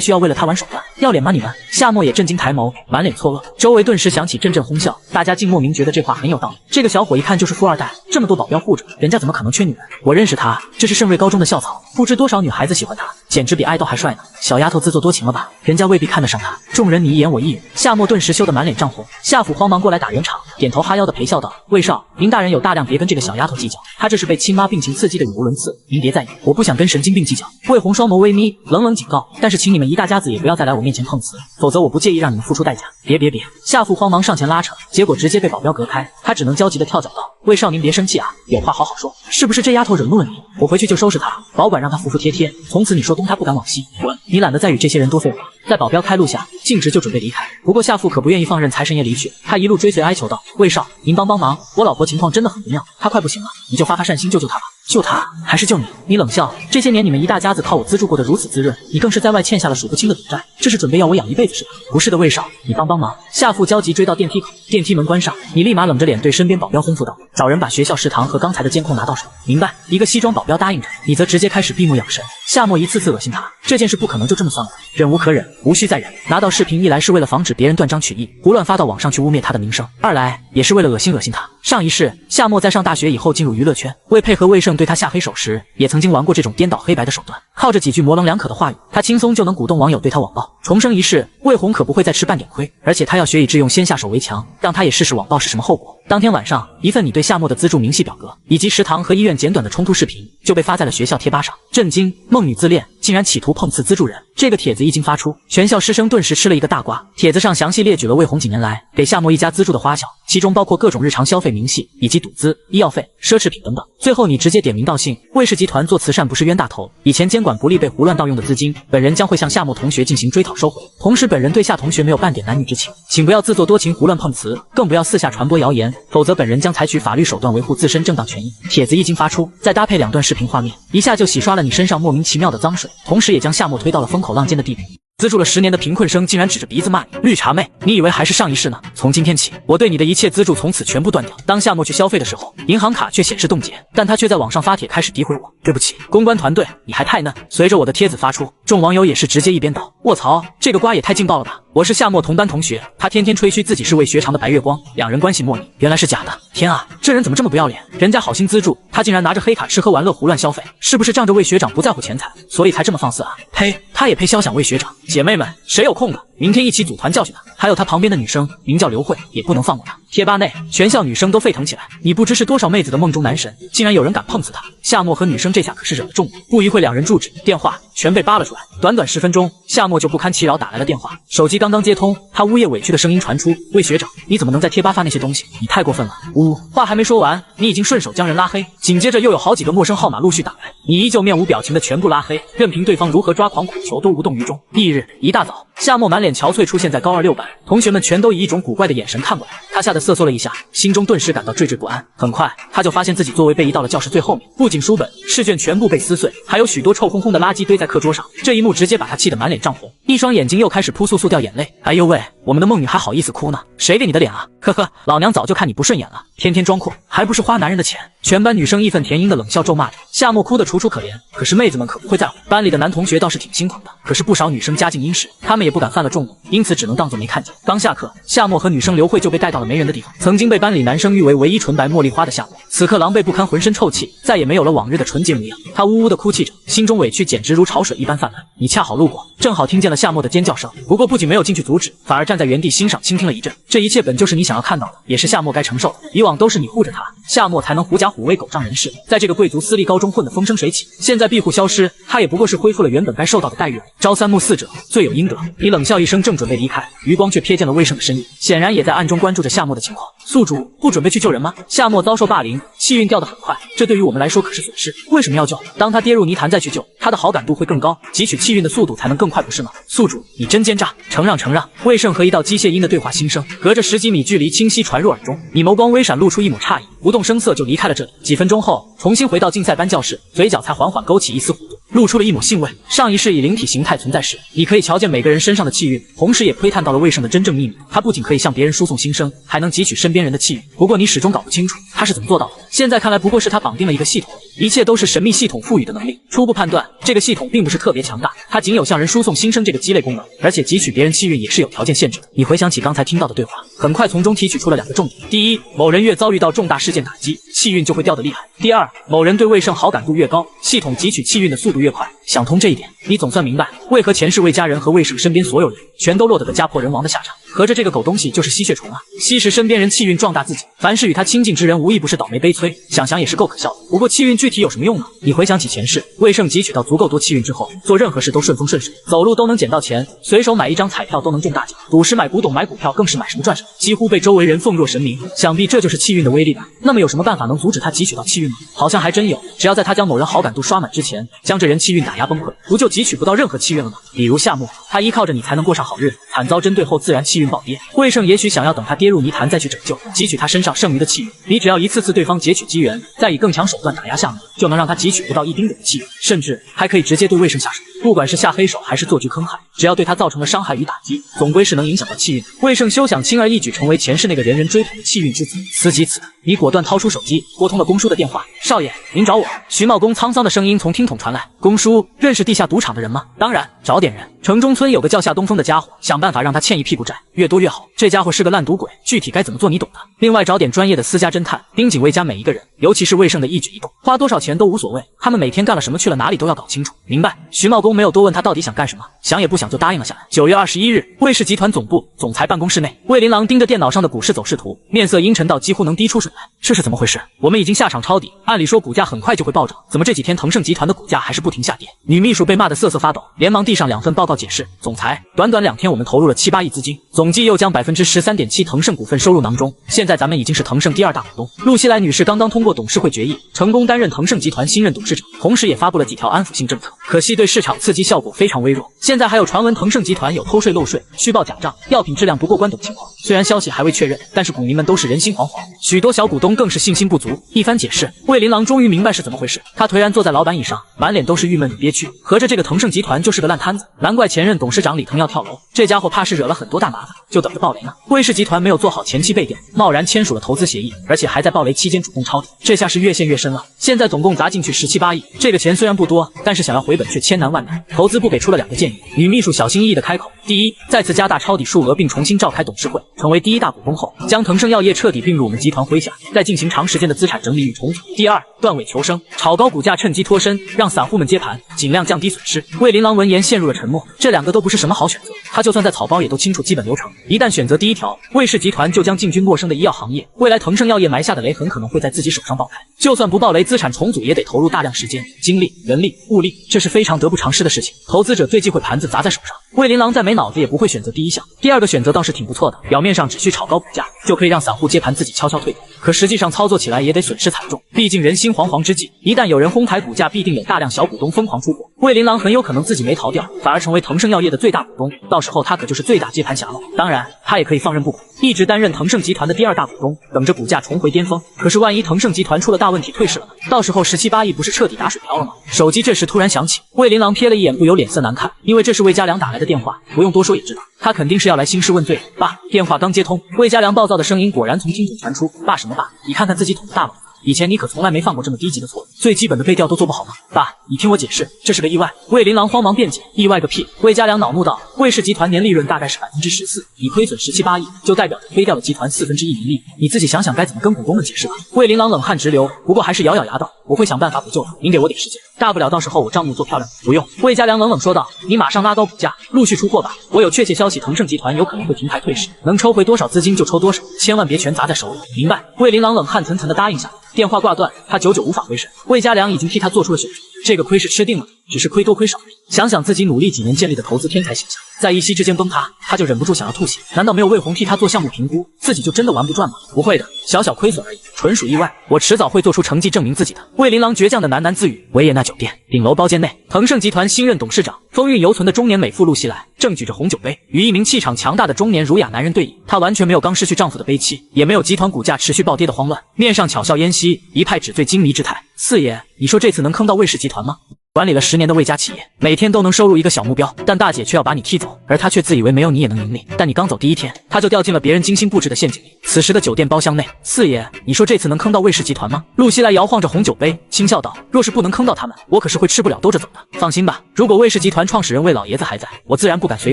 需要为了他玩手段？要脸吗你们？夏沫也震惊抬眸，满脸错愕，周围顿时响起阵阵哄笑，大家竟莫名觉得这话很有道理。这个小伙一看就是富二代，这么多保镖护着，人家怎么可能缺女人？我认识他，这是盛瑞高中的校草，不知多少女孩子喜欢他，简直比爱豆还帅呢。小丫头自作多情了吧？人家未必看得上他。众人你一言我一语，夏沫顿时羞得满脸涨红。夏府慌忙过来打圆场，点头哈腰的陪笑道：魏少，林大人有大量，别跟这个小丫头计较，她这是被亲妈病情刺激的语无伦次，您别在意，我不想跟神经病计较。魏红双眸微眯，冷冷警告：但是请你们一大家子也不要再来我面前碰瓷，否则我不介意让你们付出代价。别，夏父慌忙上前拉扯，结果直接被保镖隔开，他只能焦急的跳脚道：魏少您别生气啊，有话好好说，是不是这丫头惹怒了你？我回去就收拾她，保管让她服服帖帖，从此你说东她不敢往西。滚！你懒得再与这些人多废话。在保镖开路下，径直就准备离开。不过夏父可不愿意放任财神爷离去，他一路追随哀求道：魏少，您帮忙，我老婆情况真的很不妙，她快不行了，你就发善心救救她吧。救她还是救你？你冷笑，这些年你们一大家子靠我资助过得如此滋润，你更是在外欠下了数不清的赌债，这是准备要我养一辈子是吧？不是的，魏少，你帮忙。夏父焦急追到电梯口，电梯门关上，你立马冷着脸对身边保镖吩咐道：找人把学校食堂和刚才的监控拿到手。明白。一个西装保镖答应着，你则直接开始闭目养神。夏沫一次次恶心他，这件事不可能就这么算了，忍无可忍，无需再忍。拿到视频，一来是为了防止别人断章取义，胡乱发到网上去污蔑他的名声；二来也是为了恶心他。上一世，夏沫在上大学以后进入娱乐圈，为配合魏胜对他下黑手时，也曾经玩过这种颠倒黑白的手段。靠着几句模棱两可的话语，他轻松就能鼓动网友对他网暴。重生一世，魏红可不会再吃半点亏，而且他要学以致用，先下手为强，让他也试试网暴是什么后果。当天晚上，一份你对夏沫的资助明细表格以及食堂和医院简短的冲突视频就被发在了学校贴吧上。震惊！梦女自恋，竟然企图碰瓷资助人。这个帖子一经发出，全校师生顿时吃了一个大瓜。帖子上详细列举了魏红几年来给夏沫一家资助的花销，其中包括各种日常消费明细以及赌资、医药费、奢侈品等等。最后你直接点名道姓，魏氏集团做慈善不是冤大头，以前监管不力被胡乱盗用的资金，本人将会向夏沫同学进行追讨收回。同时本人对夏同学没有半点男女之情，请不要自作多情胡乱碰瓷，更不要私下传播谣言，否则本人将采取法律手段维护自身正当权益。帖子一经发出，再搭配2段视频画面，一下就洗刷了你身上莫名其妙的脏水，同时也将夏沫推到了风口浪尖的地步。资助了10年的贫困生竟然指着鼻子骂你绿茶妹，你以为还是上一世呢？从今天起，我对你的一切资助从此全部断掉。当夏沫去消费的时候，银行卡却显示冻结，但他却在网上发帖开始诋毁我。对不起，公关团队，你还太嫩。随着我的帖子发出，众网友也是直接一边倒，卧槽，这个瓜也太劲爆了吧！我是夏沫同班同学，他天天吹嘘自己是魏学长的白月光，两人关系莫逆，原来是假的。天啊，这人怎么这么不要脸？人家好心资助，他竟然拿着黑卡吃喝玩乐胡乱消费，是不是仗着魏学长不在乎钱财，所以才这么放肆啊？呸，他也配肖想魏学长？姐妹们，谁有空的明天一起组团教训他。还有他旁边的女生名叫刘慧，也不能放过他。贴吧内全校女生都沸腾起来，你不知是多少妹子的梦中男神，竟然有人敢碰瓷他。夏沫和女生这下可是惹了众怒，不一会两人住址、电话全被扒了出来。短短10分钟，夏沫就不堪其扰打来了电话。手机刚刚接通，他呜咽委屈的声音传出：“魏学长，你怎么能在贴吧发那些东西？你太过分了！”呜，话还没说完，你已经顺手将人拉黑。紧接着又有好几个陌生号码陆续打来，你依旧面无表情的全部拉黑，任凭对方如何抓狂苦求都无动于衷。翌日一大早，夏沫满脸憔悴出现在高2 6班，同学们全都以一种古怪的眼神看过来，他吓得瑟缩了一下，心中顿时感到惴惴不安。很快，他就发现自己座位被移到了教室最后面，不仅书本、试卷全部被撕碎，还有许多臭烘烘的垃圾堆在课桌上。这一幕直接把他气得满脸涨红，一双眼睛又开始扑簌簌掉眼泪。哎呦喂，我们的梦女还好意思哭呢？谁给你的脸啊？呵呵，老娘早就看你不顺眼了，天天装阔，还不是花男人的钱？全班女生义愤填膺的冷笑咒骂着，夏沫哭得楚楚可怜。可是妹子们可不会在乎，班里的男同学倒是挺辛苦的，可是不少女生家境殷实，她们也不敢犯了众怒，因此只能当作没看见。刚下课，夏沫和女生刘慧就被带到了没人的地方。曾经被班里男生誉为唯一纯白茉莉花的夏沫，此刻狼狈不堪，浑身臭气，再也没有了往日的纯洁模样。她呜呜的哭泣着，心中委屈简直如潮水一般泛滥。你恰好路过，正好听见了夏沫的尖叫声，不过不仅没有进去阻止，反而站在原地欣赏倾听了一阵。这一切本就是你想要看到的，也是夏沫该承受的。以往都是你护着她，夏沫才能狐假虎威、狗仗人势，在这个贵族私立高中混得风生水起。现在庇护消失，她也不过是恢复了原本该受到的待遇而已。朝三暮四者，罪有应得。你冷笑一声，正准备离开，余光却瞥见了魏胜的身影，显然也在暗中关注着夏沫的情况。宿主不准备去救人吗？夏沫遭受霸凌，气运掉得很快，这对于我们来说可是损失。为什么要救？当他跌入泥潭再去救，他的好感度会更高，汲取气运的速度才能更快，不是吗？宿主，你真奸诈！承让承让。魏胜和一道机械音的对话心声，隔着10几米距离清晰传入耳中。你眸光微闪，露出一抹诧异，不动声色就离开了这里。几分钟后，重新回到竞赛班教室，嘴角才缓缓勾起一丝弧度，露出了一抹兴味。上一世以灵体形态存在时，你可以瞧见每个人身上的气运，同时也窥探到了魏胜的真正秘密。他不仅可以向别人输送心声，还能汲取身边人的气运。不过你始终搞不清楚他是怎么做到的。现在看来，不过是他绑定了一个系统，一切都是神秘系统赋予的能力。初步判断，这个系统并不是特别强大，它仅有向人输送心声这个鸡肋功能，而且汲取别人气运也是有条件限制的。你回想起刚才听到的对话，很快从中提取出了2个重点：第一，某人越遭遇到重大事件打击，气运就会掉得厉害；第二，某人对魏胜好感度越高，系统汲取气运的速度越快。想通这一点，你总算明白为何前世魏家人和魏胜身边所有人全都落得个家破人亡的下场。合着这个狗东西就是吸血虫啊，吸食身边人气运壮大自己，凡是与他亲近之人无一不是倒霉悲催，想想也是够可笑的。不过气运具体有什么用呢？你回想起前世，魏胜汲取到足够多气运之后，做任何事都顺风顺水，走路都能捡到钱，随手买一张彩票都能中大奖，赌石买古董买股票更是买什么赚什么，几乎被周围人奉若神明。想必这就是气运的威力吧？那么有什么办法能阻止他汲取到气运吗？好像还真有，只要在他将某人好感度刷满之前，将这人气运打压崩溃，不就汲取不到任何气运了吗？比如夏沫，他依靠着你才能过上好日子，惨遭针对后自然气运暴跌。魏胜也许想要等他跌入泥潭再去拯救，汲取他身上剩余的气运。你只要一次次对方截取机缘，再以更强手段打压夏沫，就能让他汲取不到一丁点的气运，甚至还可以直接对魏胜下手。不管是下黑手还是做局坑害，只要对他造成了伤害与打击，总归是能影响到气运。魏胜休想轻而易举成为前世那个人人追捧的气运之子。思及此，你果断掏出手机，拨通了公叔的电话。少爷，您找我。徐茂公沧桑的声音从听筒传来。公叔，认识地下赌场的人吗？当然，找点人。城中村有个叫夏东风的家伙，想办法让他欠一屁股债，越多越好。这家伙是个烂赌鬼，具体该怎么做你懂的。另外找点专业的私家侦探，盯紧魏家每一个人，尤其是魏胜的一举一动，花多少钱都无所谓，他们每天干了什么，去了哪里都要搞清楚。明白？徐茂公没有多问他到底想干什么，想也不想就答应了下来。9月21日，魏氏集团总部总裁办公室内，魏琳琅盯着电脑上的股市走势图，面色阴沉到几乎能滴出水来。这是怎么回事？我们已经下场抄底，按理说股价很快就会暴涨，怎么这几天腾盛集团的股价还是不停下跌？女秘书被骂得瑟瑟发抖，连忙递上2份报告解释。总裁，短短2天我们投入了7、8亿资金，总计又将13.7%腾盛股份收入囊中，现在咱们已经是腾盛第2大股东。陆希来女士刚刚通过董事会决议，成功担任腾盛集团新任董事长，同时也发布了几条安抚性政策，可惜对市场刺激效果非常微弱。现在还有传闻腾盛集团有偷税漏税、虚报假账、药品质量不过关等情况，虽然消息还未确认，但是股民们都是人心惶惶，许多小股东更是信心不足。一番解释，魏琳琅终于明白是怎么回事，他颓然坐在老板椅上，满脸都是郁闷与憋屈。合着这个腾盛集团就是个烂摊子，难怪前任董事长李腾要跳楼，这家伙怕是惹了很多大麻烦，就等着爆雷呢。魏氏集团没有做好前期备垫，贸然签署了投资协议，而且还在爆雷期间主动抄底，这下是越陷越深了。现在总共砸进去17、8亿，这个钱虽然不多，但是想要回本却千难万难。投资部给出了2个建议，女秘书小心翼翼地开口：第一，再次加大抄底数额并重新召开董事会，成为第1大股东后，将腾盛药业彻底并入我们集团麾下，价，再进行长时间的资产整理与重组。第二，断尾求生，炒高股价，趁机脱身，让散户们接盘，尽量降低损失。魏琳琅闻言陷入了沉默，这两个都不是什么好选择。他就算在草包也都清楚基本流程，一旦选择第一条，魏氏集团就将进军陌生的医药行业，未来腾盛药业埋下的雷很可能会在自己手上爆开。就算不爆雷，资产重组也得投入大量时间、精力、人力、物力，这是非常得不偿失的事情。投资者最忌讳盘子砸在手上。魏琳琅再没脑子也不会选择第一项，第二个选择倒是挺不错的，表面上只需炒高股价，就可以让散户接盘自己悄悄退走，可实际上操作起来也得损失惨重，毕竟人心惶惶之际，一旦有人哄抬股价，必定有大量小股东疯狂出货，魏琳琅很有可能自己没逃掉，反而成为腾盛药业的最大股东，到时候他可就是最大接盘侠了。当然，他也可以放任不管，一直担任腾盛集团的第二大股东，等着股价重回巅峰。可是万一腾盛集团出了大问题退市了呢？到时候17、8亿不是彻底打水漂了吗？手机这时突然响起，魏琳琅瞥了一眼，不由脸色难看，因为这是魏家良打来的电话，不用多说也知道，他肯定是要来兴师问罪。爸，电话刚接通，魏家良暴躁的声音果然从金总传出。爸什么爸？你看看自己捅的大篓子，以前你可从来没犯过这么低级的错，最基本的背调都做不好吗？爸，你听我解释，这是个意外。魏琳琅慌忙辩解，意外个屁！魏家良恼怒道，魏氏集团年利润大概是14%，你亏损17、8亿，就代表着亏掉了集团1/4盈利，你自己想想该怎么跟股东们解释吧。魏琳琅冷汗直流，不过还是咬咬牙道，我会想办法补救的，您给我点时间，大不了到时候我账目做漂亮。不用。魏家良冷冷说道，你马上拉高股价，陆续出货吧，我有确切消息，腾盛集团有可能会停牌退市，能抽回多少资金就抽多少，千万别全砸在手里。明白。魏琳琅冷汗涔涔的答应下来，电话挂断，他久久无法回神。魏家良已经替他做出了选择，这个亏是吃定了，只是亏多亏少而已。想想自己努力几年建立的投资天才形象，在一夕之间崩塌，他就忍不住想要吐血。难道没有魏红替他做项目评估，自己就真的玩不转吗？不会的，小小亏损而已，纯属意外，我迟早会做出成绩证明自己的。魏琳琅倔强的喃喃自语。维也纳酒店顶楼包间内，腾盛集团新任董事长，风韵犹存的中年美妇露西来正举着红酒杯，与一名气场强大的中年儒雅男人对饮。她完全没有刚失去丈夫的悲戚，也没有集团股价持续暴跌的慌乱，面上巧笑嫣兮，一派纸醉金迷之态。四爷，你说这次能坑到魏氏集团吗？管理了10年的魏家企业，每天都能收入一个小目标，但大姐却要把你踢走，而她却自以为没有你也能盈利。但你刚走第一天，她就掉进了别人精心布置的陷阱里。此时的酒店包厢内，四爷，你说这次能坑到魏氏集团吗？露西来摇晃着红酒杯，轻笑道：若是不能坑到他们，我可是会吃不了兜着走的。放心吧，如果魏氏集团创始人魏老爷子还在，我自然不敢随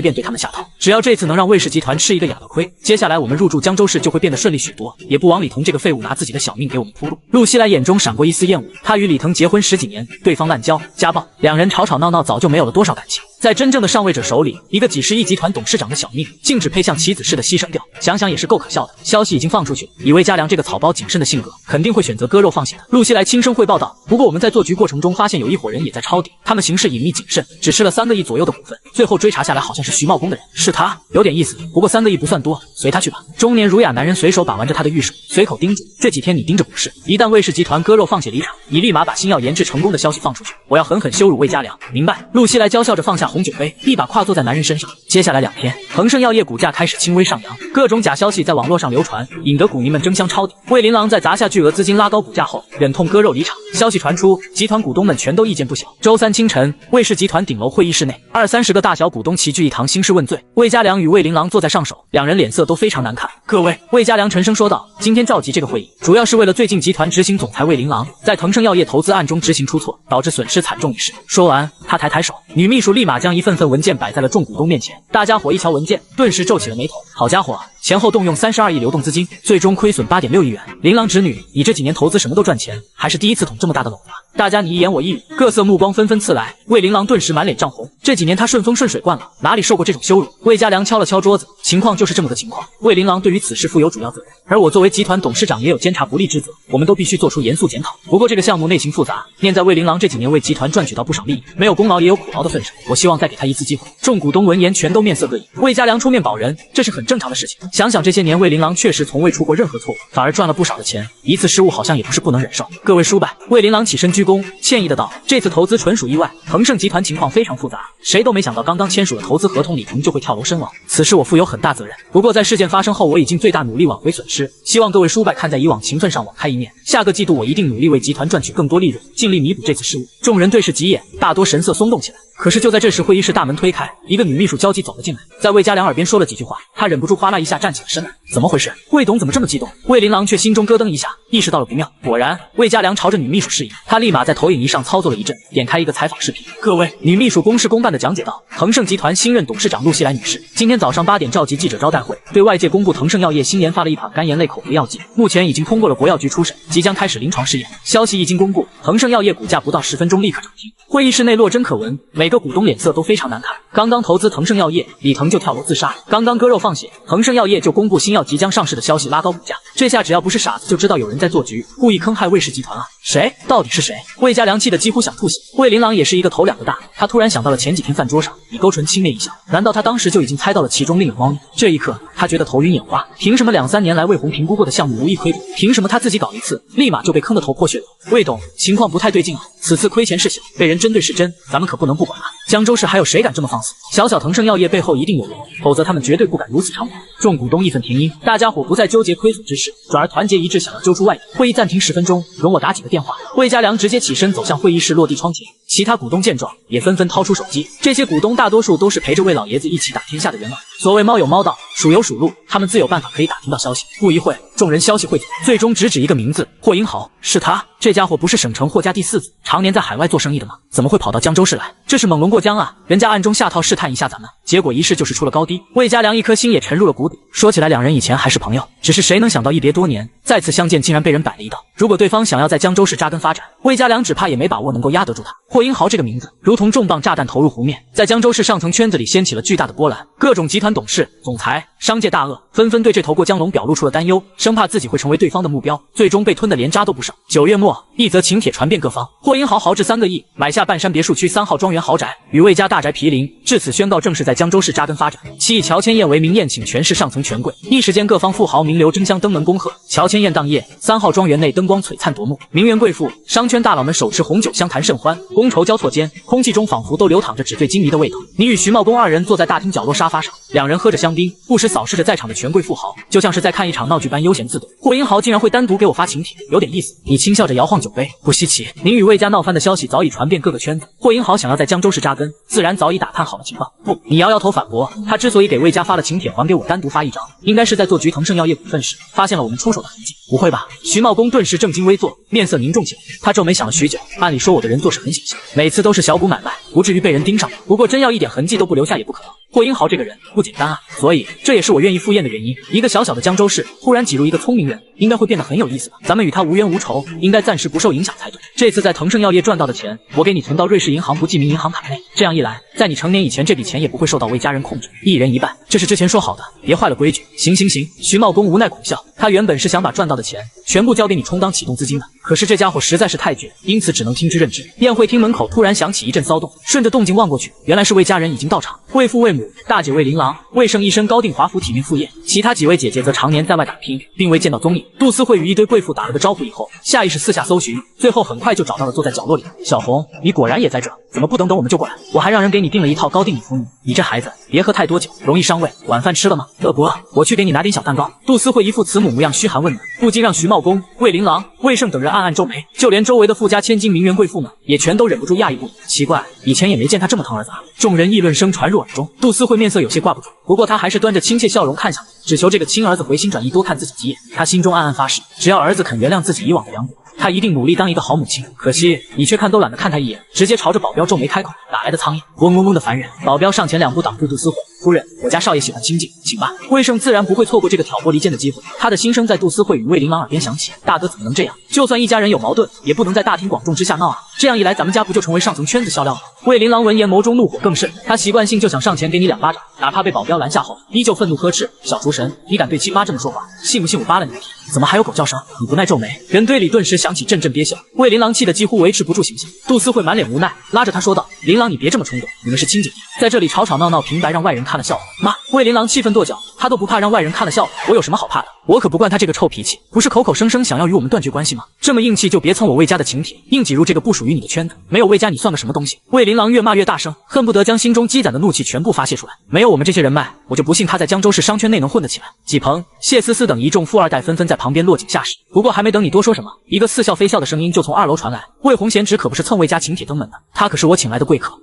便对他们下套。只要这次能让魏氏集团吃一个哑巴亏，接下来我们入驻江州市就会变得顺利许多，也不枉李腾这个废物拿自己的小命给我们铺路。露西来眼中闪过一丝厌恶，她与李腾结婚10几年，对方滥交、家暴，两人吵吵闹闹，早就没有了多少感情。在真正的上位者手里，一个几十亿集团董事长的小命，竟只配像棋子似的牺牲掉，想想也是够可笑的。消息已经放出去了，以魏家良这个草包谨慎的性格，肯定会选择割肉放血的。露西来轻声汇报道。不过我们在做局过程中发现有一伙人也在抄底，他们行事隐秘谨慎，只吃了3个亿左右的股份，最后追查下来好像是徐茂公的人，是他，有点意思。不过3个亿不算多，随他去吧。中年儒雅男人随手把玩着他的玉手，随口叮嘱：这几天你盯着股市，一旦魏氏集团割肉放血离场，你立马把新药研制成功的消息放出去，我要狠狠羞辱魏家良。明白。露西来娇笑着放下红酒杯，一把跨坐在男人身上。接下来2天，腾盛药业股价开始轻微上扬，各种假消息在网络上流传，引得股民们争相抄底。魏琳琅在砸下巨额资金拉高股价后，忍痛割肉离场。消息传出，集团股东们全都意见不小。周3清晨，魏氏集团顶楼会议室内，20-30个大小股东齐聚一堂兴师问罪。魏家良与魏琳琅坐在上首，两人脸色都非常难看。各位，魏家良沉声说道，今天召集这个会议，主要是为了最近集团执行总裁魏琳琅在腾盛药业投资案中执行出错，导致损失惨重一事。说完，他抬手，女秘书立马将一份份文件摆在了众股东面前。大家伙一瞧文件，顿时皱起了眉头。好家伙，前后动用32亿流动资金，最终亏损8.6亿元。琳琅侄女，你这几年投资什么都赚钱，还是第一次捅这么大的篓子啊？大家你一言我一语，各色目光纷纷刺来。魏琳琅顿时满脸涨红，这几年他顺风顺水惯了，哪里受过这种羞辱？魏家良敲了敲桌子，情况就是这么个情况。魏琳琅对于此事负有主要责任，而我作为集团董事长也有监察不力之责，我们都必须做出严肃检讨。不过这个项目内情复杂，念在魏琳琅这几年为集团赚取到不少利益，没有功劳也有苦劳的份上，我希望再给他一次机会。众股东闻言全都面色各异。魏家良出面保人，这是很正常的事情。想想这些年魏琳琅确实从未出过任何错误，反而赚了不少的钱，一次失误好像也不是不能忍受。各位叔伯，魏琳琅起身鞠躬，歉意的道：这次投资纯属意外，腾盛集团情况非常复杂，谁都没想到刚刚签署了投资合同，李腾就会跳楼身亡，此事我负有很大责任。不过在事件发生后，我已尽最大努力挽回损失，希望各位叔伯看在以往情分上网开一面，下个季度我一定努力为集团赚取更多利润，尽力弥补这次失误。众人对视几眼，大多神色松动起来。可是就在这时，会议室大门推开，一个女秘书焦急走了进来，在魏家良耳边说了几句话，他忍不住哗啦一下站起了身来。怎么回事？魏董怎么这么激动？魏琳琅却心中咯噔一下，意识到了不妙。果然，魏家良朝着女秘书示意，他立马在投影仪上操作了一阵，点开一个采访视频。各位，女秘书公事公办地讲解道，腾盛集团新任董事长陆熙来女士今天早上8点召集记者招待会，对外界公布腾盛药业新研发了一款肝炎类口服药剂，目前已经通过了国药局初审，即将开始临床试验。消息一经公布，腾盛药业股价不到10分钟立刻涨停。会议室内落针可闻，每个股东脸色都非常难看。刚刚投资腾盛药业，李腾就跳楼自杀；刚刚割肉放血，腾盛药业就公布新药即将上市的消息，拉高股价。这下只要不是傻子，就知道有人在做局，故意坑害魏氏集团啊！谁？到底是谁？魏家良气得几乎想吐血。魏琳琅也是一个头两个大，他突然想到了前几天饭桌上以勾唇轻蔑一笑，难道他当时就已经猜到了其中另有猫腻？这一刻，他觉得头晕眼花。凭什么2、3年来魏红评估过的项目无一亏本？凭什么他自己搞一次，立马就被坑得头破血流？魏董，情况不太对劲啊！此次亏钱是小，被人针对是真，咱们可不能不管啊！江州市还有谁敢这么放肆？小小腾盛药业背后一定有人，否则他们绝对不敢如此猖狂。众股东义愤填膺，大家伙不再纠结亏损之事，转而团结一致，想要揪出外鬼。会议暂停10分钟，容我打几个电话。魏家良直接起身走向会议室落地窗前，其他股东见状也纷纷掏出手机。这些股东大多数都是陪着魏老爷子一起打天下的元老。所谓猫有猫道，鼠有鼠路，他们自有办法可以打听到消息。不一会，众人消息汇总，最终直指一个名字：霍英豪。是他，这家伙不是省城霍家第4子，常年在海外做生意的吗？怎么会跑到江州市来？这是猛龙过江啊！人家暗中下套试探一下咱们，结果一试就是出了高低。魏家良一颗心也沉入了谷底。说起来，两人以前还是朋友，只是谁能想到一别多年，再次相见竟然被人摆了一道。如果对方想要在江州市扎根发展，魏家良只怕也没把握能够压得住他。霍英豪这个名字如同重磅炸弹投入湖面，在江州市上层圈子里掀起了巨大的波澜。各种集团董事、总裁、商界大鳄纷纷对这头过江龙表露出了担忧，生怕自己会成为对方的目标，最终被吞得连渣都不剩。9月末，一则请帖传遍各方，霍英豪豪掷3个亿买下半山别墅区3号庄园豪宅，与魏家大宅毗邻，至此宣告正式在江州市扎根发展。其以乔迁宴为名宴请全市上层权贵，一时间各方富豪名流争相登门恭贺。乔迁宴当夜，3号庄园内灯光璀璨夺目，名媛贵妇、商圈大佬们手持红酒相谈甚欢，觥筹交错间，空气中仿佛都流淌着纸醉金迷的味道。你与徐茂公2人坐在大厅角落沙发上，两人喝着香槟，不时扫视着在场的权贵富豪，就像是在看一场闹剧般悠闲自得。霍英豪竟然会单独给我发请帖，有点意思。你轻笑着摇晃酒杯，不稀奇，您与魏家闹翻的消息早已传遍各个圈子。霍英豪想要在江州市扎根，自然早已打探好了情报。不，你摇摇头反驳，他之所以给魏家发了请帖，还给我单独发一张，应该是在做局腾盛药业股份时发现了我们出手的痕迹。不会吧？徐茂公顿时正襟危坐，面色凝重起来。他皱眉想了许久，按理说我的人做事很小心，每次都是小股买卖，不至于被人盯上，不过真要一点痕迹都不留下也不可能。霍英豪这个人不简单啊，所以这也是我愿意赴宴的原因。一个小小的江州市突然挤入一个聪明人，应该会变得很有意思吧？咱们与他无冤无仇，应该暂时不受影响才对。这次在腾盛药业赚到的钱，我给你存到瑞士银行不记名银行卡内，这样一来，在你成年以前，这笔钱也不会受到魏家人控制，一人一半，这是之前说好的，别坏了规矩。行行行，徐茂公无奈苦笑，他原本是想把赚到的钱全部交给你充当启动资金的，可是这家伙实在是太倔，因此只能听之任之。宴会厅门口突然响起一阵骚动，顺着动静望过去，原来是魏家人已经到场。魏父、魏母、大姐魏琳琅、魏胜一身高定华服体面赴宴，其他几位姐姐则常年在外打拼，并未见到踪影。杜思慧与一堆贵妇打了个招呼以后，下意识四下搜寻，最后很快就找到了坐在角落里的小红。你果然也在这，怎么不等我们就过来？我还让人给你订了一套高定礼服呢。你这孩子别喝太多酒，容易伤胃。晚饭吃了吗？不，我去给你拿点小蛋糕。杜思慧一副慈母模样，嘘寒问暖，不禁让徐茂公、魏琳琅、魏胜等人暗暗皱眉，就连周围的富家千金名媛贵妇们也全都忍不住讶异不已。奇怪，以前也没见他这么疼儿子啊！众人议论声传入耳中，杜思慧面色有些挂不住，不过他还是端着亲切笑容看向你，只求这个亲儿子回心转意，多看自己几眼。他心中暗暗发誓，只要儿子肯原谅自己以往的良果，他一定努力当一个好母亲。可惜你却看都懒得看他一眼，直接朝着保镖皱眉开口：哪来的苍蝇，嗡嗡嗡的烦人！保镖上前2步挡住杜思慧。夫人，我家少爷喜欢清静，请吧。魏胜自然不会错过这个挑拨离间的机会，他的心声在杜思慧与魏琳琅耳边响起：大哥怎么能这样？就算一家人有矛盾，也不能在大庭广众之下闹啊！这样一来，咱们家不就成为上层圈子笑料了？魏琳琅闻言，眸中怒火更甚，他习惯性就想上前给你2巴掌，哪怕被保镖拦下后，依旧愤怒呵斥：小厨神，你敢对亲妈这么说话？信不信我扒了你的皮？怎么还有狗叫声？你不耐皱眉。人堆里顿时响起阵阵憋笑，魏琳琅气得几乎维持不住形象。杜思慧满脸无奈，拉着他说道：琳琅，你别这么冲动，你们是亲姐姐，在这里吵吵闹闹，平白让外人看了笑话。妈！魏琳琅气愤跺脚，他都不怕让外人看了笑话，我有什么好怕的？我可不惯他这个臭脾气，不是口口声声想要与我们断绝关系吗？这么硬气就别蹭我魏家的请帖，硬挤入这个不属于你的圈子，没有魏家你算个什么东西？魏琳琅越骂越大声，恨不得将心中积攒的怒气全部发泄出来。没有我们这些人脉，我就不信他在江州市商圈内能混得起来。纪鹏、谢思思等一众富二代纷纷在旁边落井下石。不过还没等你多说什么，一个似笑非笑的声音就从2楼传来：魏红贤侄可不是蹭魏家请帖登门的，他可是我请来的贵客。